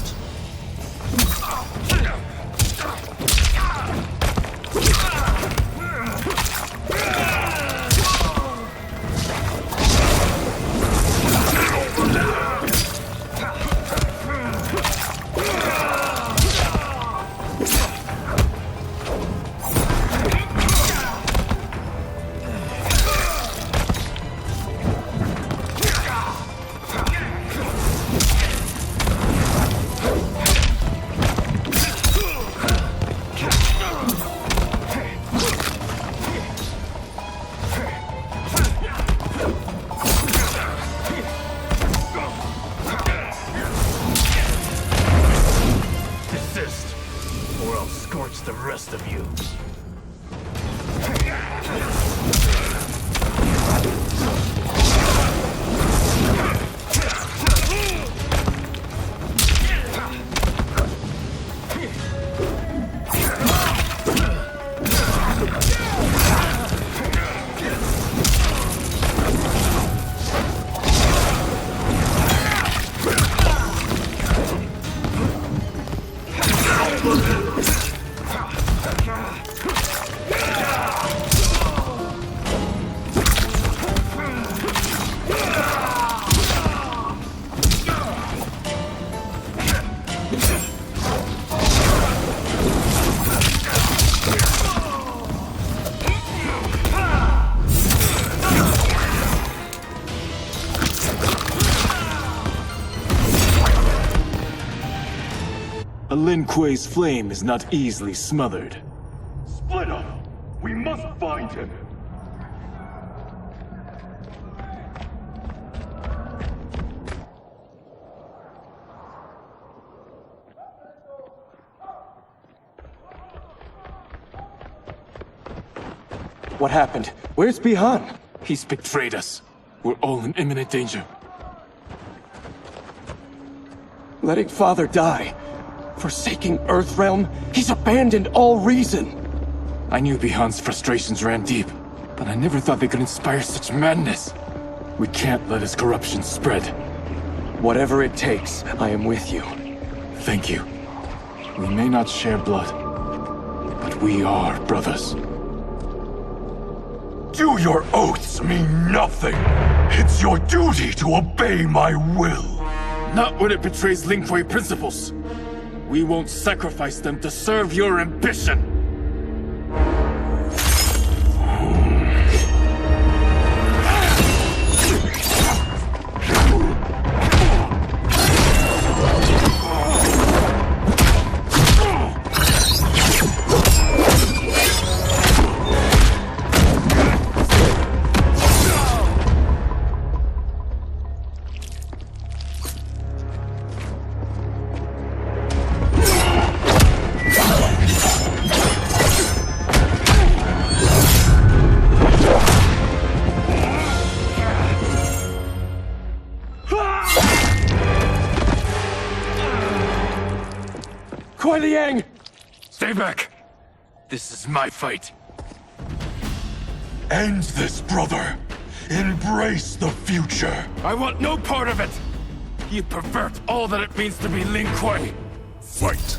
Desist, or I'll scorch the rest of you. A Lin Kuei's flame is not easily smothered. Split up! We must find him! What happened? Where's Bihan? He's betrayed us. We're all in imminent danger. Letting Father die. Forsaking Earthrealm. He's abandoned all reason. I knew Bihan's frustrations ran deep, but I never thought they could inspire such madness. We can't let his corruption spread. Whatever it takes, I am with you. Thank you. We may not share blood, but we are brothers. Do your oaths mean nothing? It's your duty to obey my will. Not when it betrays Lin Kuei principles. We won't sacrifice them to serve your ambition. Stay back! This is my fight. End this, brother. Embrace the future. I want no part of it! You pervert all that it means to be Lin Kuei. Fight.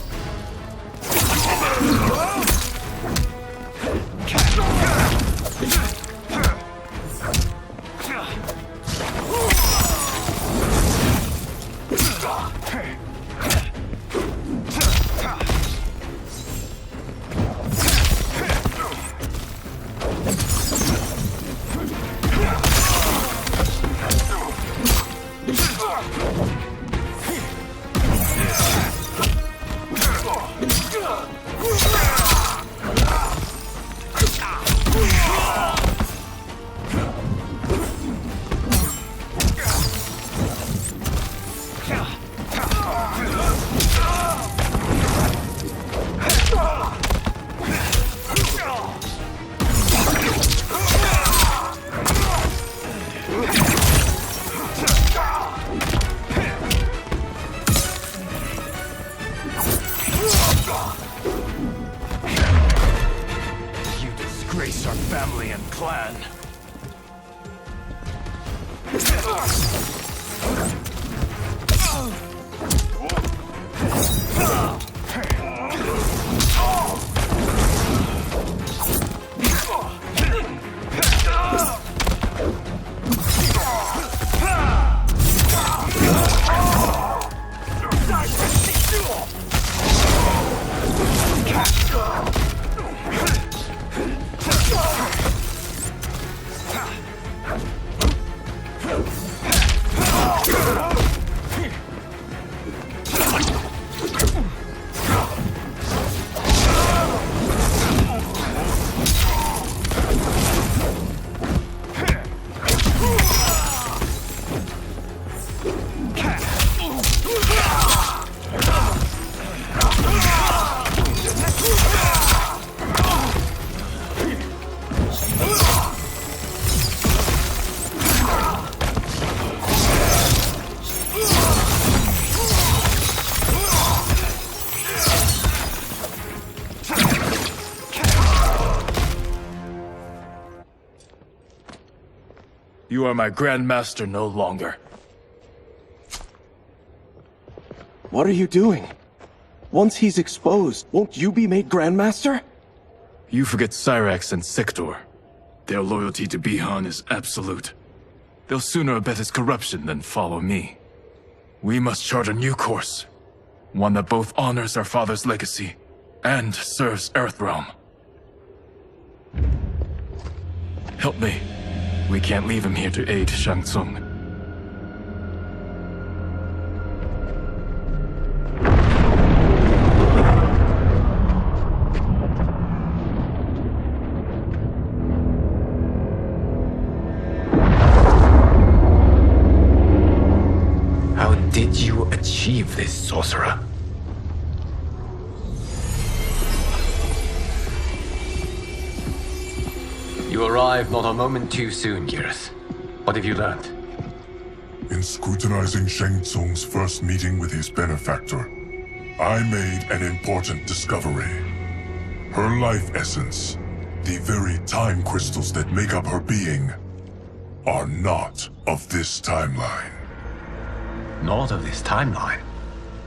You are my Grand Master no longer. What are you doing? Once he's exposed, won't you be made Grand Master? You forget Cyrax and Sector. Their loyalty to Bihan is absolute. They'll sooner abet his corruption than follow me. We must chart a new course. One that both honors our father's legacy and serves Earthrealm. Help me. We can't leave him here to aid Shang Tsung. How did you achieve this, sorcerer? You arrived not a moment too soon, Geras. What have you learned? In scrutinizing Shang Tsung's first meeting with his benefactor, I made an important discovery. Her life essence, the very time crystals that make up her being, are not of this timeline. Not of this timeline?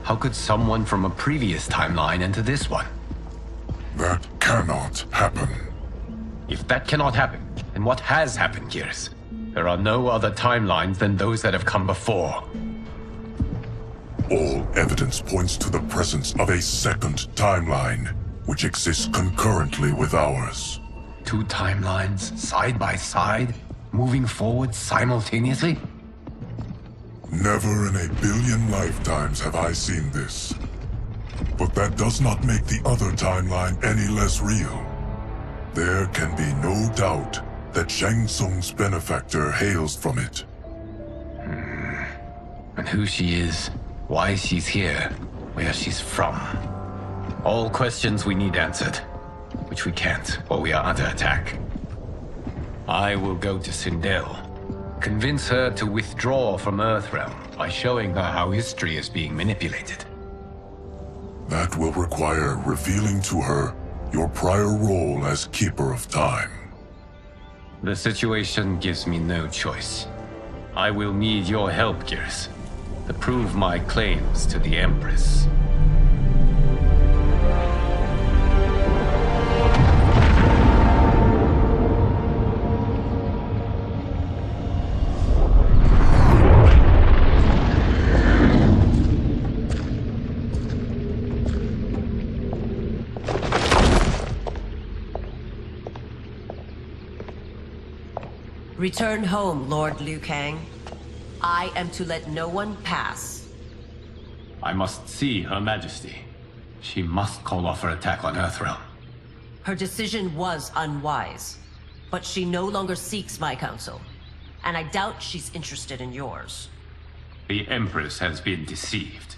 How could someone from a previous timeline enter this one? That cannot happen. If that cannot happen, then what has happened, Geras? There are no other timelines than those that have come before. All evidence points to the presence of a second timeline, which exists concurrently with ours. Two timelines, side by side, moving forward simultaneously? Never in a billion lifetimes have I seen this. But that does not make the other timeline any less real. There can be no doubt that Shang Tsung's benefactor hails from it. And who she is, why she's here, where she's from. All questions we need answered, which we can't while we are under attack. I will go to Sindel, convince her to withdraw from Earthrealm by showing her how history is being manipulated. That will require revealing to her your prior role as Keeper of Time. The situation gives me no choice. I will need your help, Geras, to prove my claims to the Empress. Return home, Lord Liu Kang. I am to let no one pass. I must see Her Majesty. She must call off her attack on Earthrealm. Her decision was unwise, but she no longer seeks my counsel, and I doubt she's interested in yours. The Empress has been deceived.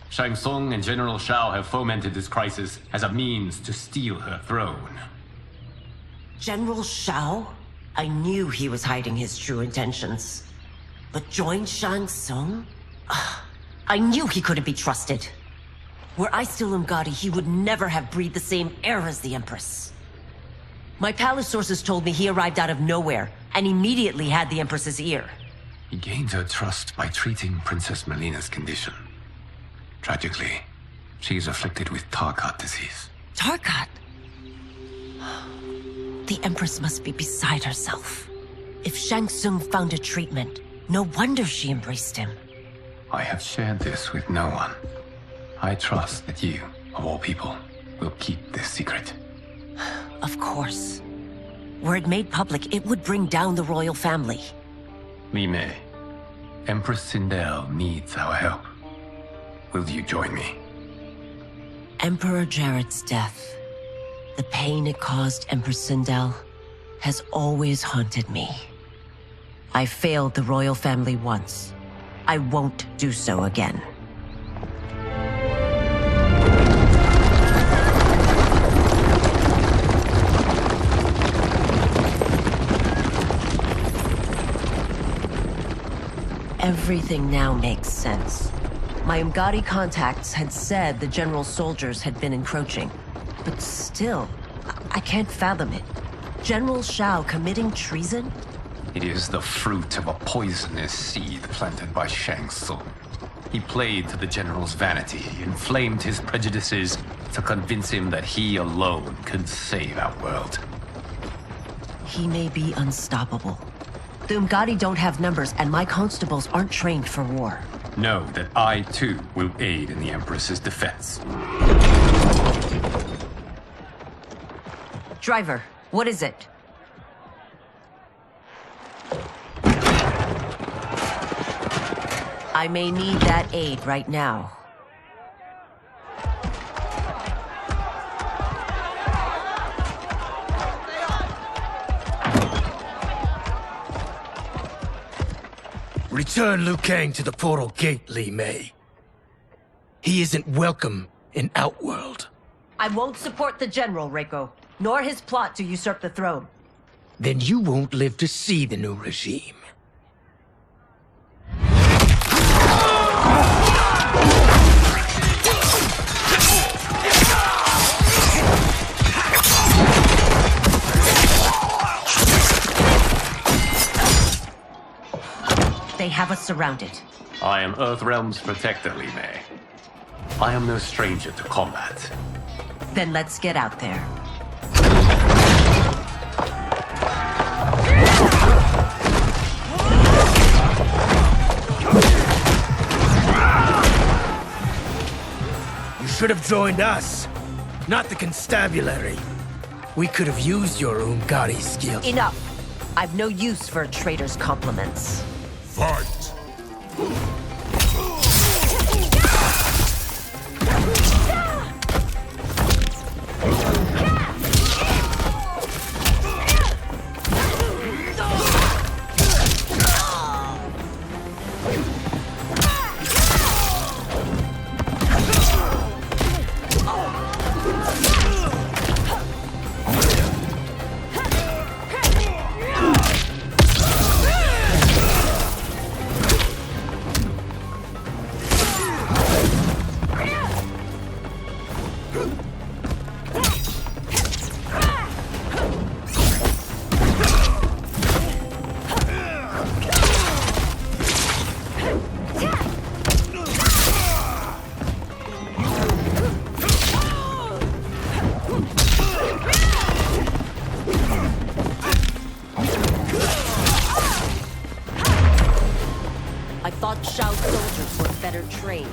Shang Tsung and General Shao have fomented this crisis as a means to steal her throne. General Shao? I knew he was hiding his true intentions. But join Shang Tsung? I knew he couldn't be trusted. Were I still Umgadi, he would never have breathed the same air as the Empress. My palace sources told me he arrived out of nowhere, and immediately had the Empress's ear. He gained her trust by treating Princess Melina's condition. Tragically, she is afflicted with Tarkat disease. Tarkat? The Empress must be beside herself. If Shang Tsung found a treatment, no wonder she embraced him. I have shared this with no one. I trust that you, of all people, will keep this secret. Of course. Were it made public, it would bring down the royal family. Li Mei, Empress Sindel needs our help. Will you join me? Emperor Jarrett's death, the pain it caused Empress Sindel, has always haunted me. I failed the royal family once. I won't do so again. Everything now makes sense. My Umgadi contacts had said the general's soldiers had been encroaching. But still, I can't fathom it. General Shao committing treason? It is the fruit of a poisonous seed planted by Shang Tsung. He played to the general's vanity, inflamed his prejudices to convince him that he alone could save our world. He may be unstoppable. The Umgadi don't have numbers, and my constables aren't trained for war. Know that I, too, will aid in the Empress's defense. Driver, what is it? I may need that aid right now. Return Liu Kang to the portal gate, Li Mei. He isn't welcome in Outworld. I won't support the general, Reiko, nor his plot to usurp the throne. then you won't live to see the new regime. They have us surrounded. I am Earthrealm's protector, Li Mei. I am no stranger to combat. Then let's get out there. You should have joined us, not the constabulary. We could have used your Umgari skills. Enough! I've no use for a traitor's compliments. Fight! Shao soldiers were better trained.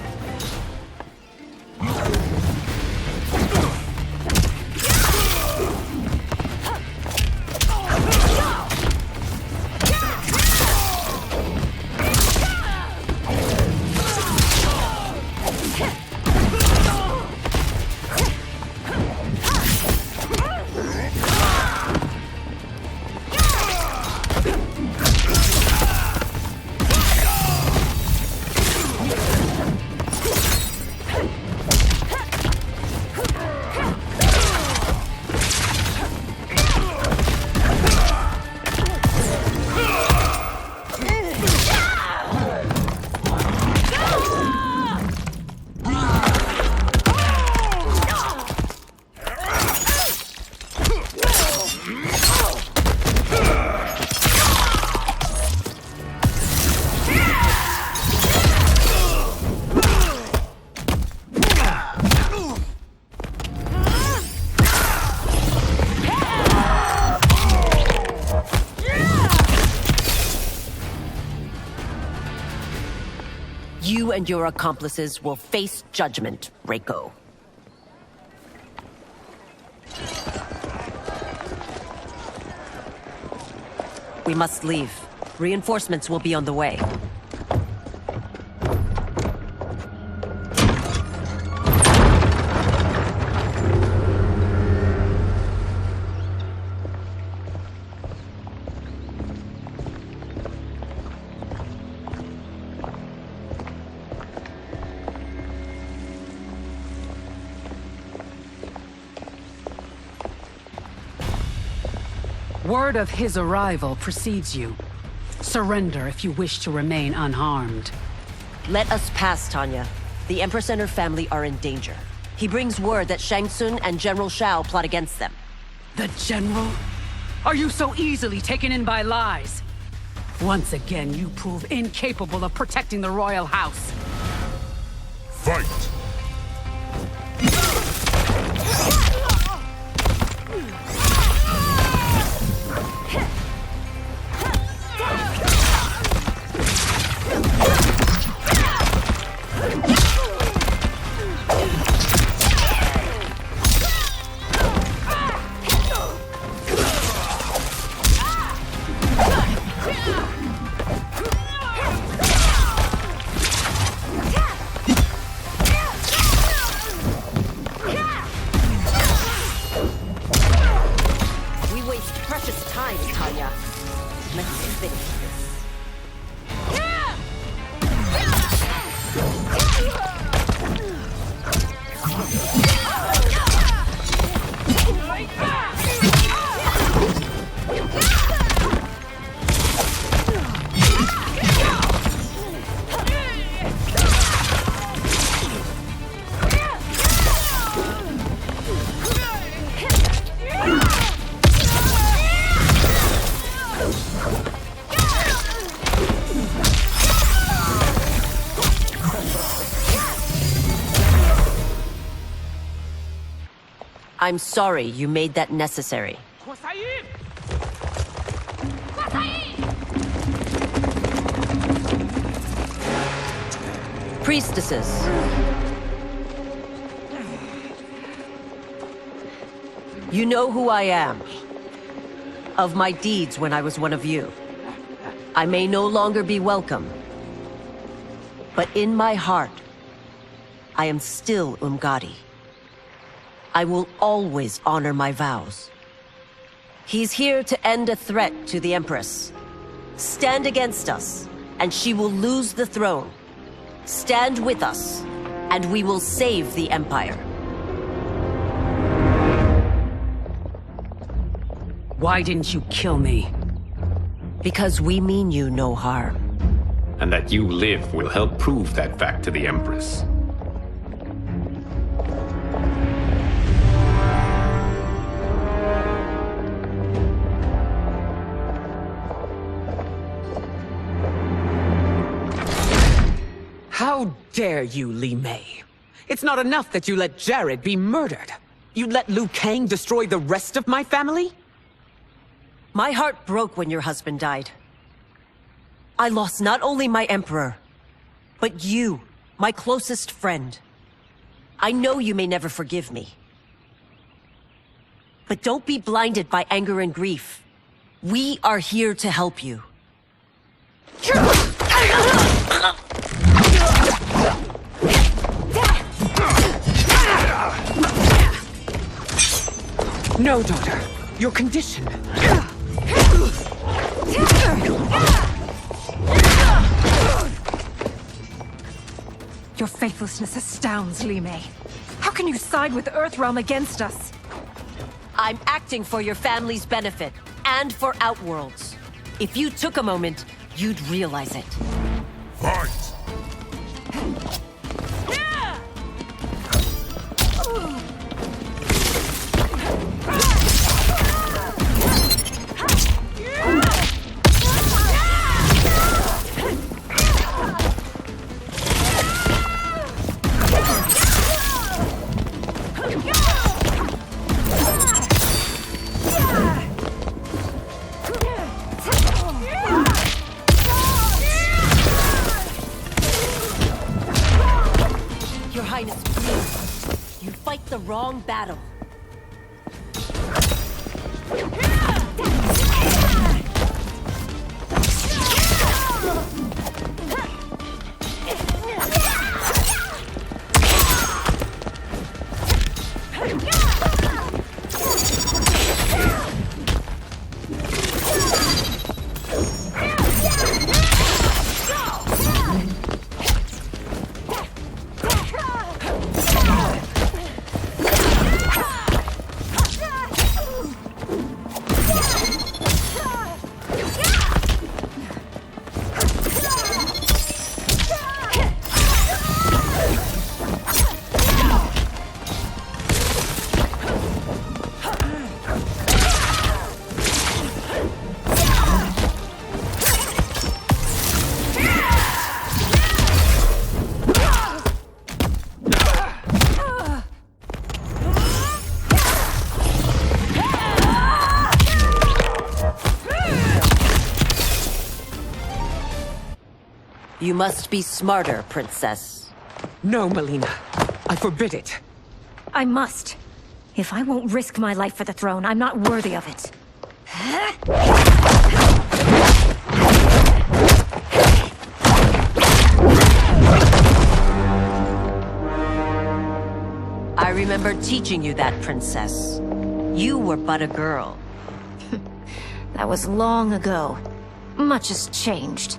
You and your accomplices will face judgment, Reiko. We must leave. Reinforcements will be on the way. Word of his arrival precedes you. Surrender if you wish to remain unharmed. Let us pass, Tanya. The Empress and her family are in danger. He brings word that Shang Tsung and General Shao plot against them. The General? Are you so easily taken in by lies? Once again, you prove incapable of protecting the royal house. Fight! Let's finish this. I'm sorry you made that necessary. Priestesses. You know who I am. Of my deeds when I was one of you. I may no longer be welcome. But in my heart, I am still Umgadi. I will always honor my vows. He's here to end a threat to the Empress. Stand against us, and she will lose the throne. Stand with us, and we will save the Empire. Why didn't you kill me? Because we mean you no harm. And that you live will help prove that fact to the Empress. How dare you, Li Mei? It's not enough that you let Jared be murdered. You'd let Liu Kang destroy the rest of my family? My heart broke when your husband died. I lost not only my emperor, but you, my closest friend. I know you may never forgive me. But don't be blinded by anger and grief. We are here to help you. No, daughter. Your condition. Your faithlessness astounds, Li Mei. How can you side with Earthrealm against us? I'm acting for your family's benefit, and for Outworld's. If you took a moment, you'd realize it. Fight! Your Highness, please. You fight the wrong battle. You must be smarter, Princess. No, Melina. I forbid it. I must. If I won't risk my life for the throne, I'm not worthy of it. I remember teaching you that, Princess. You were but a girl. That was long ago. Much has changed.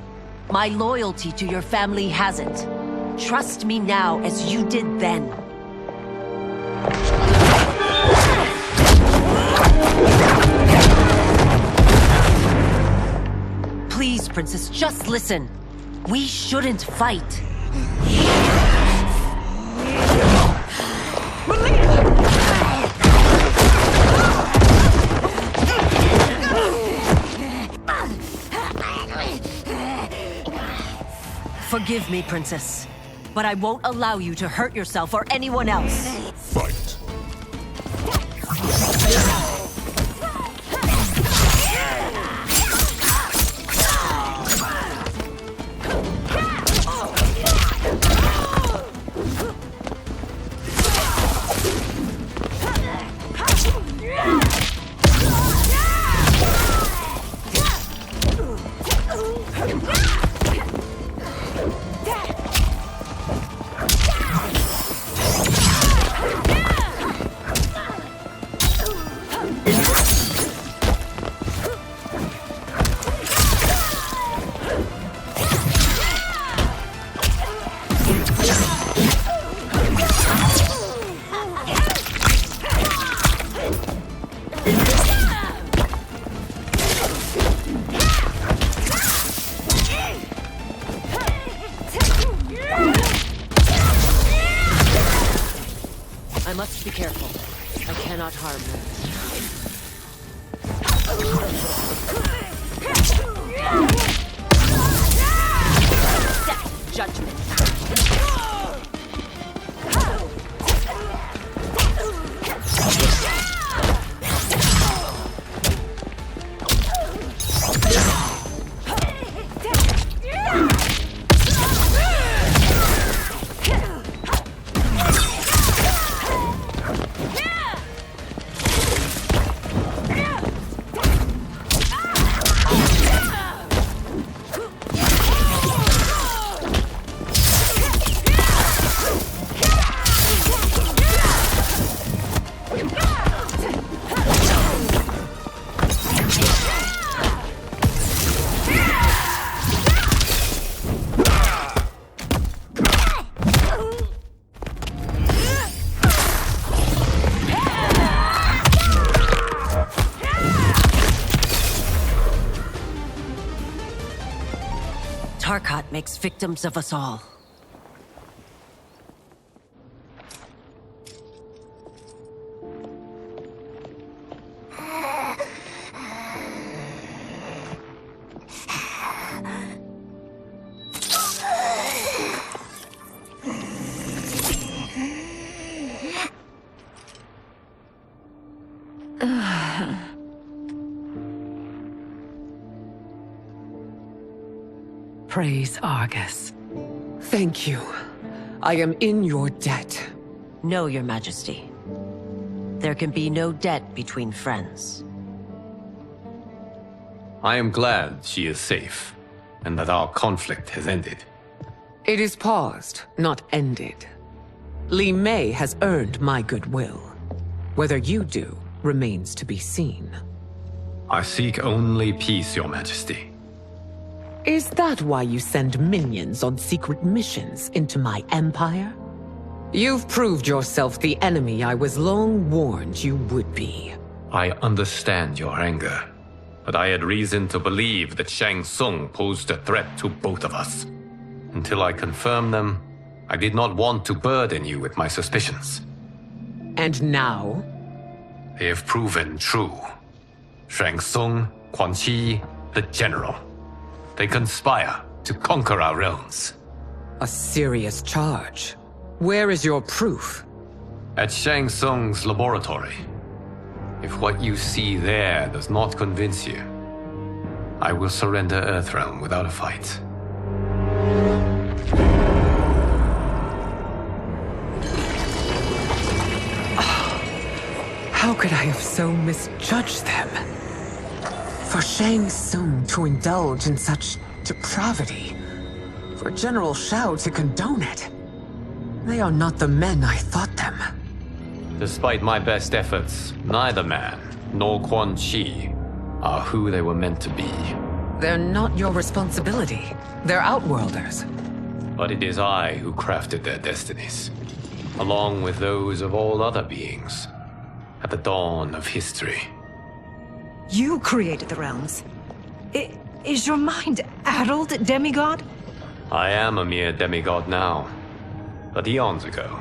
My loyalty to your family hasn't. Trust me now as you did then. Please, Princess, just listen. We shouldn't fight. Forgive me, Princess, but I won't allow you to hurt yourself or anyone else. Fight. Be careful. I cannot harm you. Set judgment. Tarkat makes victims of us all. Praise Argus. Thank you. I am in your debt. No, Your Majesty. There can be no debt between friends. I am glad she is safe, and that our conflict has ended. It is paused, not ended. Li Mei has earned my goodwill. Whether you do remains to be seen. I seek only peace, Your Majesty. Is that why you send minions on secret missions into my empire? You've proved yourself the enemy I was long warned you would be. I understand your anger, but I had reason to believe that Shang Tsung posed a threat to both of us. Until I confirmed them, I did not want to burden you with my suspicions. And now? They have proven true. Shang Tsung, Quan Chi, the General. They conspire to conquer our realms. A serious charge. Where is your proof? At Shang Tsung's laboratory. If what you see there does not convince you, I will surrender Earthrealm without a fight. How could I have so misjudged them? For Shang Tsung to indulge in such depravity, for General Shao to condone it, they are not the men I thought them. Despite my best efforts, neither man nor Quan Chi are who they were meant to be. They're not your responsibility. They're Outworlders. But it is I who crafted their destinies, along with those of all other beings, at the dawn of history. You created the realms. Is your mind addled, demigod? I am a mere demigod now. But eons ago,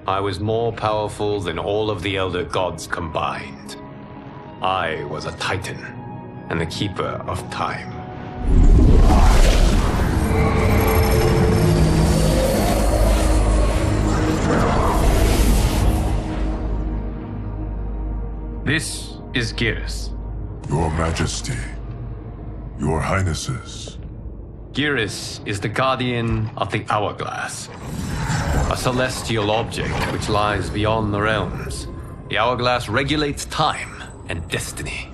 I was more powerful than all of the Elder Gods combined. I was a Titan, and the Keeper of Time. This is Geras. Your Majesty, Your Highnesses. Geras is the guardian of the Hourglass, a celestial object which lies beyond the realms. The Hourglass regulates time and destiny.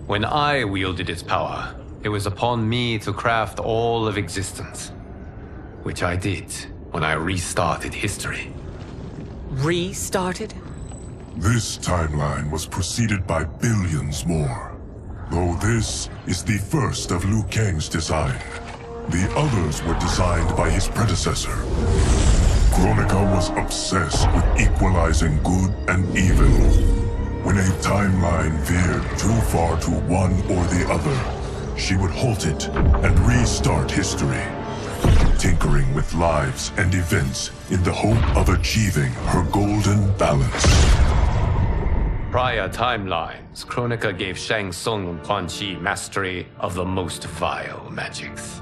When I wielded its power, it was upon me to craft all of existence, which I did when I restarted history. Restarted? This timeline was preceded by billions more. Though this is the first of Liu Kang's design, the others were designed by his predecessor. Kronika was obsessed with equalizing good and evil. When a timeline veered too far to one or the other, she would halt it and restart history. tinkering with lives and events in the hope of achieving her golden balance. Prior timelines, Kronika gave Shang Tsung and Quan Chi mastery of the most vile magics.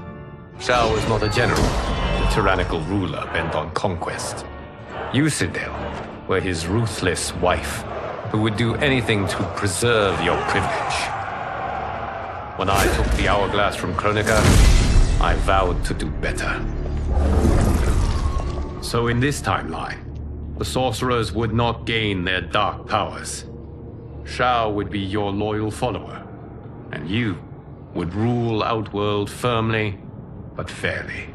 Shao was not a general, a tyrannical ruler bent on conquest. You, Sindel, were his ruthless wife, who would do anything to preserve your privilege. When I took the hourglass from Kronika, I vowed to do better. So in this timeline, the sorcerers would not gain their dark powers. Shao would be your loyal follower, and you would rule Outworld firmly, but fairly.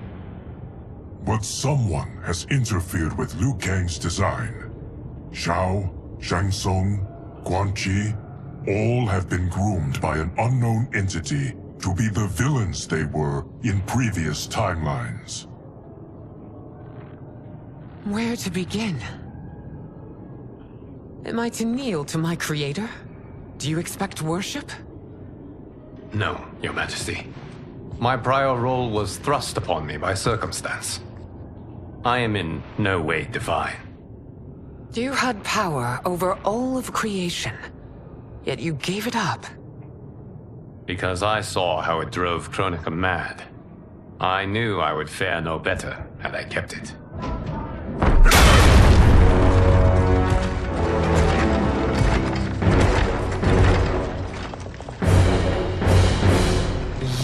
But someone has interfered with Liu Kang's design. Shao, Shang Tsung, Quan Chi, all have been groomed by an unknown entity to be the villains they were in previous timelines. Where to begin? Am I to kneel to my creator? Do you expect worship? No, Your Majesty. My prior role was thrust upon me by circumstance. I am in no way divine. You had power over all of creation, yet you gave it up. Because I saw how it drove Kronika mad. I knew I would fare no better had I kept it.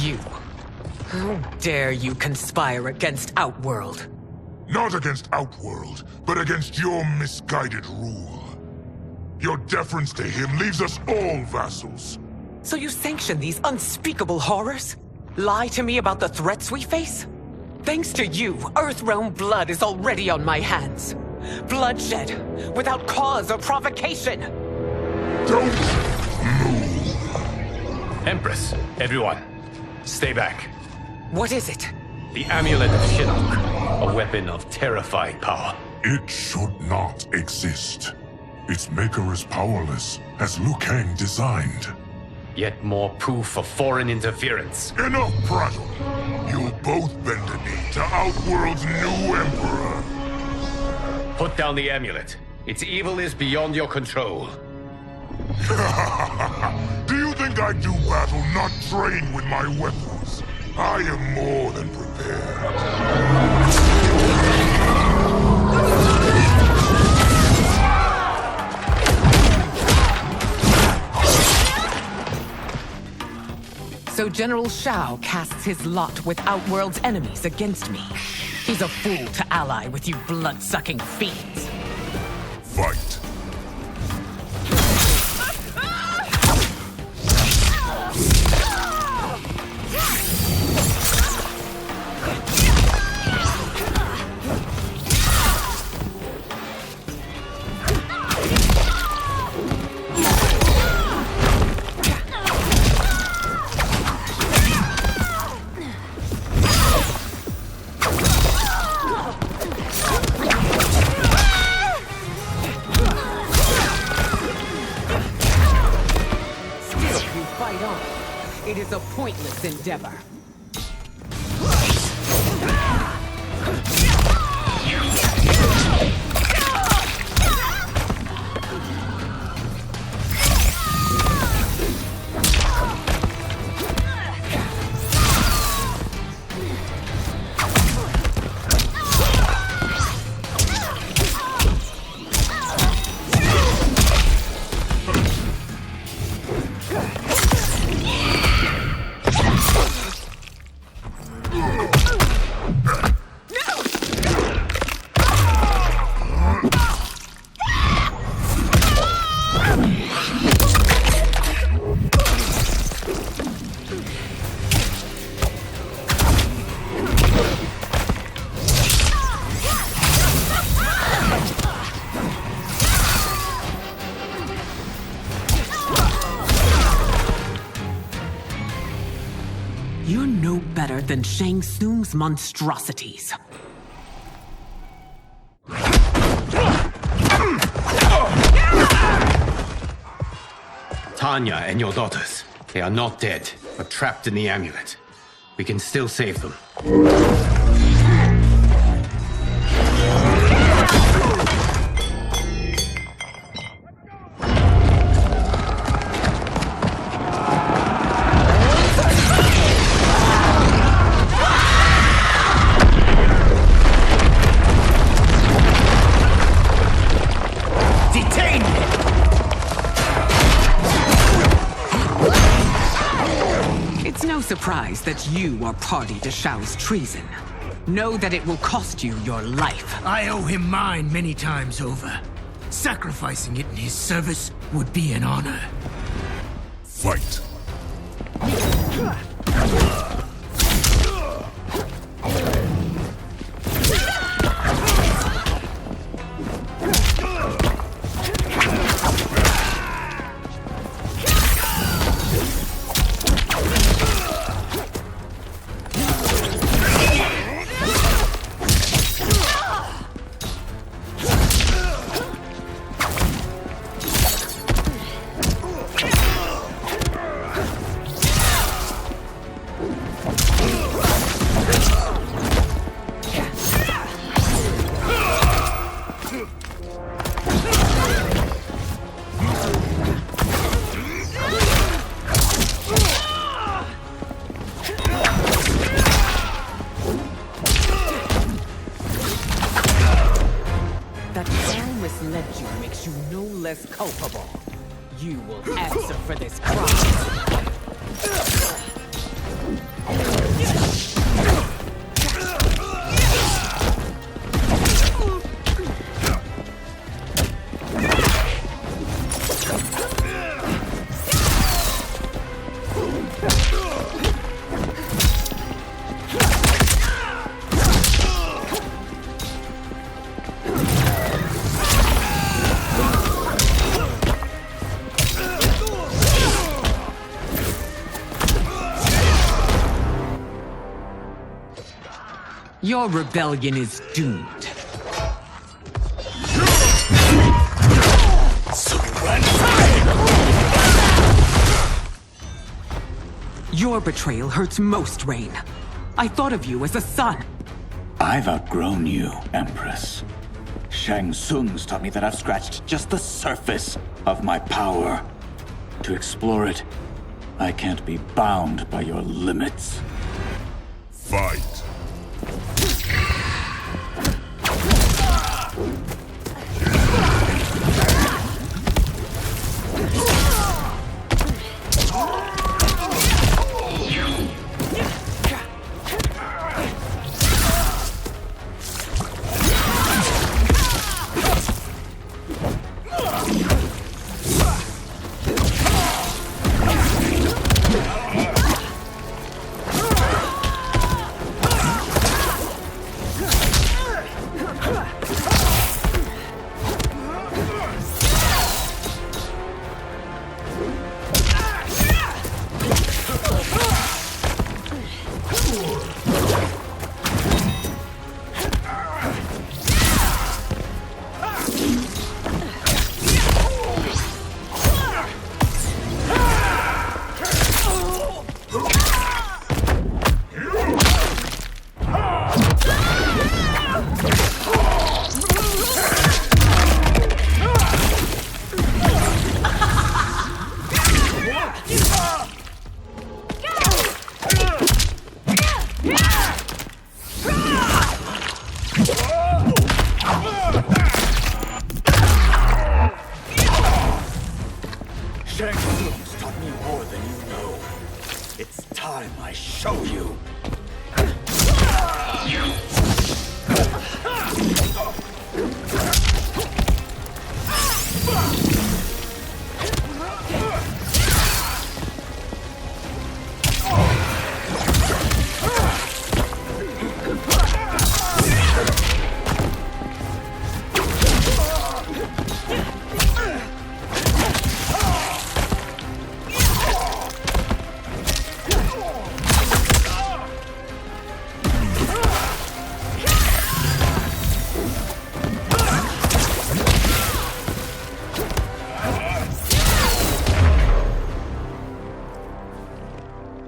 You. How dare you conspire against Outworld? Not against Outworld, but against your misguided rule. Your deference to him leaves us all vassals. So you sanction these unspeakable horrors? Lie to me about the threats we face? Thanks to you, Earthrealm blood is already on my hands. Bloodshed, without cause or provocation. Don't move. Empress, everyone, stay back. What is it? The Amulet of Shinnok, a weapon of terrifying power. It should not exist. Its maker is powerless, as Liu Kang designed. Yet more proof of foreign interference. Enough prattle. You'll both bend a knee to Outworld's new emperor. Put down the amulet. Its evil is beyond your control. Do you think I do battle not trained with my weapons? I am more than prepared. So General Shao casts his lot with Outworld's enemies against me. He's a fool to ally with you blood-sucking fiends. Fight. It is a pointless endeavor. You're no better than Shang Tsung's monstrosities. Tanya and your daughters, they are not dead, but trapped in the amulet. We can still save them. surprised that you are party to Shao's treason. Know that it will cost you your life. I owe him mine many times over. Sacrificing it in his service would be an honor. Fight. Culpable. You will answer for this crime. Your rebellion is doomed. Your betrayal hurts most, Rain. I thought of you as a son. I've outgrown you, Empress. Shang Tsung's taught me that I've scratched just the surface of my power. To explore it, I can't be bound by your limits. Fight.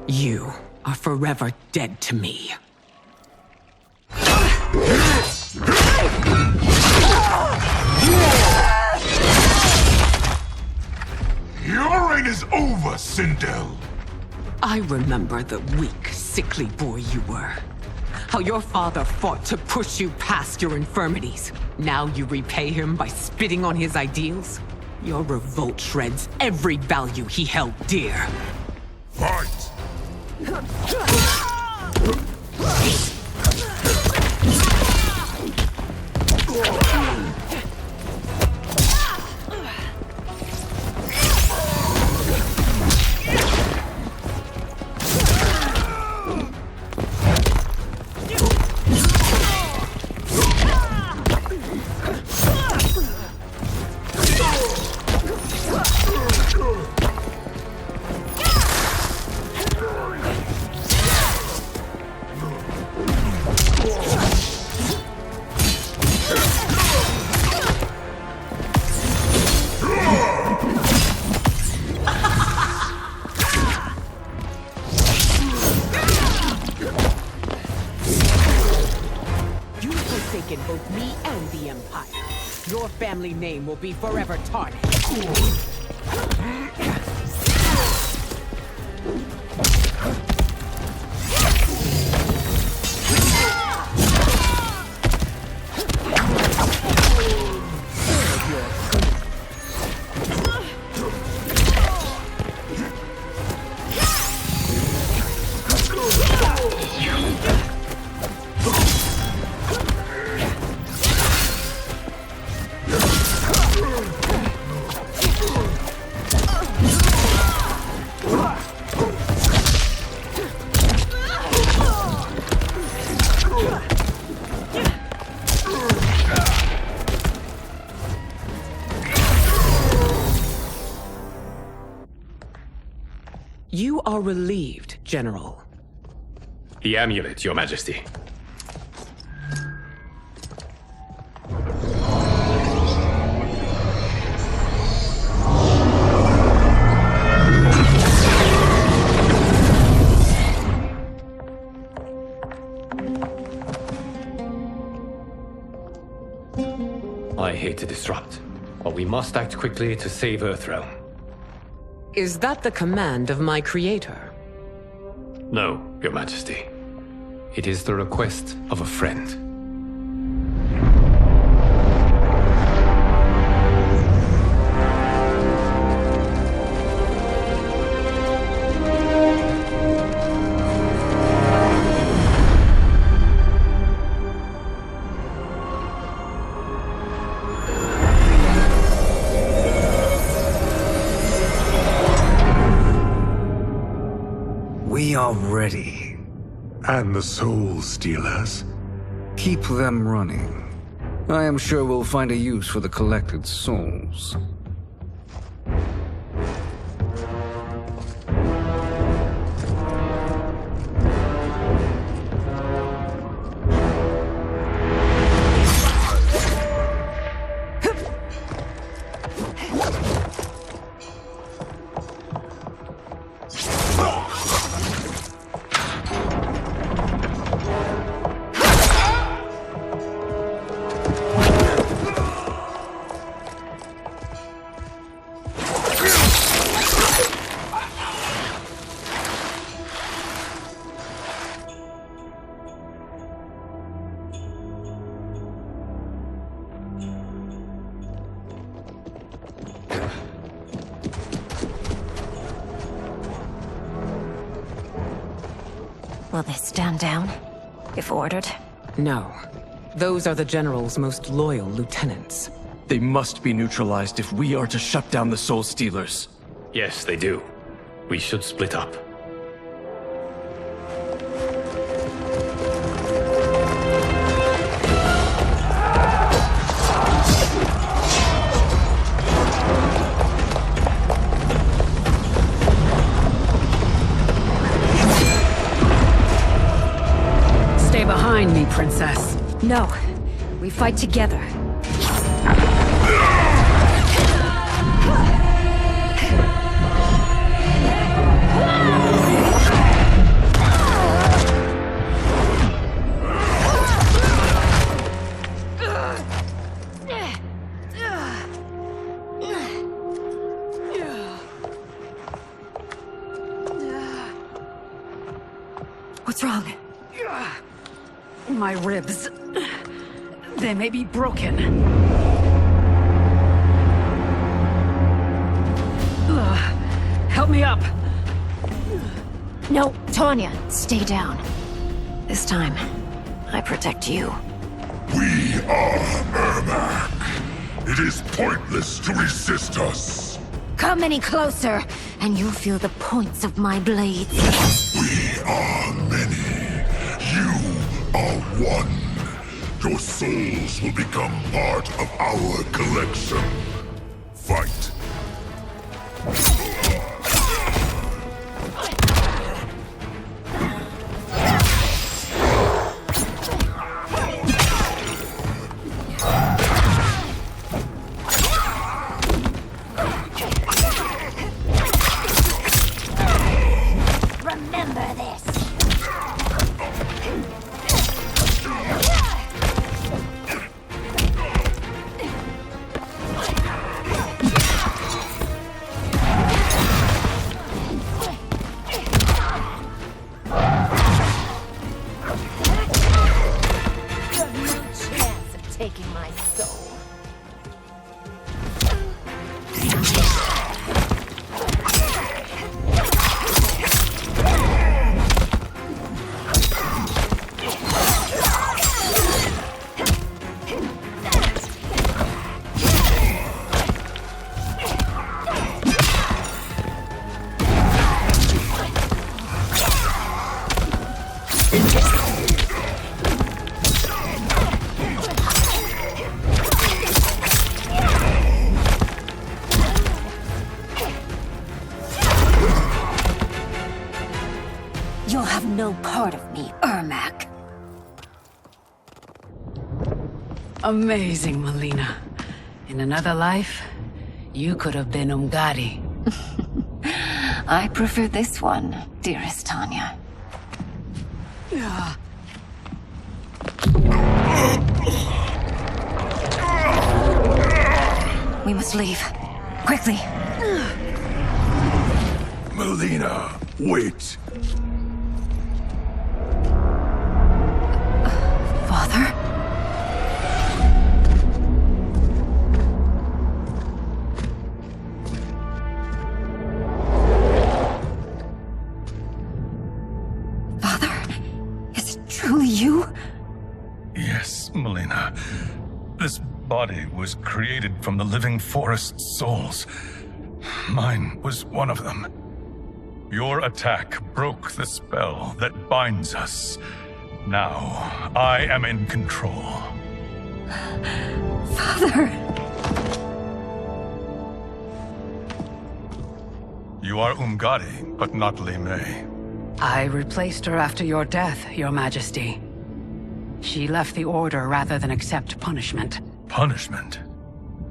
You are forever dead to me. Your reign is over, Sindel. I remember the weak, sickly boy you were. How your father fought to push you past your infirmities. Now you repay him by spitting on his ideals? Your revolt shreds every value he held dear. Fight! Both me and the Empire. Your family name will be forever tarnished. You are relieved, General. The amulet, Your Majesty. I hate to disrupt, but we must act quickly to save Earthrealm. Is that the command of my creator? No, Your Majesty. It is the request of a friend. We are ready. And the Soul Stealers? Keep them running. I am sure we'll find a use for the collected souls. Will they stand down, if ordered? No. Those are the General's most loyal lieutenants. They must be neutralized if we are to shut down the Soul Stealers. Yes, they do. We should split up. Stay behind me, Princess. No. We fight together. What's wrong? My ribs. They may be broken. Help me up. No, Tanya, stay down. This time, I protect you. We are Ermac. It is pointless to resist us. Come any closer, and you'll feel the points of my blades. We are many. You are one. Your souls will become part of our collection. Fight. Remember this. Taking my soul. You'll have no part of me, Ermac. Amazing, Melina. In another life, you could have been Umgadi. I prefer this one, dearest Tanya. We must leave. Quickly. Melina, wait. Father? Father? Is it truly you? Yes, Melina. This body was created from the living forest's souls. Mine was one of them. Your attack broke the spell that binds us. Now, I am in control. Father! You are Umgadi, but not Li Mei. I replaced her after your death, Your Majesty. She left the Order rather than accept punishment. Punishment?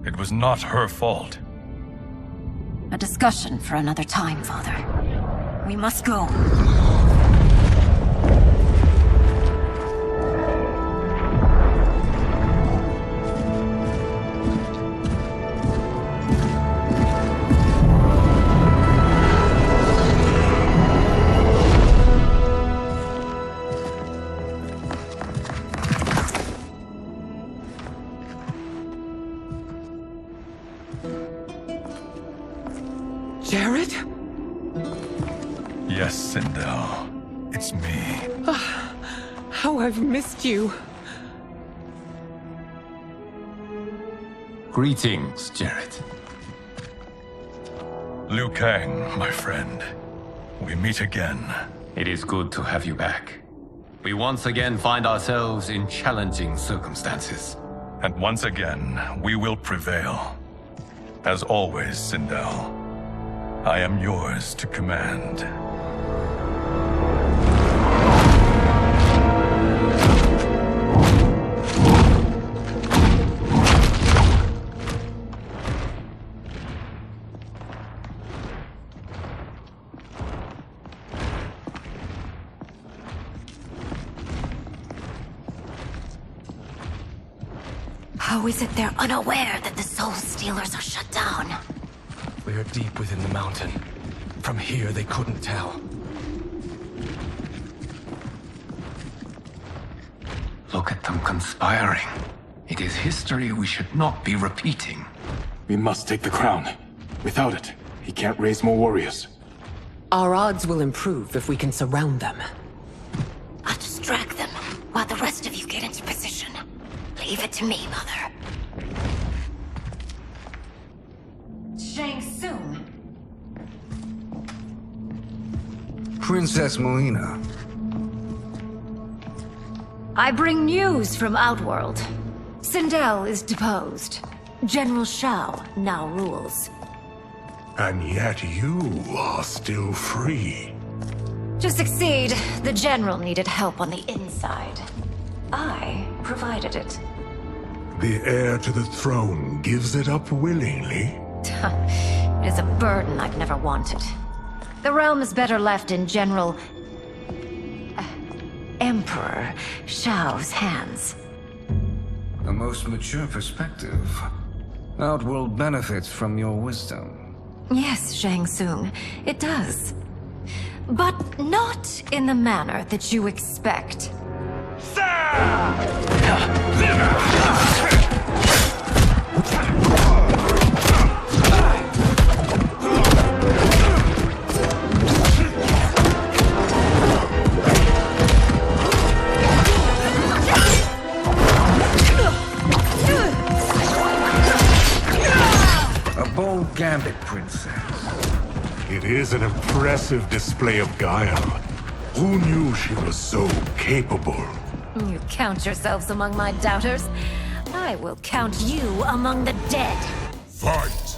It was not her fault. A discussion for another time, Father. We must go. Jared? Yes, Sindel. It's me. How I've missed you. Greetings, Jared. Liu Kang, my friend. We meet again. It is good to have you back. We once again find ourselves in challenging circumstances. And once again, we will prevail. As always, Sindel, I am yours to command. How is it they're unaware that the Soul Stealers are shut down? We are deep within the mountain. From here, they couldn't tell. Look at them conspiring. It is history we should not be repeating. We must take the crown. Without it, he can't raise more warriors. Our odds will improve if we can surround them. I'll distract them while the rest of you get into position. Leave it to me, Mother. Shang Tsung. Princess Melina. I bring news from Outworld. Sindel is deposed. General Shao now rules. And yet you are still free. To succeed, the General needed help on the inside. I provided it. The heir to the throne gives it up willingly. It is a burden I've never wanted. The realm is better left in General... Emperor Shao's hands. A most mature perspective. Outworld benefits from your wisdom. Yes, Shang Tsung, it does. But not in the manner that you expect. A bold gambit, Princess. It is an impressive display of guile. Who knew she was so capable? You count yourselves among my doubters. I will count you among the dead. Fight!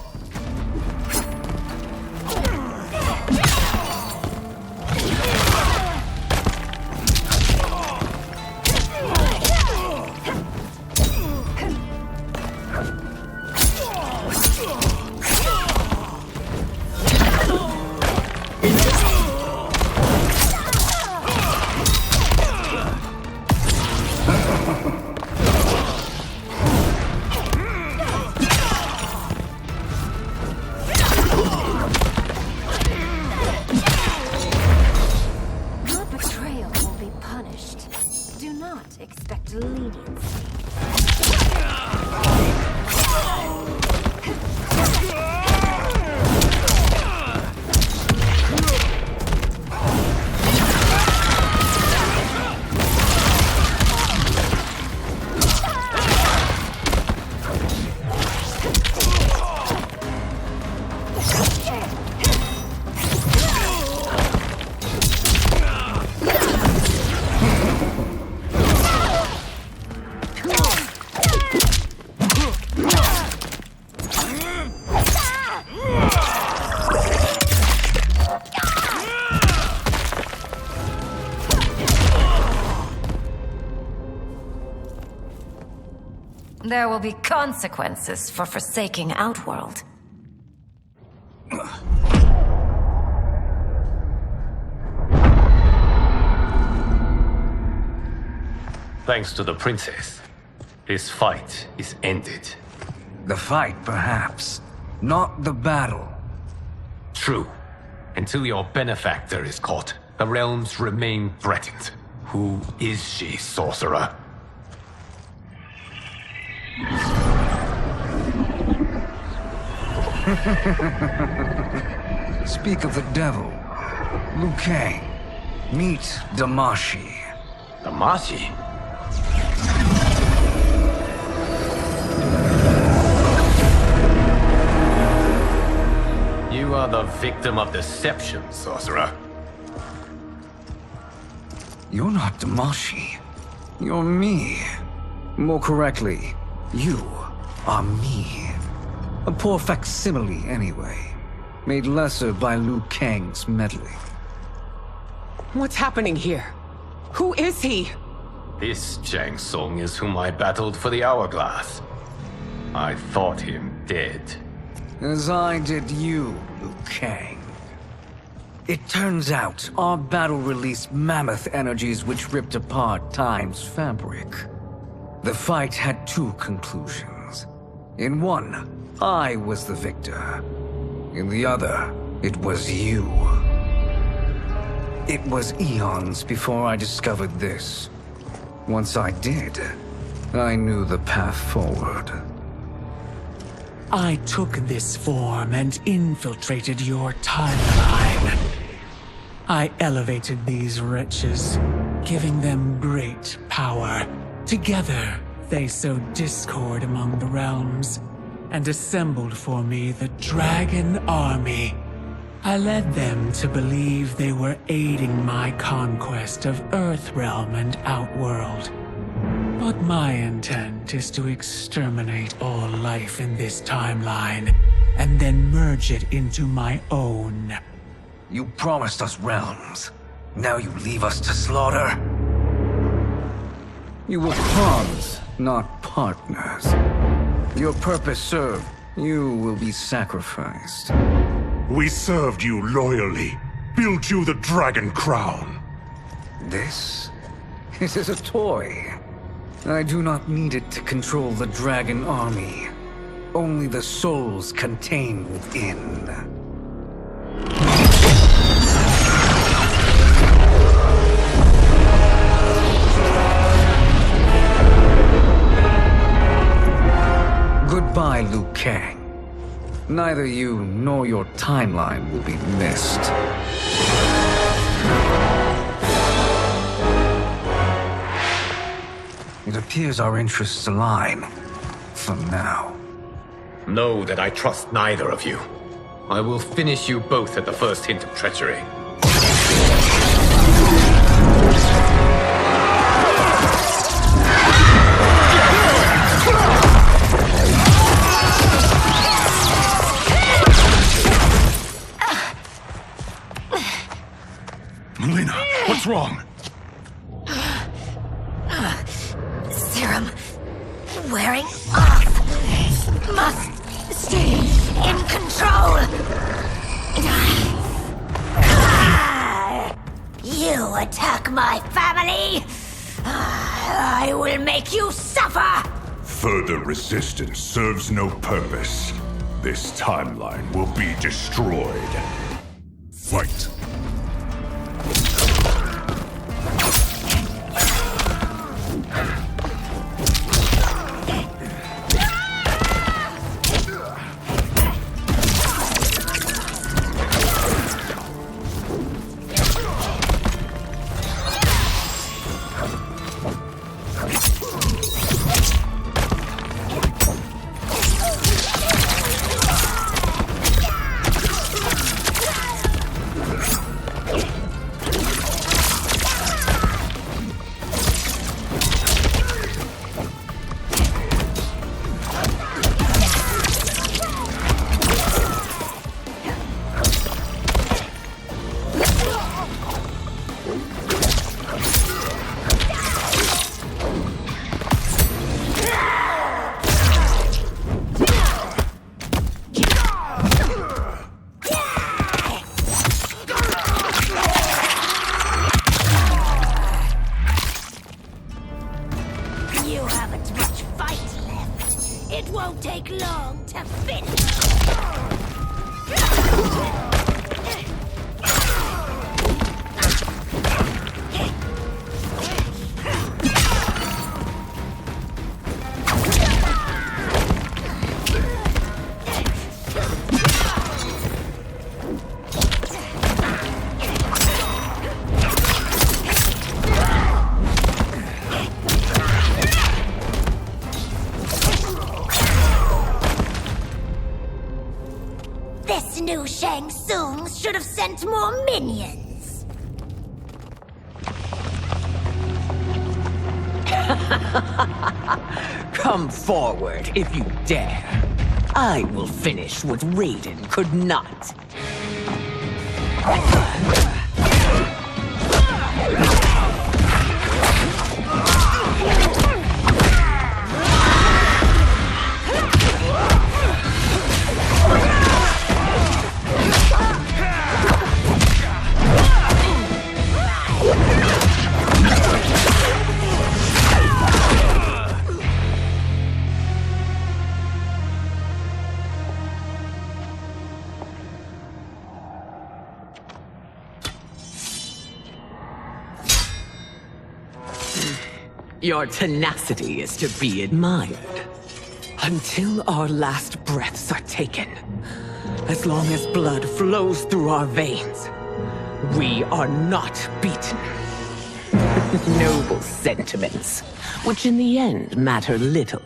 Your betrayal will be punished. Do not expect leniency. There will be consequences for forsaking Outworld. Thanks to the princess, this fight is ended. The fight, perhaps. Not the battle. True. Until your benefactor is caught, the realms remain threatened. Who is she, sorcerer? Speak of the devil. Liu Kang. Meet Damashi. Damashi? You are the victim of deception, sorcerer. You're not Damashi. You're me. More correctly, you are me. A poor facsimile, anyway. Made lesser by Liu Kang's meddling. What's happening here? Who is he? This Shang Tsung is whom I battled for the Hourglass. I thought him dead. As I did you, Liu Kang. It turns out our battle released mammoth energies which ripped apart time's fabric. The fight had two conclusions. In one, I was the victor. In the other, it was you. It was eons before I discovered this. Once I did, I knew the path forward. I took this form and infiltrated your timeline. I elevated these wretches, giving them great power. Together, they sowed discord among the realms, and assembled for me the Dragon Army. I led them to believe they were aiding my conquest of Earthrealm and Outworld. But my intent is to exterminate all life in this timeline, and then merge it into my own. You promised us realms. Now you leave us to slaughter? You were pawns, not partners. Your purpose served. You will be sacrificed. We served you loyally, built you the Dragon Crown. This is a toy. I do not need it to control the Dragon Army. Only the souls contained within. Goodbye, Liu Kang. Neither you nor your timeline will be missed. It appears our interests align. For now. Know that I trust neither of you. I will finish you both at the first hint of treachery. Melina, what's wrong? Serum wearing off. Must stay in control. You attack my family. I will make you suffer. Further resistance serves no purpose. This timeline will be destroyed. Fight. Shang Tsung should have sent more minions. Come forward if you dare. I will finish what Raiden could not. Your tenacity is to be admired. Until our last breaths are taken. As long as blood flows through our veins, We are not beaten. Noble sentiments, which in the end matter little.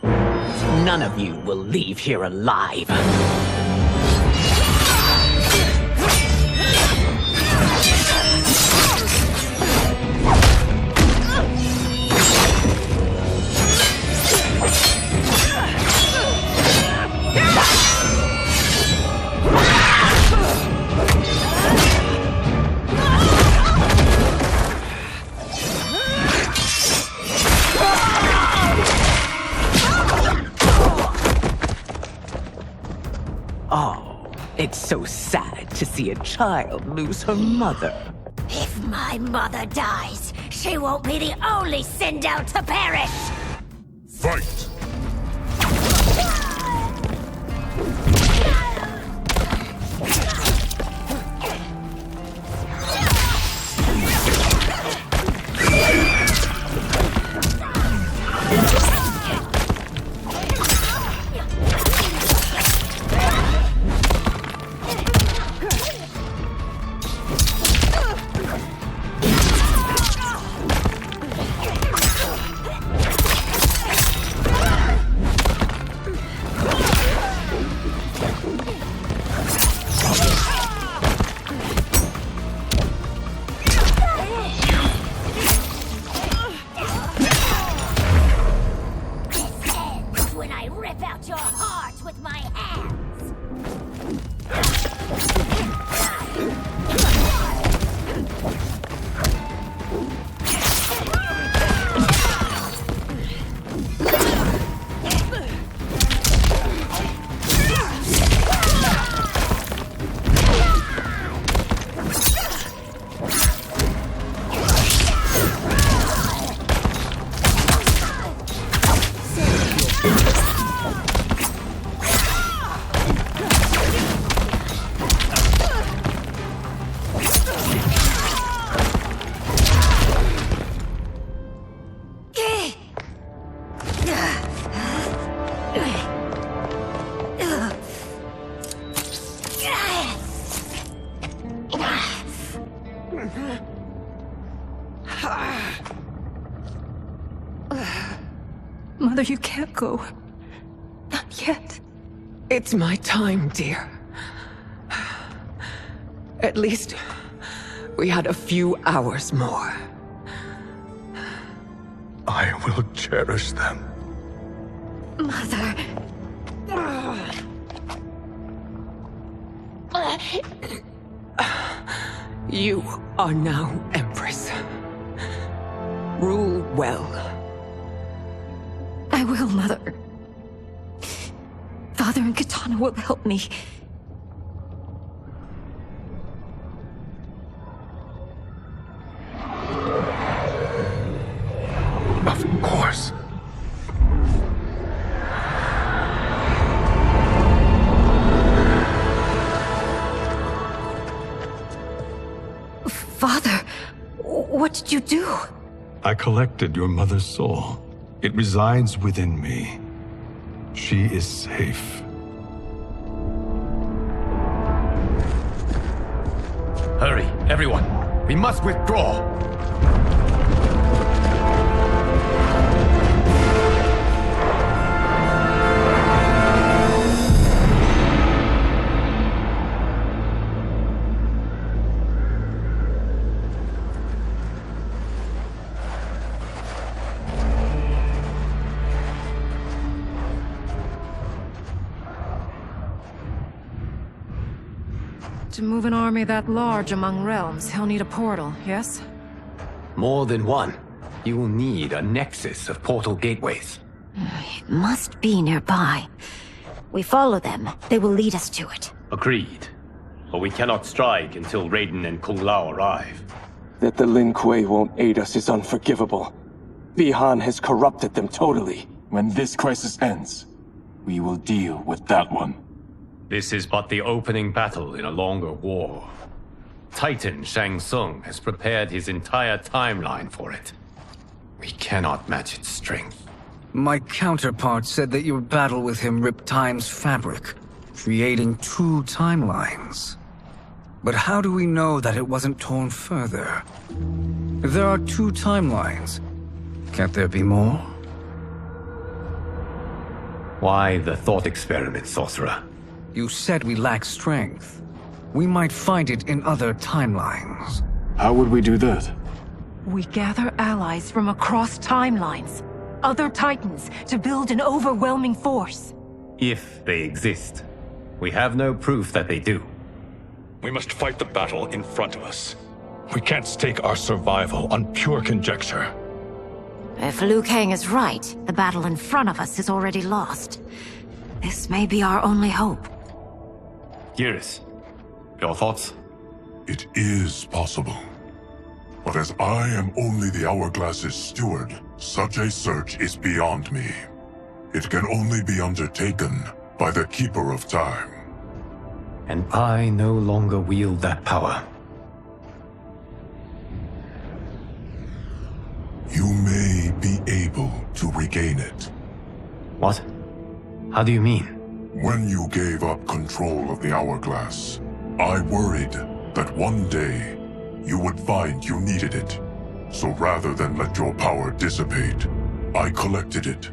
None of you will leave here alive. It's so sad to see a child lose her mother. If my mother dies, she won't be the only Sento to perish! Fight! Mother, you can't go. Not yet. It's my time, dear. At least, we had a few hours more. I will cherish them. Mother... You are now Empress. Rule well. I will, Mother. Father and Katana will help me. Of course. Father, what did you do? I collected your mother's soul. It resides within me. She is safe. Hurry, everyone. We must withdraw. To move an army that large among realms, he'll need a portal, yes? More than one. You will need a nexus of portal gateways. It must be nearby. We follow them, they will lead us to it. Agreed. But we cannot strike until Raiden and Kung Lao arrive. That the Lin Kuei won't aid us is unforgivable. Bi-Han has corrupted them totally. When this crisis ends, we will deal with that one. This is but the opening battle in a longer war. Titan Shang Tsung has prepared his entire timeline for it. We cannot match its strength. My counterpart said that your battle with him ripped time's fabric, creating two timelines. But how do we know that it wasn't torn further? If there are two timelines, can't there be more? Why the thought experiment, sorcerer? You said we lack strength. We might find it in other timelines. How would we do that? We gather allies from across timelines, other titans, to build an overwhelming force. If they exist. We have no proof that they do. We must fight the battle in front of us. We can't stake our survival on pure conjecture. If Liu Kang is right, the battle in front of us is already lost. This may be our only hope. Geras, your thoughts? It is possible. But as I am only the Hourglass's steward, such a search is beyond me. It can only be undertaken by the Keeper of Time. And I no longer wield that power. You may be able to regain it. What? How do you mean? When you gave up control of the Hourglass, I worried that one day you would find you needed it. So rather than let your power dissipate, I collected it.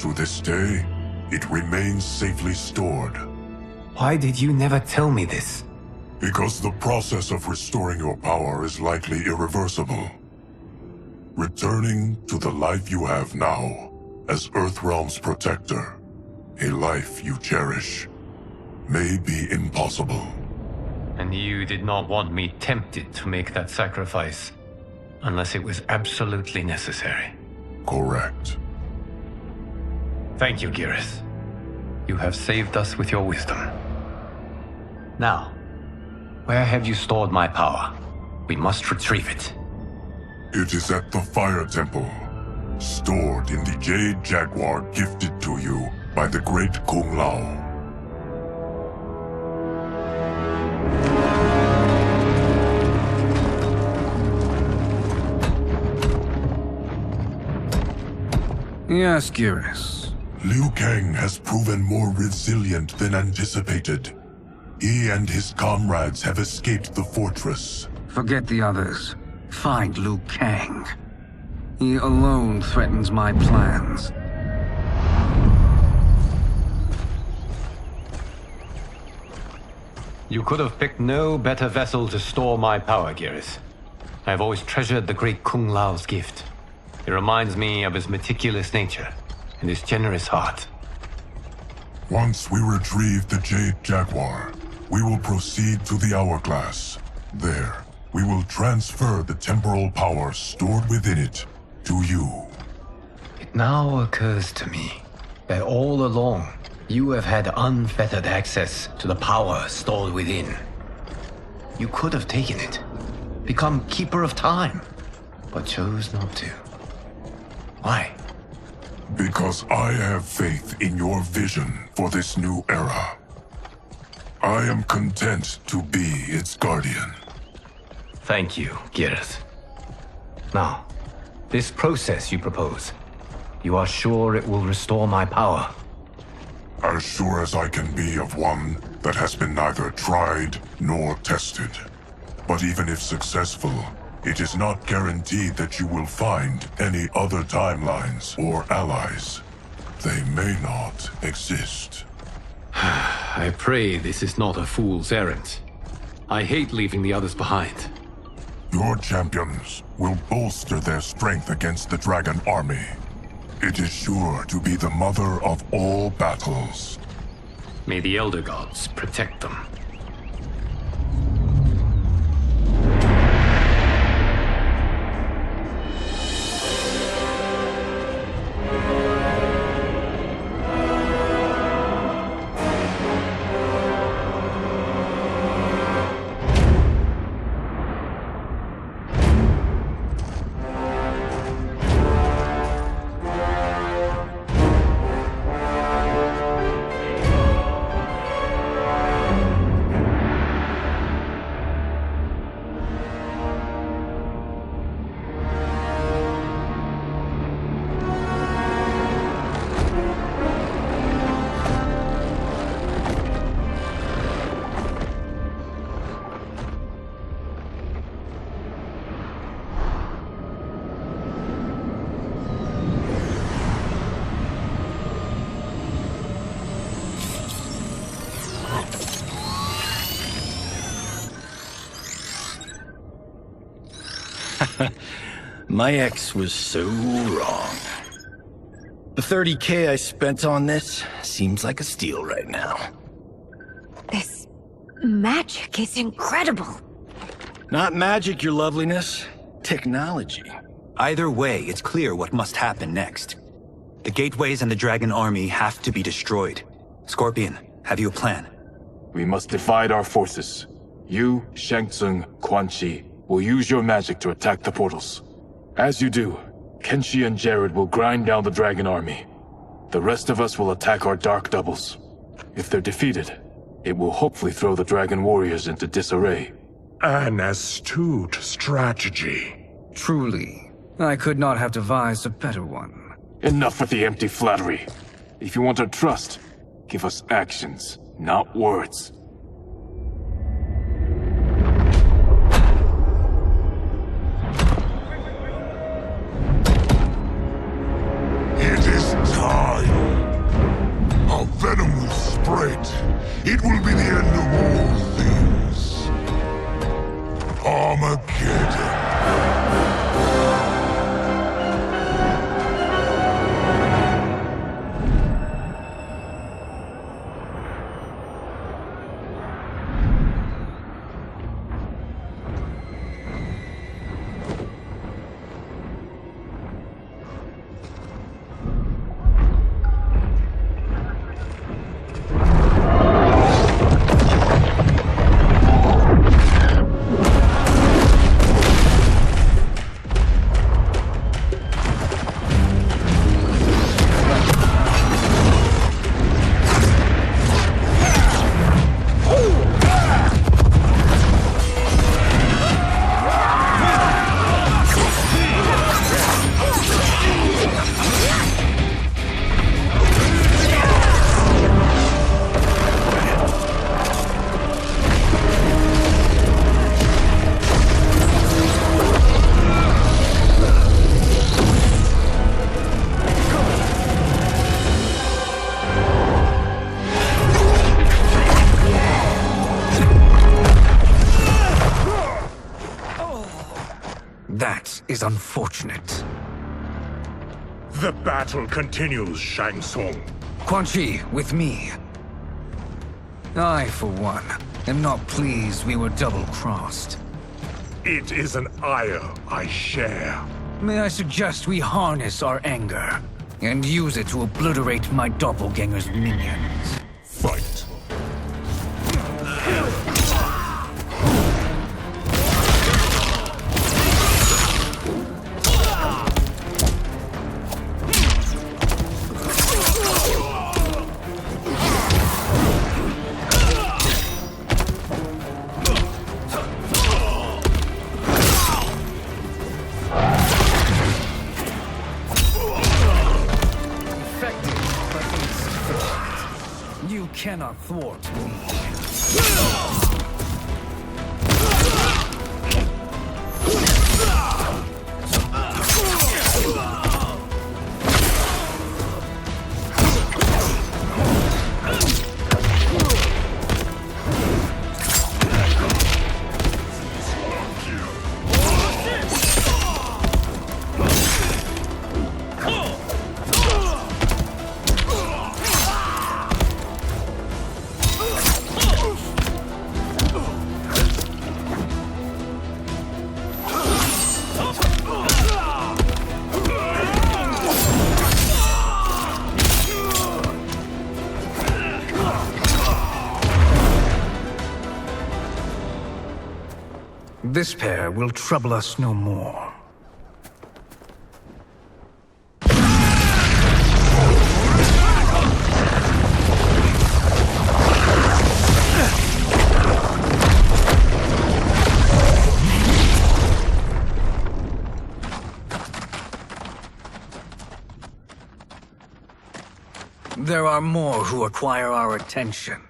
To this day, it remains safely stored. Why did you never tell me this? Because the process of restoring your power is likely irreversible. Returning to the life you have now, as Earthrealm's protector, a life you cherish, may be impossible. And you did not want me tempted to make that sacrifice, unless it was absolutely necessary. Correct. Thank you, Geras. You have saved us with your wisdom. Now, where have you stored my power? We must retrieve it. It is at the Fire Temple, stored in the Jade Jaguar gifted to you by the great Kung Lao. Yes, Geras. Liu Kang has proven more resilient than anticipated. He and his comrades have escaped the fortress. Forget the others. Find Liu Kang. He alone threatens my plans. You could have picked no better vessel to store my power, Geras. I have always treasured the great Kung Lao's gift. It reminds me of his meticulous nature and his generous heart. Once we retrieve the Jade Jaguar, we will proceed to the Hourglass. There, we will transfer the temporal power stored within it to you. It now occurs to me that all along, you have had unfettered access to the power stored within. You could have taken it, become Keeper of Time, but chose not to. Why? Because I have faith in your vision for this new era. I am content to be its guardian. Thank you, Geras. Now, this process you propose, you are sure it will restore my power? As sure as I can be of one that has been neither tried nor tested. But even if successful, it is not guaranteed that you will find any other timelines or allies. They may not exist. I pray this is not a fool's errand. I hate leaving the others behind. Your champions will bolster their strength against the Dragon Army. It is sure to be the mother of all battles. May the Elder Gods protect them. My ex was so wrong. The 30K I spent on this seems like a steal right now. This magic is incredible. Not magic, your loveliness. Technology. Either way, it's clear what must happen next. The gateways and the dragon army have to be destroyed. Scorpion, have you a plan? We must divide our forces. You, Shang Tsung, Quan Chi will use your magic to attack the portals. As you do, Kenshi and Jared will grind down the dragon army. The rest of us will attack our dark doubles. If they're defeated, it will hopefully throw the dragon warriors into disarray. An astute strategy. Truly, I could not have devised a better one. Enough with the empty flattery. If you want our trust, give us actions, not words. It is time. Our venom will spread. It will be the end of all things. Armageddon. That is unfortunate. The battle continues, Shang Tsung. Quan Chi, with me. I, for one, am not pleased we were double-crossed. It is an ire I share. May I suggest we harness our anger and use it to obliterate my doppelganger's minions? Fight. You cannot thwart me. This pair will trouble us no more. There are more who acquire our attention.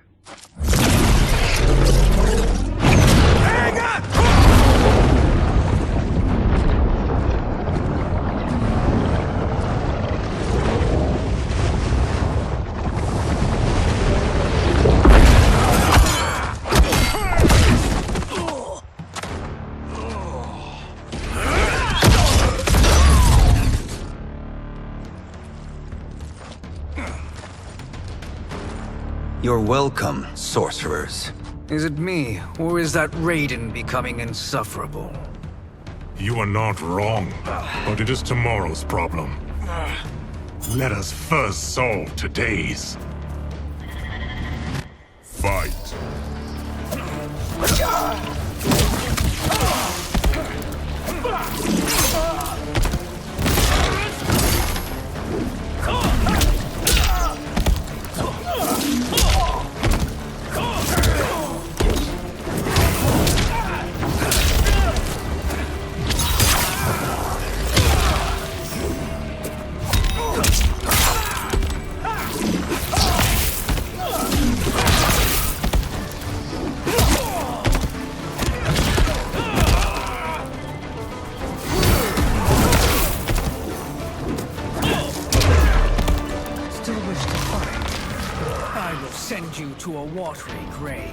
Hang on! You're welcome, sorcerers. Is it me, or is that Raiden becoming insufferable? You are not wrong, but it is tomorrow's problem. Let us first solve today's. Fight. Send you to a watery grave.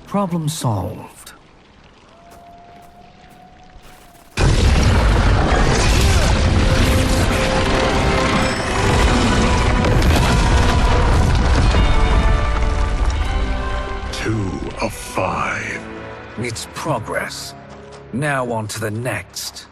Problem solved. Two of 5. It's progress. Now on to the next.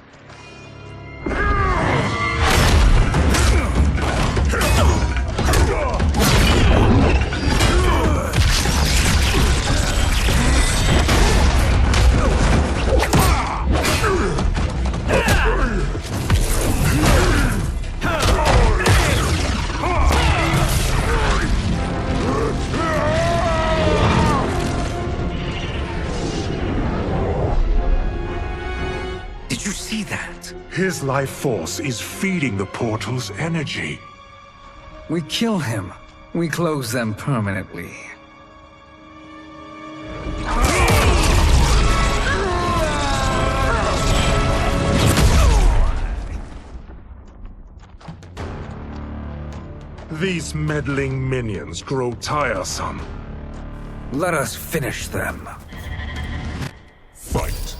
His life force is feeding the portal's energy. We kill him. We close them permanently. These meddling minions grow tiresome. Let us finish them. Fight.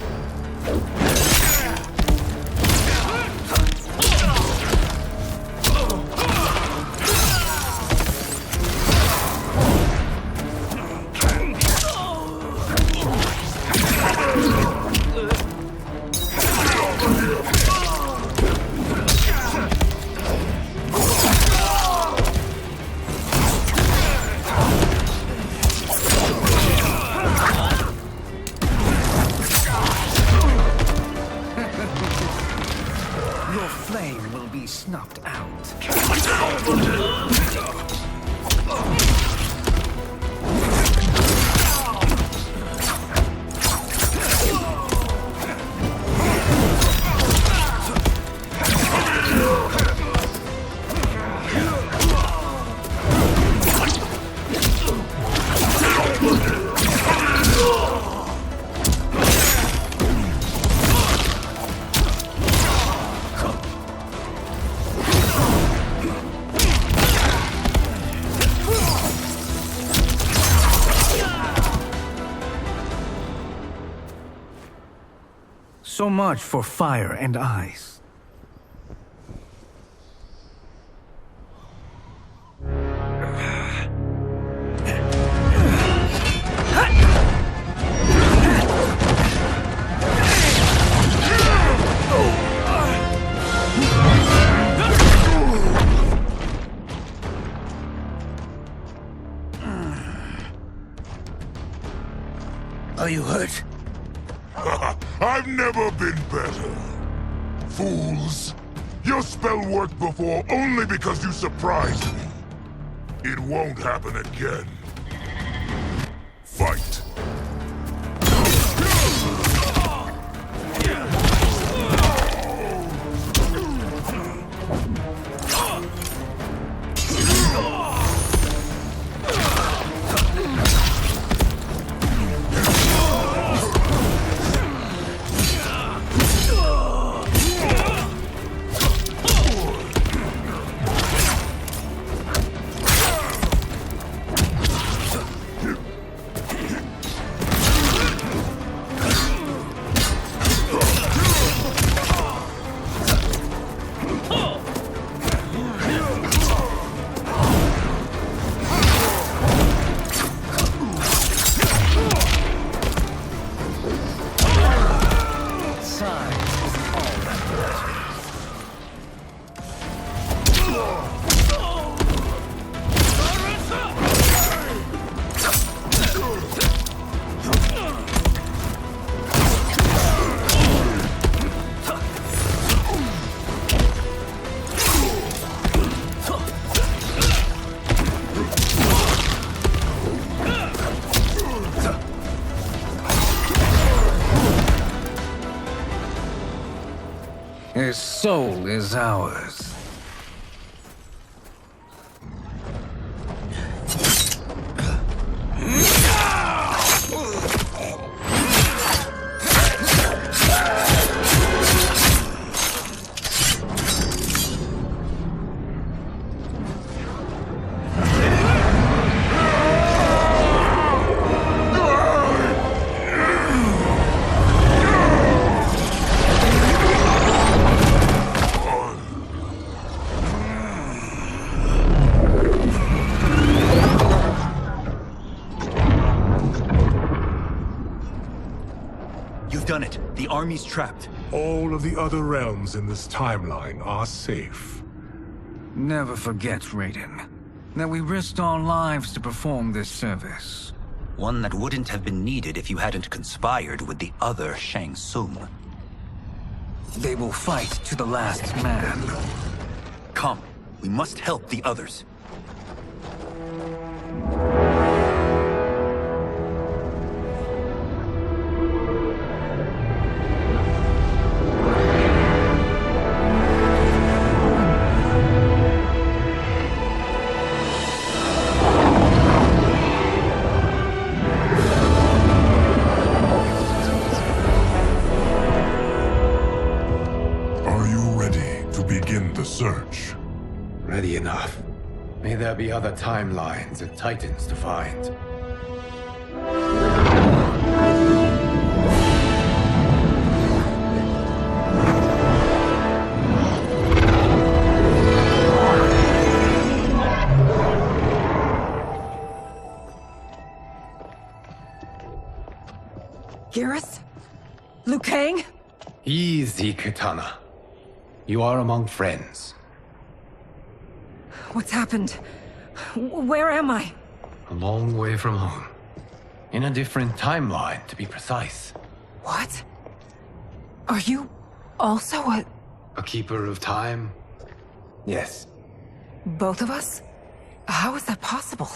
Snuffed out. So much for fire and ice. Are you hurt? I've never been better. Fools! Your spell worked before only because you surprised me. It won't happen again. Fight. His soul is ours. Done it. The army's trapped. All of the other realms in this timeline are safe. Never forget, Raiden, that we risked our lives to perform this service. One that wouldn't have been needed if you hadn't conspired with the other Shang Tsung. They will fight to the last man. Come, we must help the others. Search. Ready enough. May there be other timelines and titans to find. Garrus? Liu Kang? Easy, Katana. You are among friends. What's happened? Where am I? A long way from home. In a different timeline, to be precise. What? Are you also a keeper of time? Yes. Both of us? How is that possible?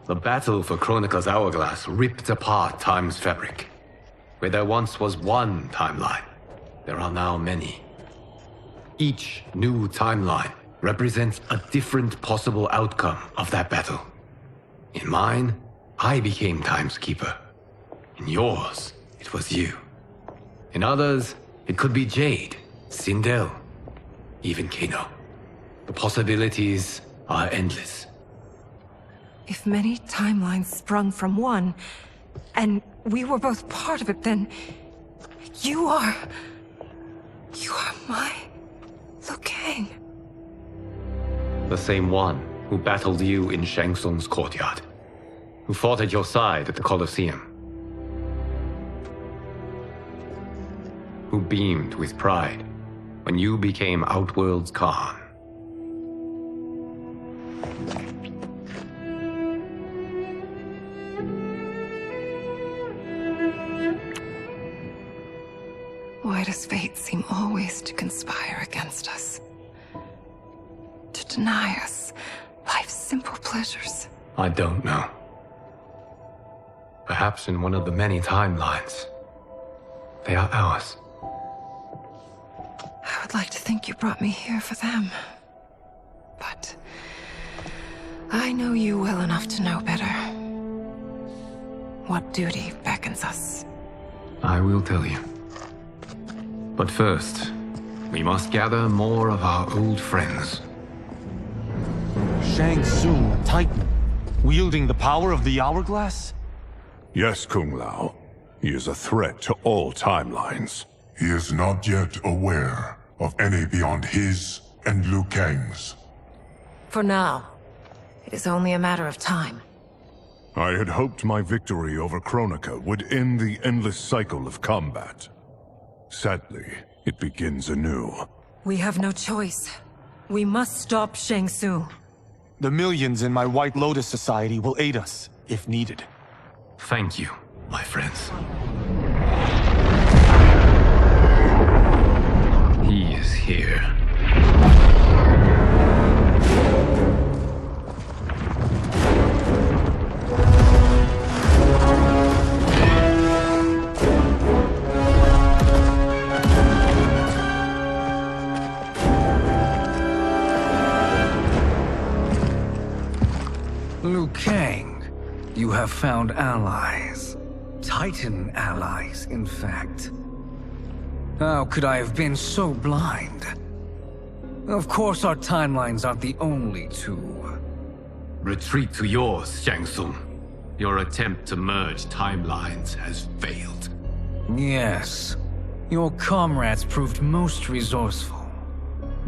The battle for Chronica's Hourglass ripped apart time's fabric. Where there once was one timeline, there are now many. Each new timeline represents a different possible outcome of that battle. In mine, I became Time's Keeper. In yours, it was you. In others, it could be Jade, Sindel, even Kano. The possibilities are endless. If many timelines sprung from one, and we were both part of it, then you are my Liu Kang. The same one who battled you in Shang Tsung's courtyard. Who fought at your side at the Colosseum. Who beamed with pride when you became Outworld's Khan. Why does fate seem always to conspire against us? To deny us life's simple pleasures? I don't know. Perhaps in one of the many timelines, they are ours. I would like to think you brought me here for them. But I know you well enough to know better. What duty beckons us? I will tell you. But first, we must gather more of our old friends. Shang Tsung, a Titan, wielding the power of the Hourglass? Yes, Kung Lao. He is a threat to all timelines. He is not yet aware of any beyond his and Liu Kang's. For now, it is only a matter of time. I had hoped my victory over Chronica would end the endless cycle of combat. Sadly, it begins anew. We have no choice. We must stop Shang Tsung. The millions in my White Lotus Society will aid us, if needed. Thank you, my friends. He is here. Liu Kang, you have found allies. Titan allies, in fact. How could I have been so blind? Of course our timelines aren't the only two. Retreat to yours, Shang Tsung. Your attempt to merge timelines has failed. Yes. Your comrades proved most resourceful.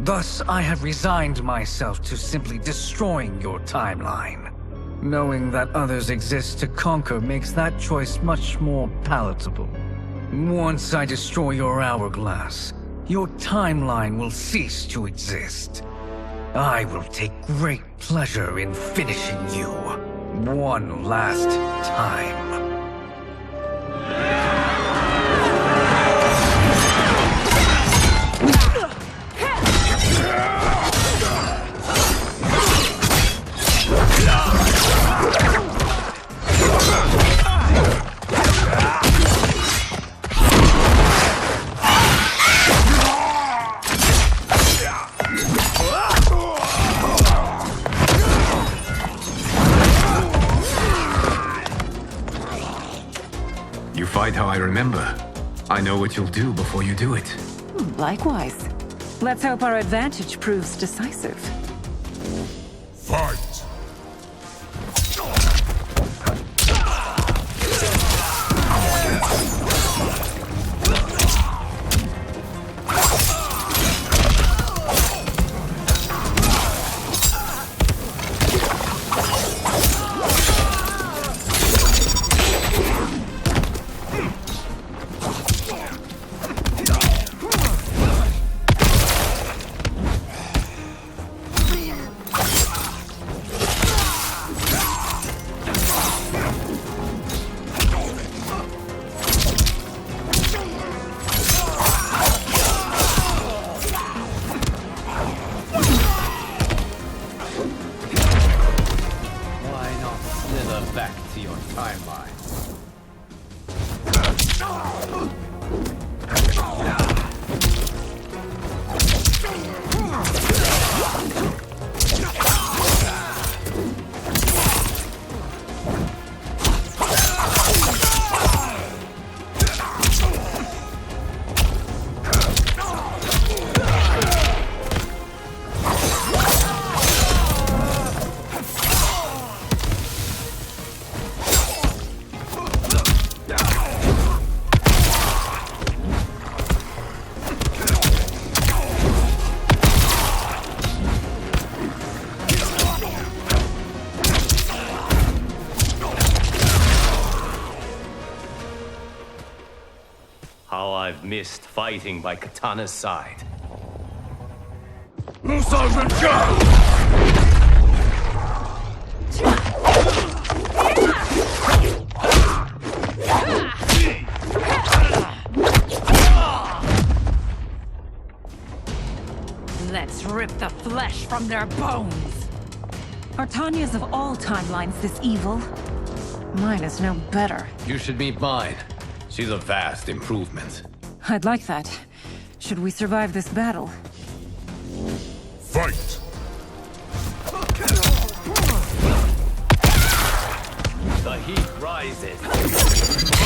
Thus, I have resigned myself to simply destroying your timeline. Knowing that others exist to conquer makes that choice much more palatable. Once I destroy your hourglass, your timeline will cease to exist. I will take great pleasure in finishing you one last time. Fight how I remember. I know what you'll do before you do it. Likewise. Let's hope our advantage proves decisive. Fight! Missed fighting by Katana's side. Let's rip the flesh from their bones. Are Tanya's of all timelines this evil? Mine is no better. You should meet mine. She's a vast improvement. I'd like that. Should we survive this battle? Fight! The heat rises.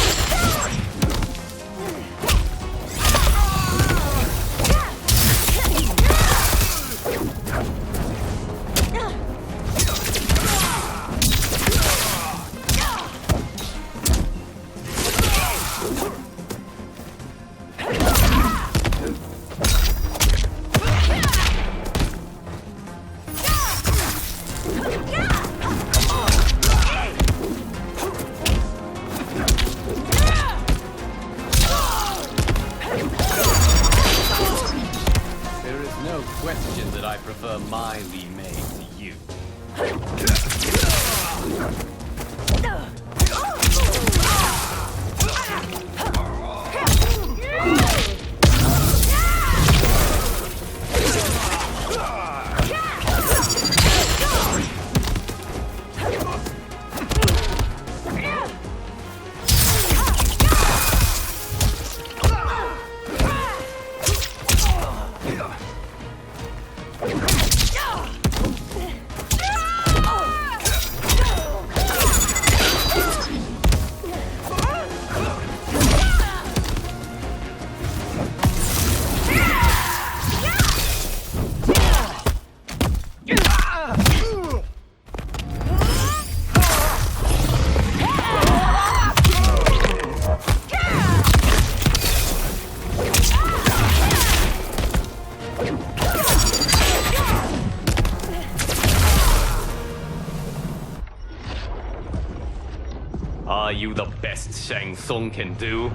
Are you the best Shang Tsung can do?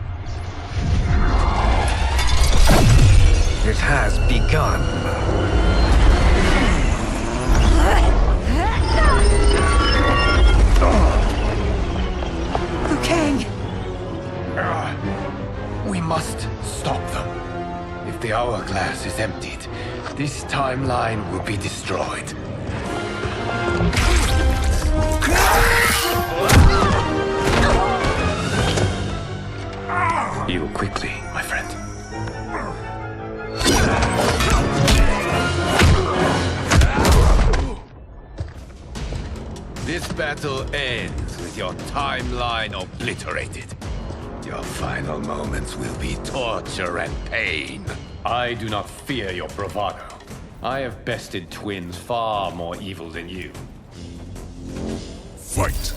It has begun. Liu Kang! We must stop them. If the hourglass is emptied, this timeline will be destroyed. Heal quickly, my friend. This battle ends with your timeline obliterated. Your final moments will be torture and pain. I do not fear your bravado. I have bested twins far more evil than you. Fight!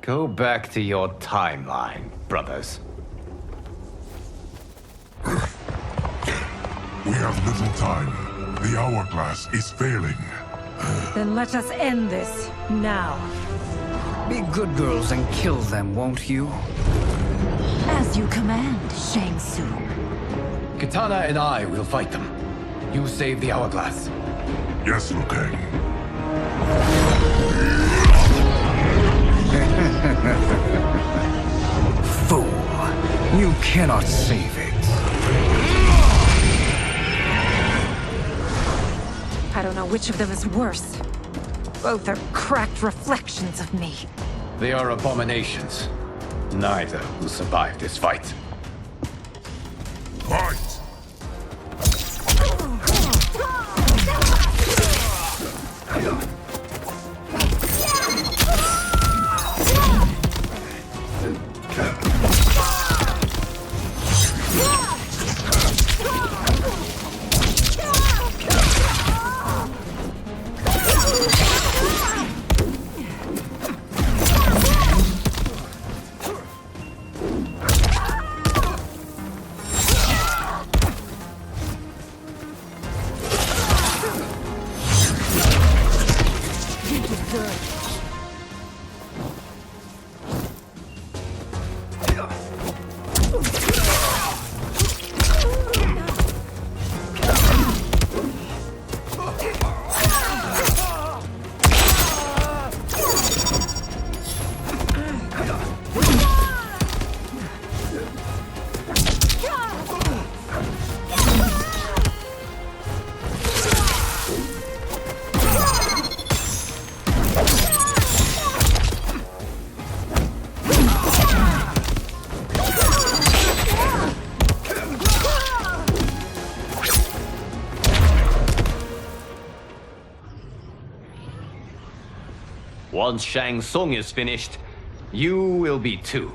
Go back to your timeline, brothers. We have little time. The hourglass is failing. Then let us end this, now. Be good girls and kill them, won't you? As you command, Shang Tsung. Kitana and I will fight them. You save the hourglass. Yes, Liu Kang. Fool! You cannot save it. I don't know which of them is worse. Both are cracked reflections of me. They are abominations. Neither will survive this fight. Fight! Once Shang Tsung is finished, you will be too.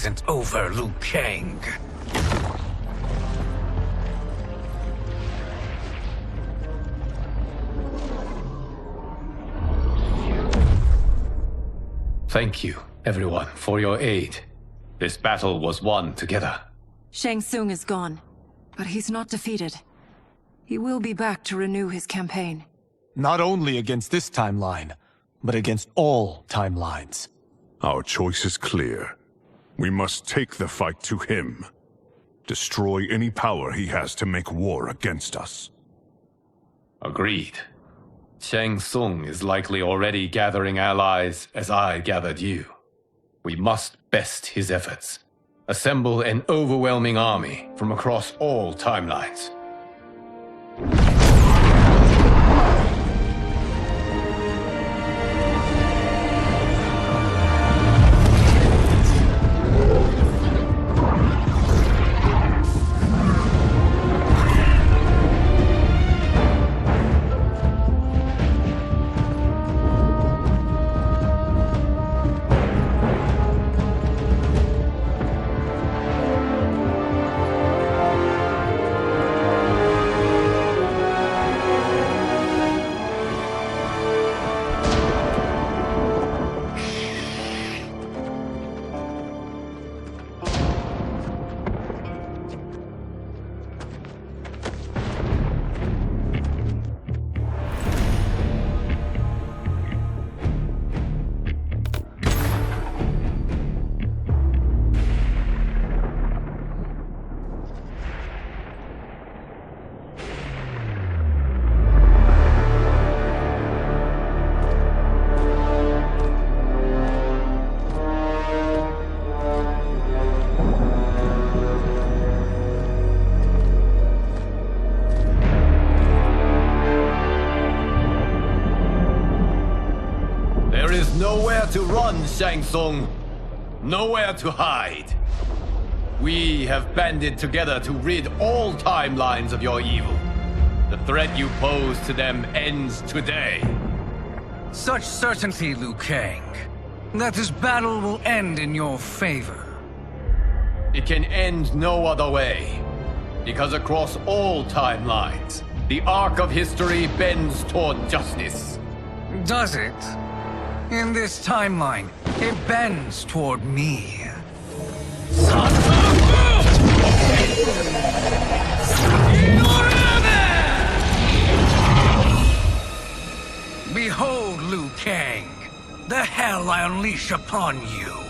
isn't over, Liu Kang. Thank you, everyone, for your aid. This battle was won together. Shang Tsung is gone, but he's not defeated. He will be back to renew his campaign. Not only against this timeline, but against all timelines. Our choice is clear. We must take the fight to him. Destroy any power he has to make war against us. Agreed. Shang Tsung is likely already gathering allies as I gathered you. We must best his efforts. Assemble an overwhelming army from across all timelines. Nowhere to run, Shang Tsung. Nowhere to hide. We have banded together to rid all timelines of your evil. The threat you pose to them ends today. Such certainty, Liu Kang, that this battle will end in your favor. It can end no other way. Because across all timelines, the arc of history bends toward justice. Does it? In this timeline, it bends toward me. Behold, Liu Kang, the hell I unleash upon you.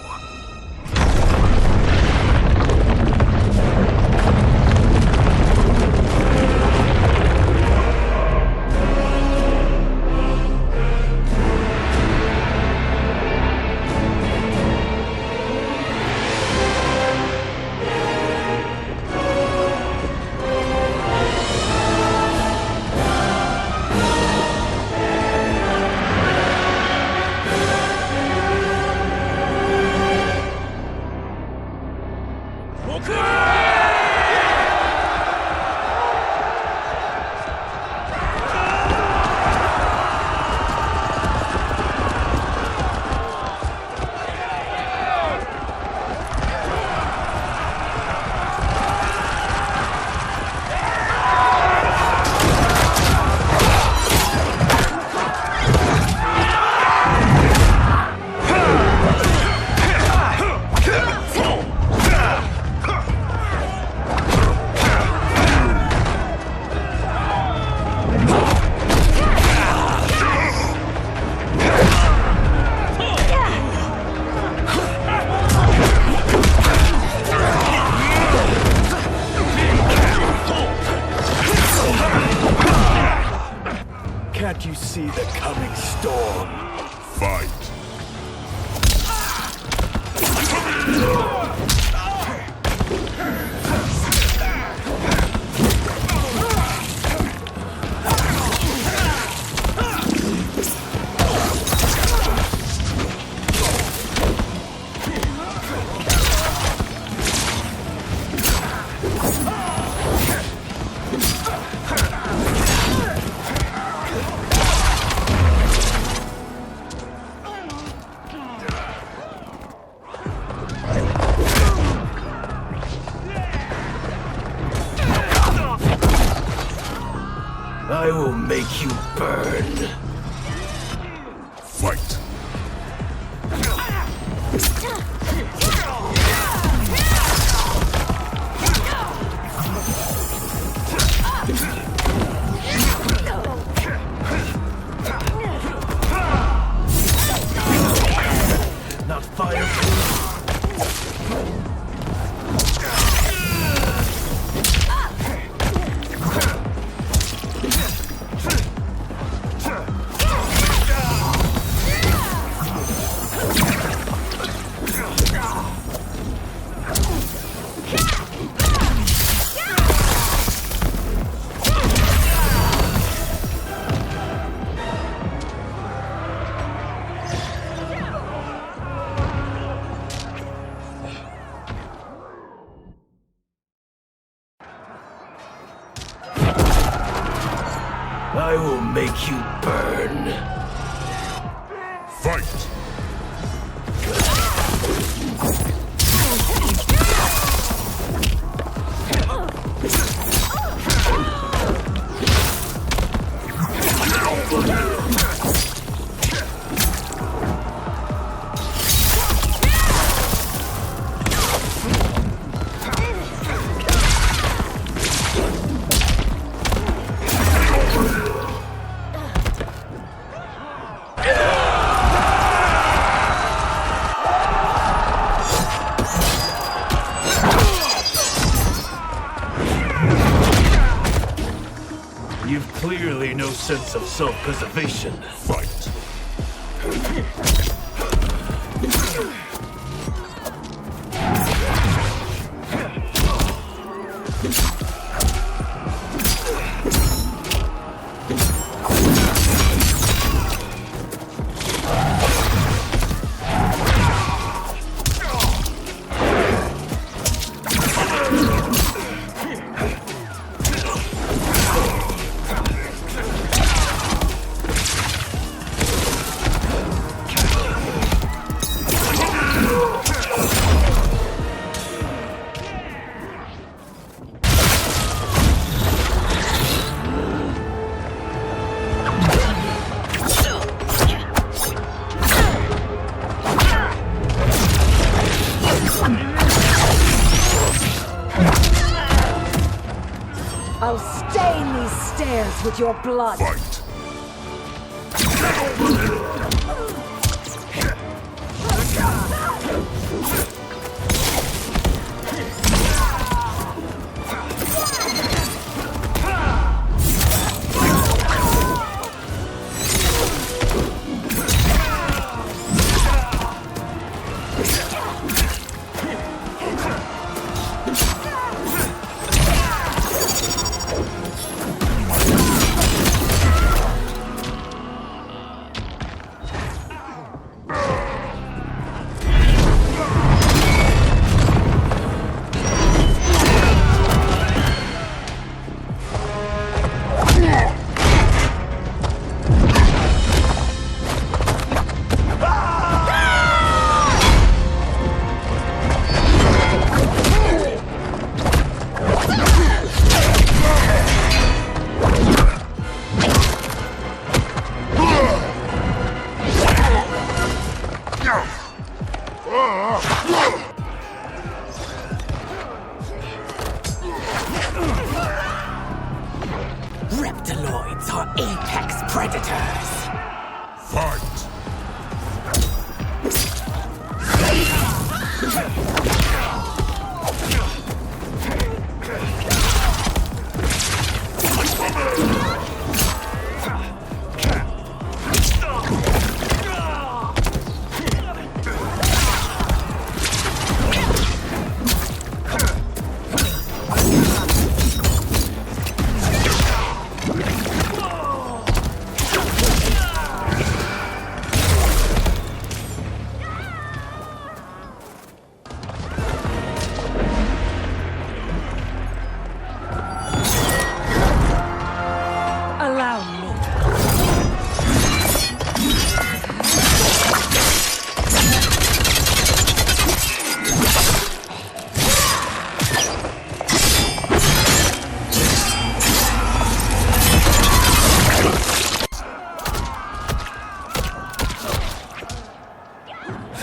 Can't you see the coming storm? Fight. I will make you burn. Fight. Not fire. I will make you burn. Fight! You've clearly no sense of self-preservation. Fight. I'll stain these stairs with your blood. Fight. Reptiloids are apex predators. Fight.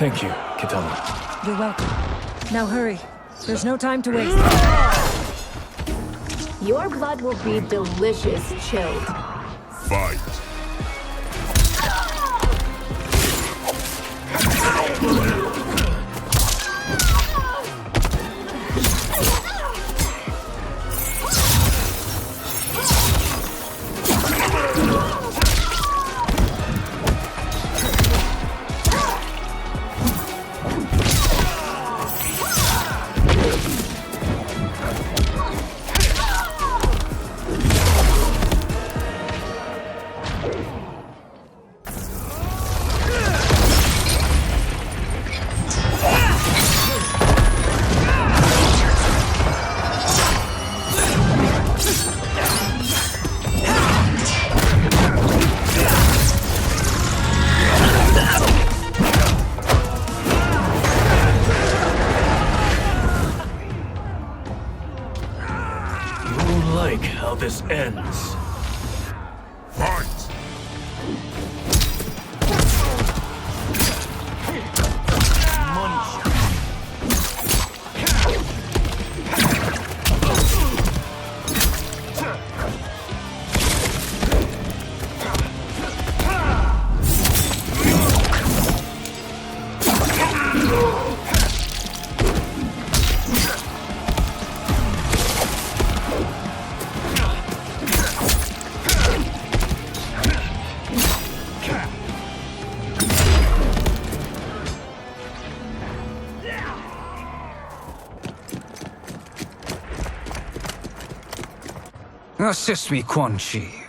Thank you, Kitana. You're welcome. Now hurry. There's no time to waste. Your blood will be delicious chilled. Fight. This ends. Fight! Assist me, Quan Chi.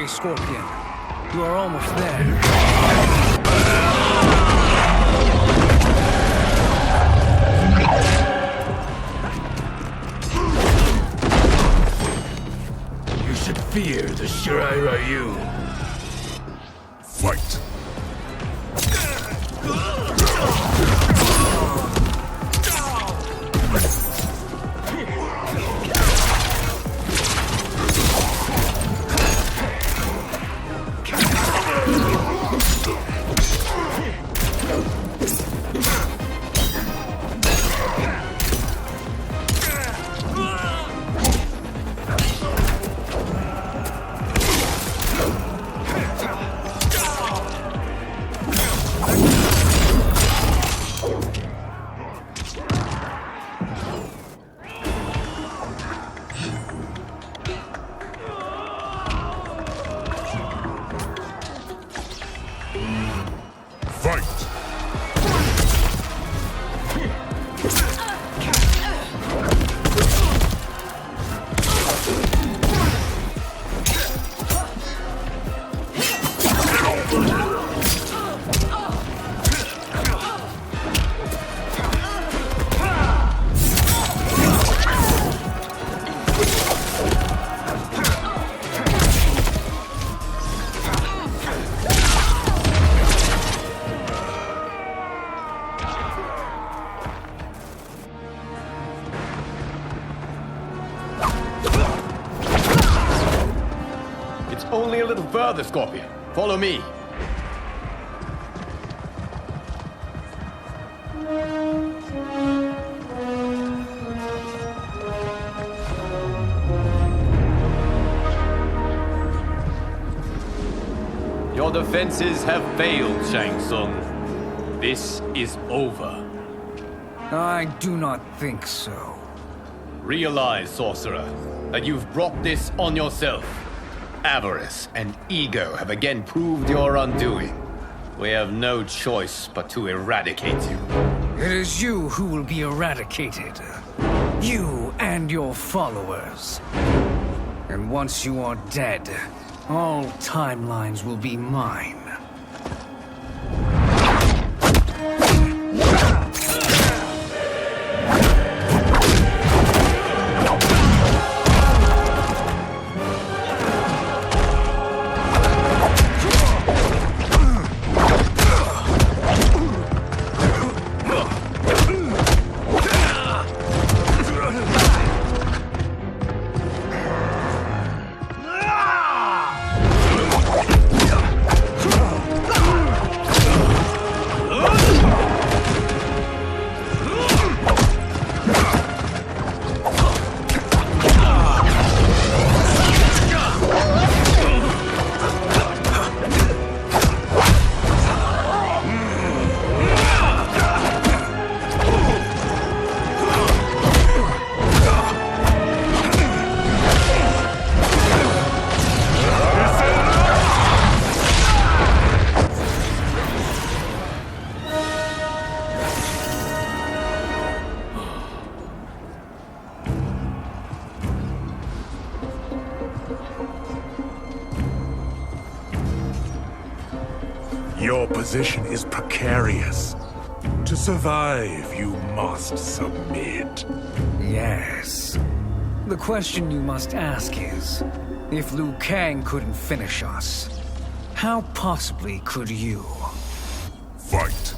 Scorpion. You are almost there. You should fear the Shirai Ryu. Fight. Only a little further, Scorpion. Follow me. Your defenses have failed, Shang Tsung. This is over. I do not think so. Realize, sorcerer, that you've brought this on yourself. Avarice and ego have again proved your undoing. We have no choice but to eradicate you. It is you who will be eradicated. You and your followers. And once you are dead, all timelines will be mine. Your position is precarious. To survive, you must submit. Yes. The question you must ask is, if Liu Kang couldn't finish us, how possibly could you? Fight.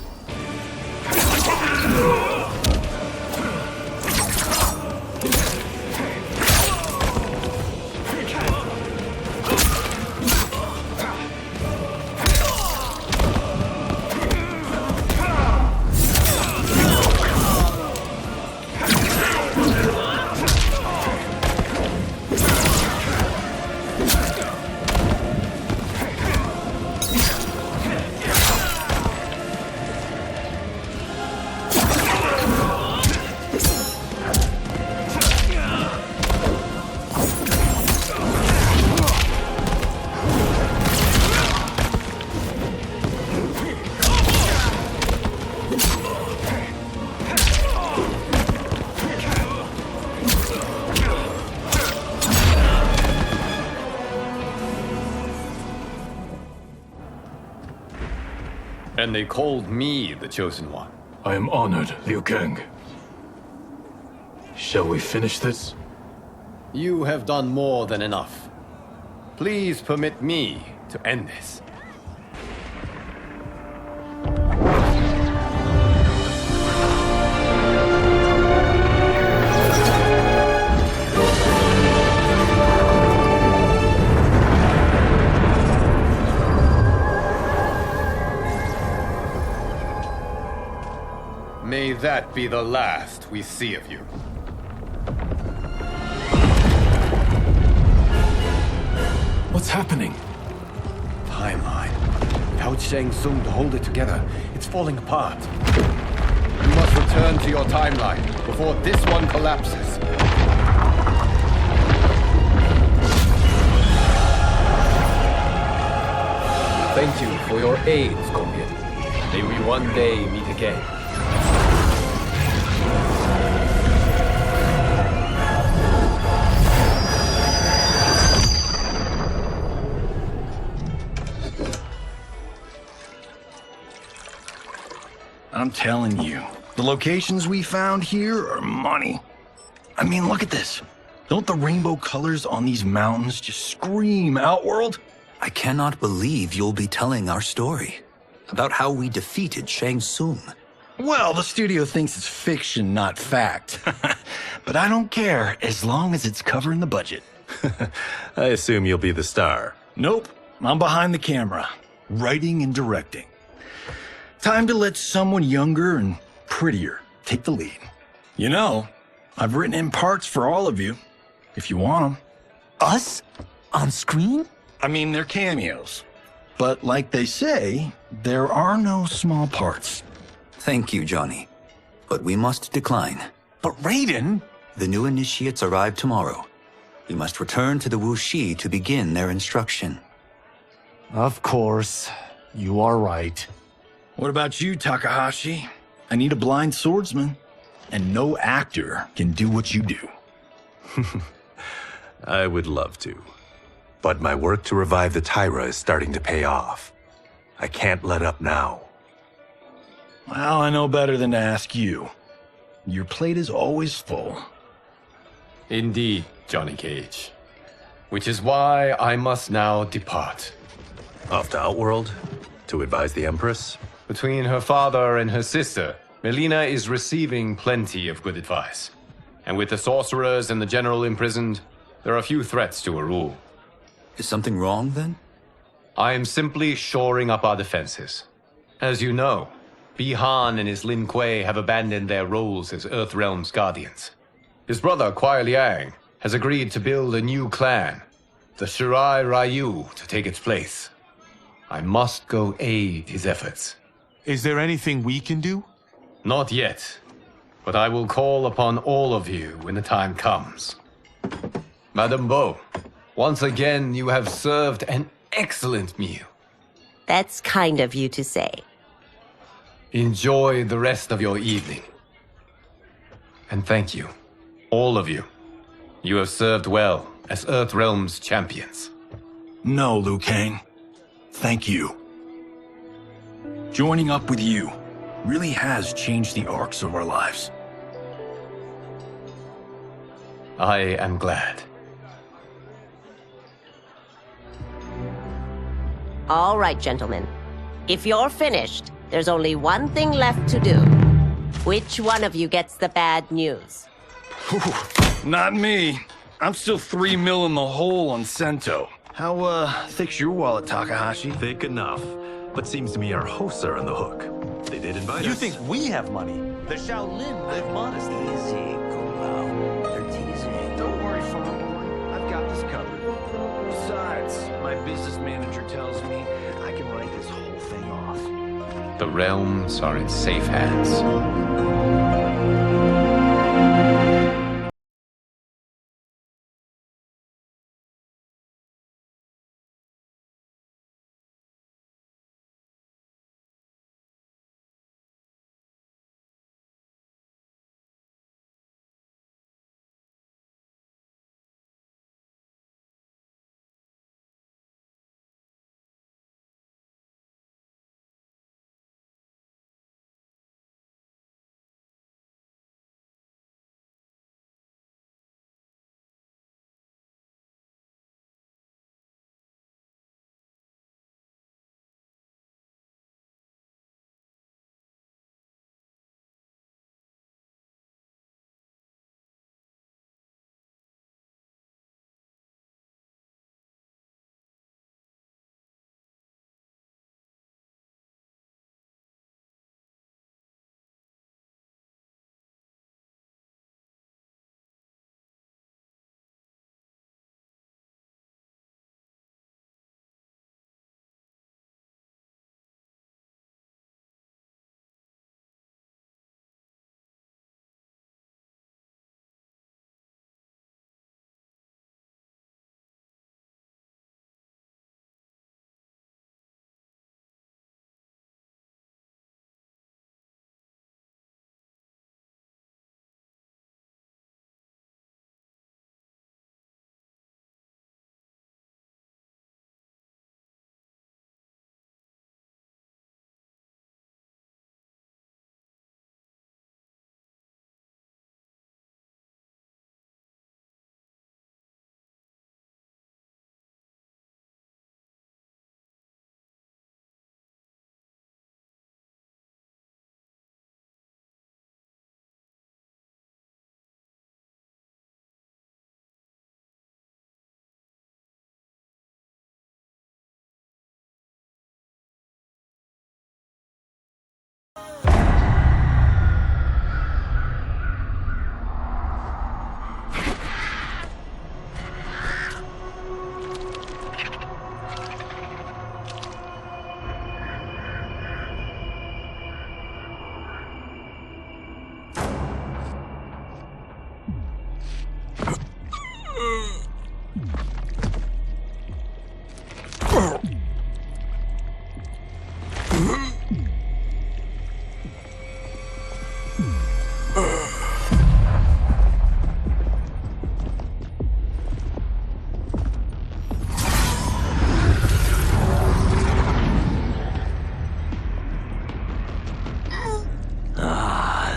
And they called me the Chosen One. I am honored, Liu Kang. Shall we finish this? You have done more than enough. Please permit me to end this. May that be the last we see of you. What's happening? Timeline. Without Shang Tsung to hold it together, it's falling apart. You must return to your timeline before this one collapses. Thank you for your aid, Scorpion. May we one day meet again. I'm telling you, the locations we found here are money. I mean, look at this. Don't the rainbow colors on these mountains just scream Outworld? I cannot believe you'll be telling our story about how we defeated Shang Tsung. Well, the studio thinks it's fiction, not fact. But I don't care, as long as it's covering the budget. I assume you'll be the star. Nope, I'm behind the camera, writing and directing. Time to let someone younger and prettier take the lead. You know, I've written in parts for all of you, if you want them. Us? On screen? I mean, they're cameos. But like they say, there are no small parts. Thank you, Johnny. But we must decline. But Raiden! The new initiates arrive tomorrow. We must return to the Wuxi to begin their instruction. Of course. You are right. What about you, Takahashi? I need a blind swordsman. And no actor can do what you do. I would love to. But my work to revive the Tyra is starting to pay off. I can't let up now. Well, I know better than to ask you. Your plate is always full. Indeed, Johnny Cage. Which is why I must now depart. Off to Outworld? To advise the Empress? Between her father and her sister, Melina is receiving plenty of good advice. And with the sorcerers and the general imprisoned, there are few threats to her rule. Is something wrong, then? I am simply shoring up our defenses. As you know, Bi-Han and his Lin Kuei have abandoned their roles as Earthrealm's guardians. His brother, Kuei Liang, has agreed to build a new clan, the Shirai Ryu, to take its place. I must go aid his efforts. Is there anything we can do? Not yet, but I will call upon all of you when the time comes. Madame Bo, once again you have served an excellent meal. That's kind of you to say. Enjoy the rest of your evening. And thank you, all of you. You have served well as Earthrealm's champions. No, Liu Kang. Thank you. Joining up with you really has changed the arcs of our lives. I am glad. All right, gentlemen. If you're finished, there's only one thing left to do. Which one of you gets the bad news? Not me. I'm still 3 mil in the hole on Sento. How, thick's your wallet, Takahashi? Thick enough. But seems to me our hosts are on the hook. They did invite us. You think we have money? The Shaolin live modestly. Easy, Kung They're teasing. Don't worry, farm boy. I've got this covered. Besides, my business manager tells me I can write this whole thing off. The realms are in safe hands.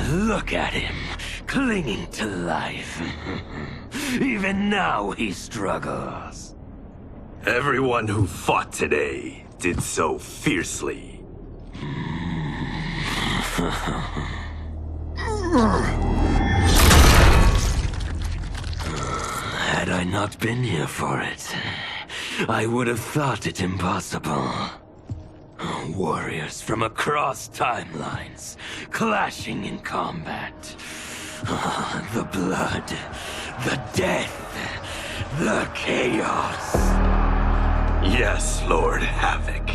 Look at him, clinging to life. Even now he struggles. Everyone who fought today did so fiercely. Had I not been here for it, I would have thought it impossible. Warriors from across timelines, clashing in combat. The blood, the death, the chaos. Yes, Lord Havoc.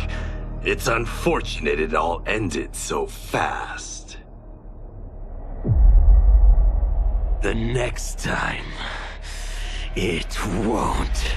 It's unfortunate it all ended so fast. The next time, it won't.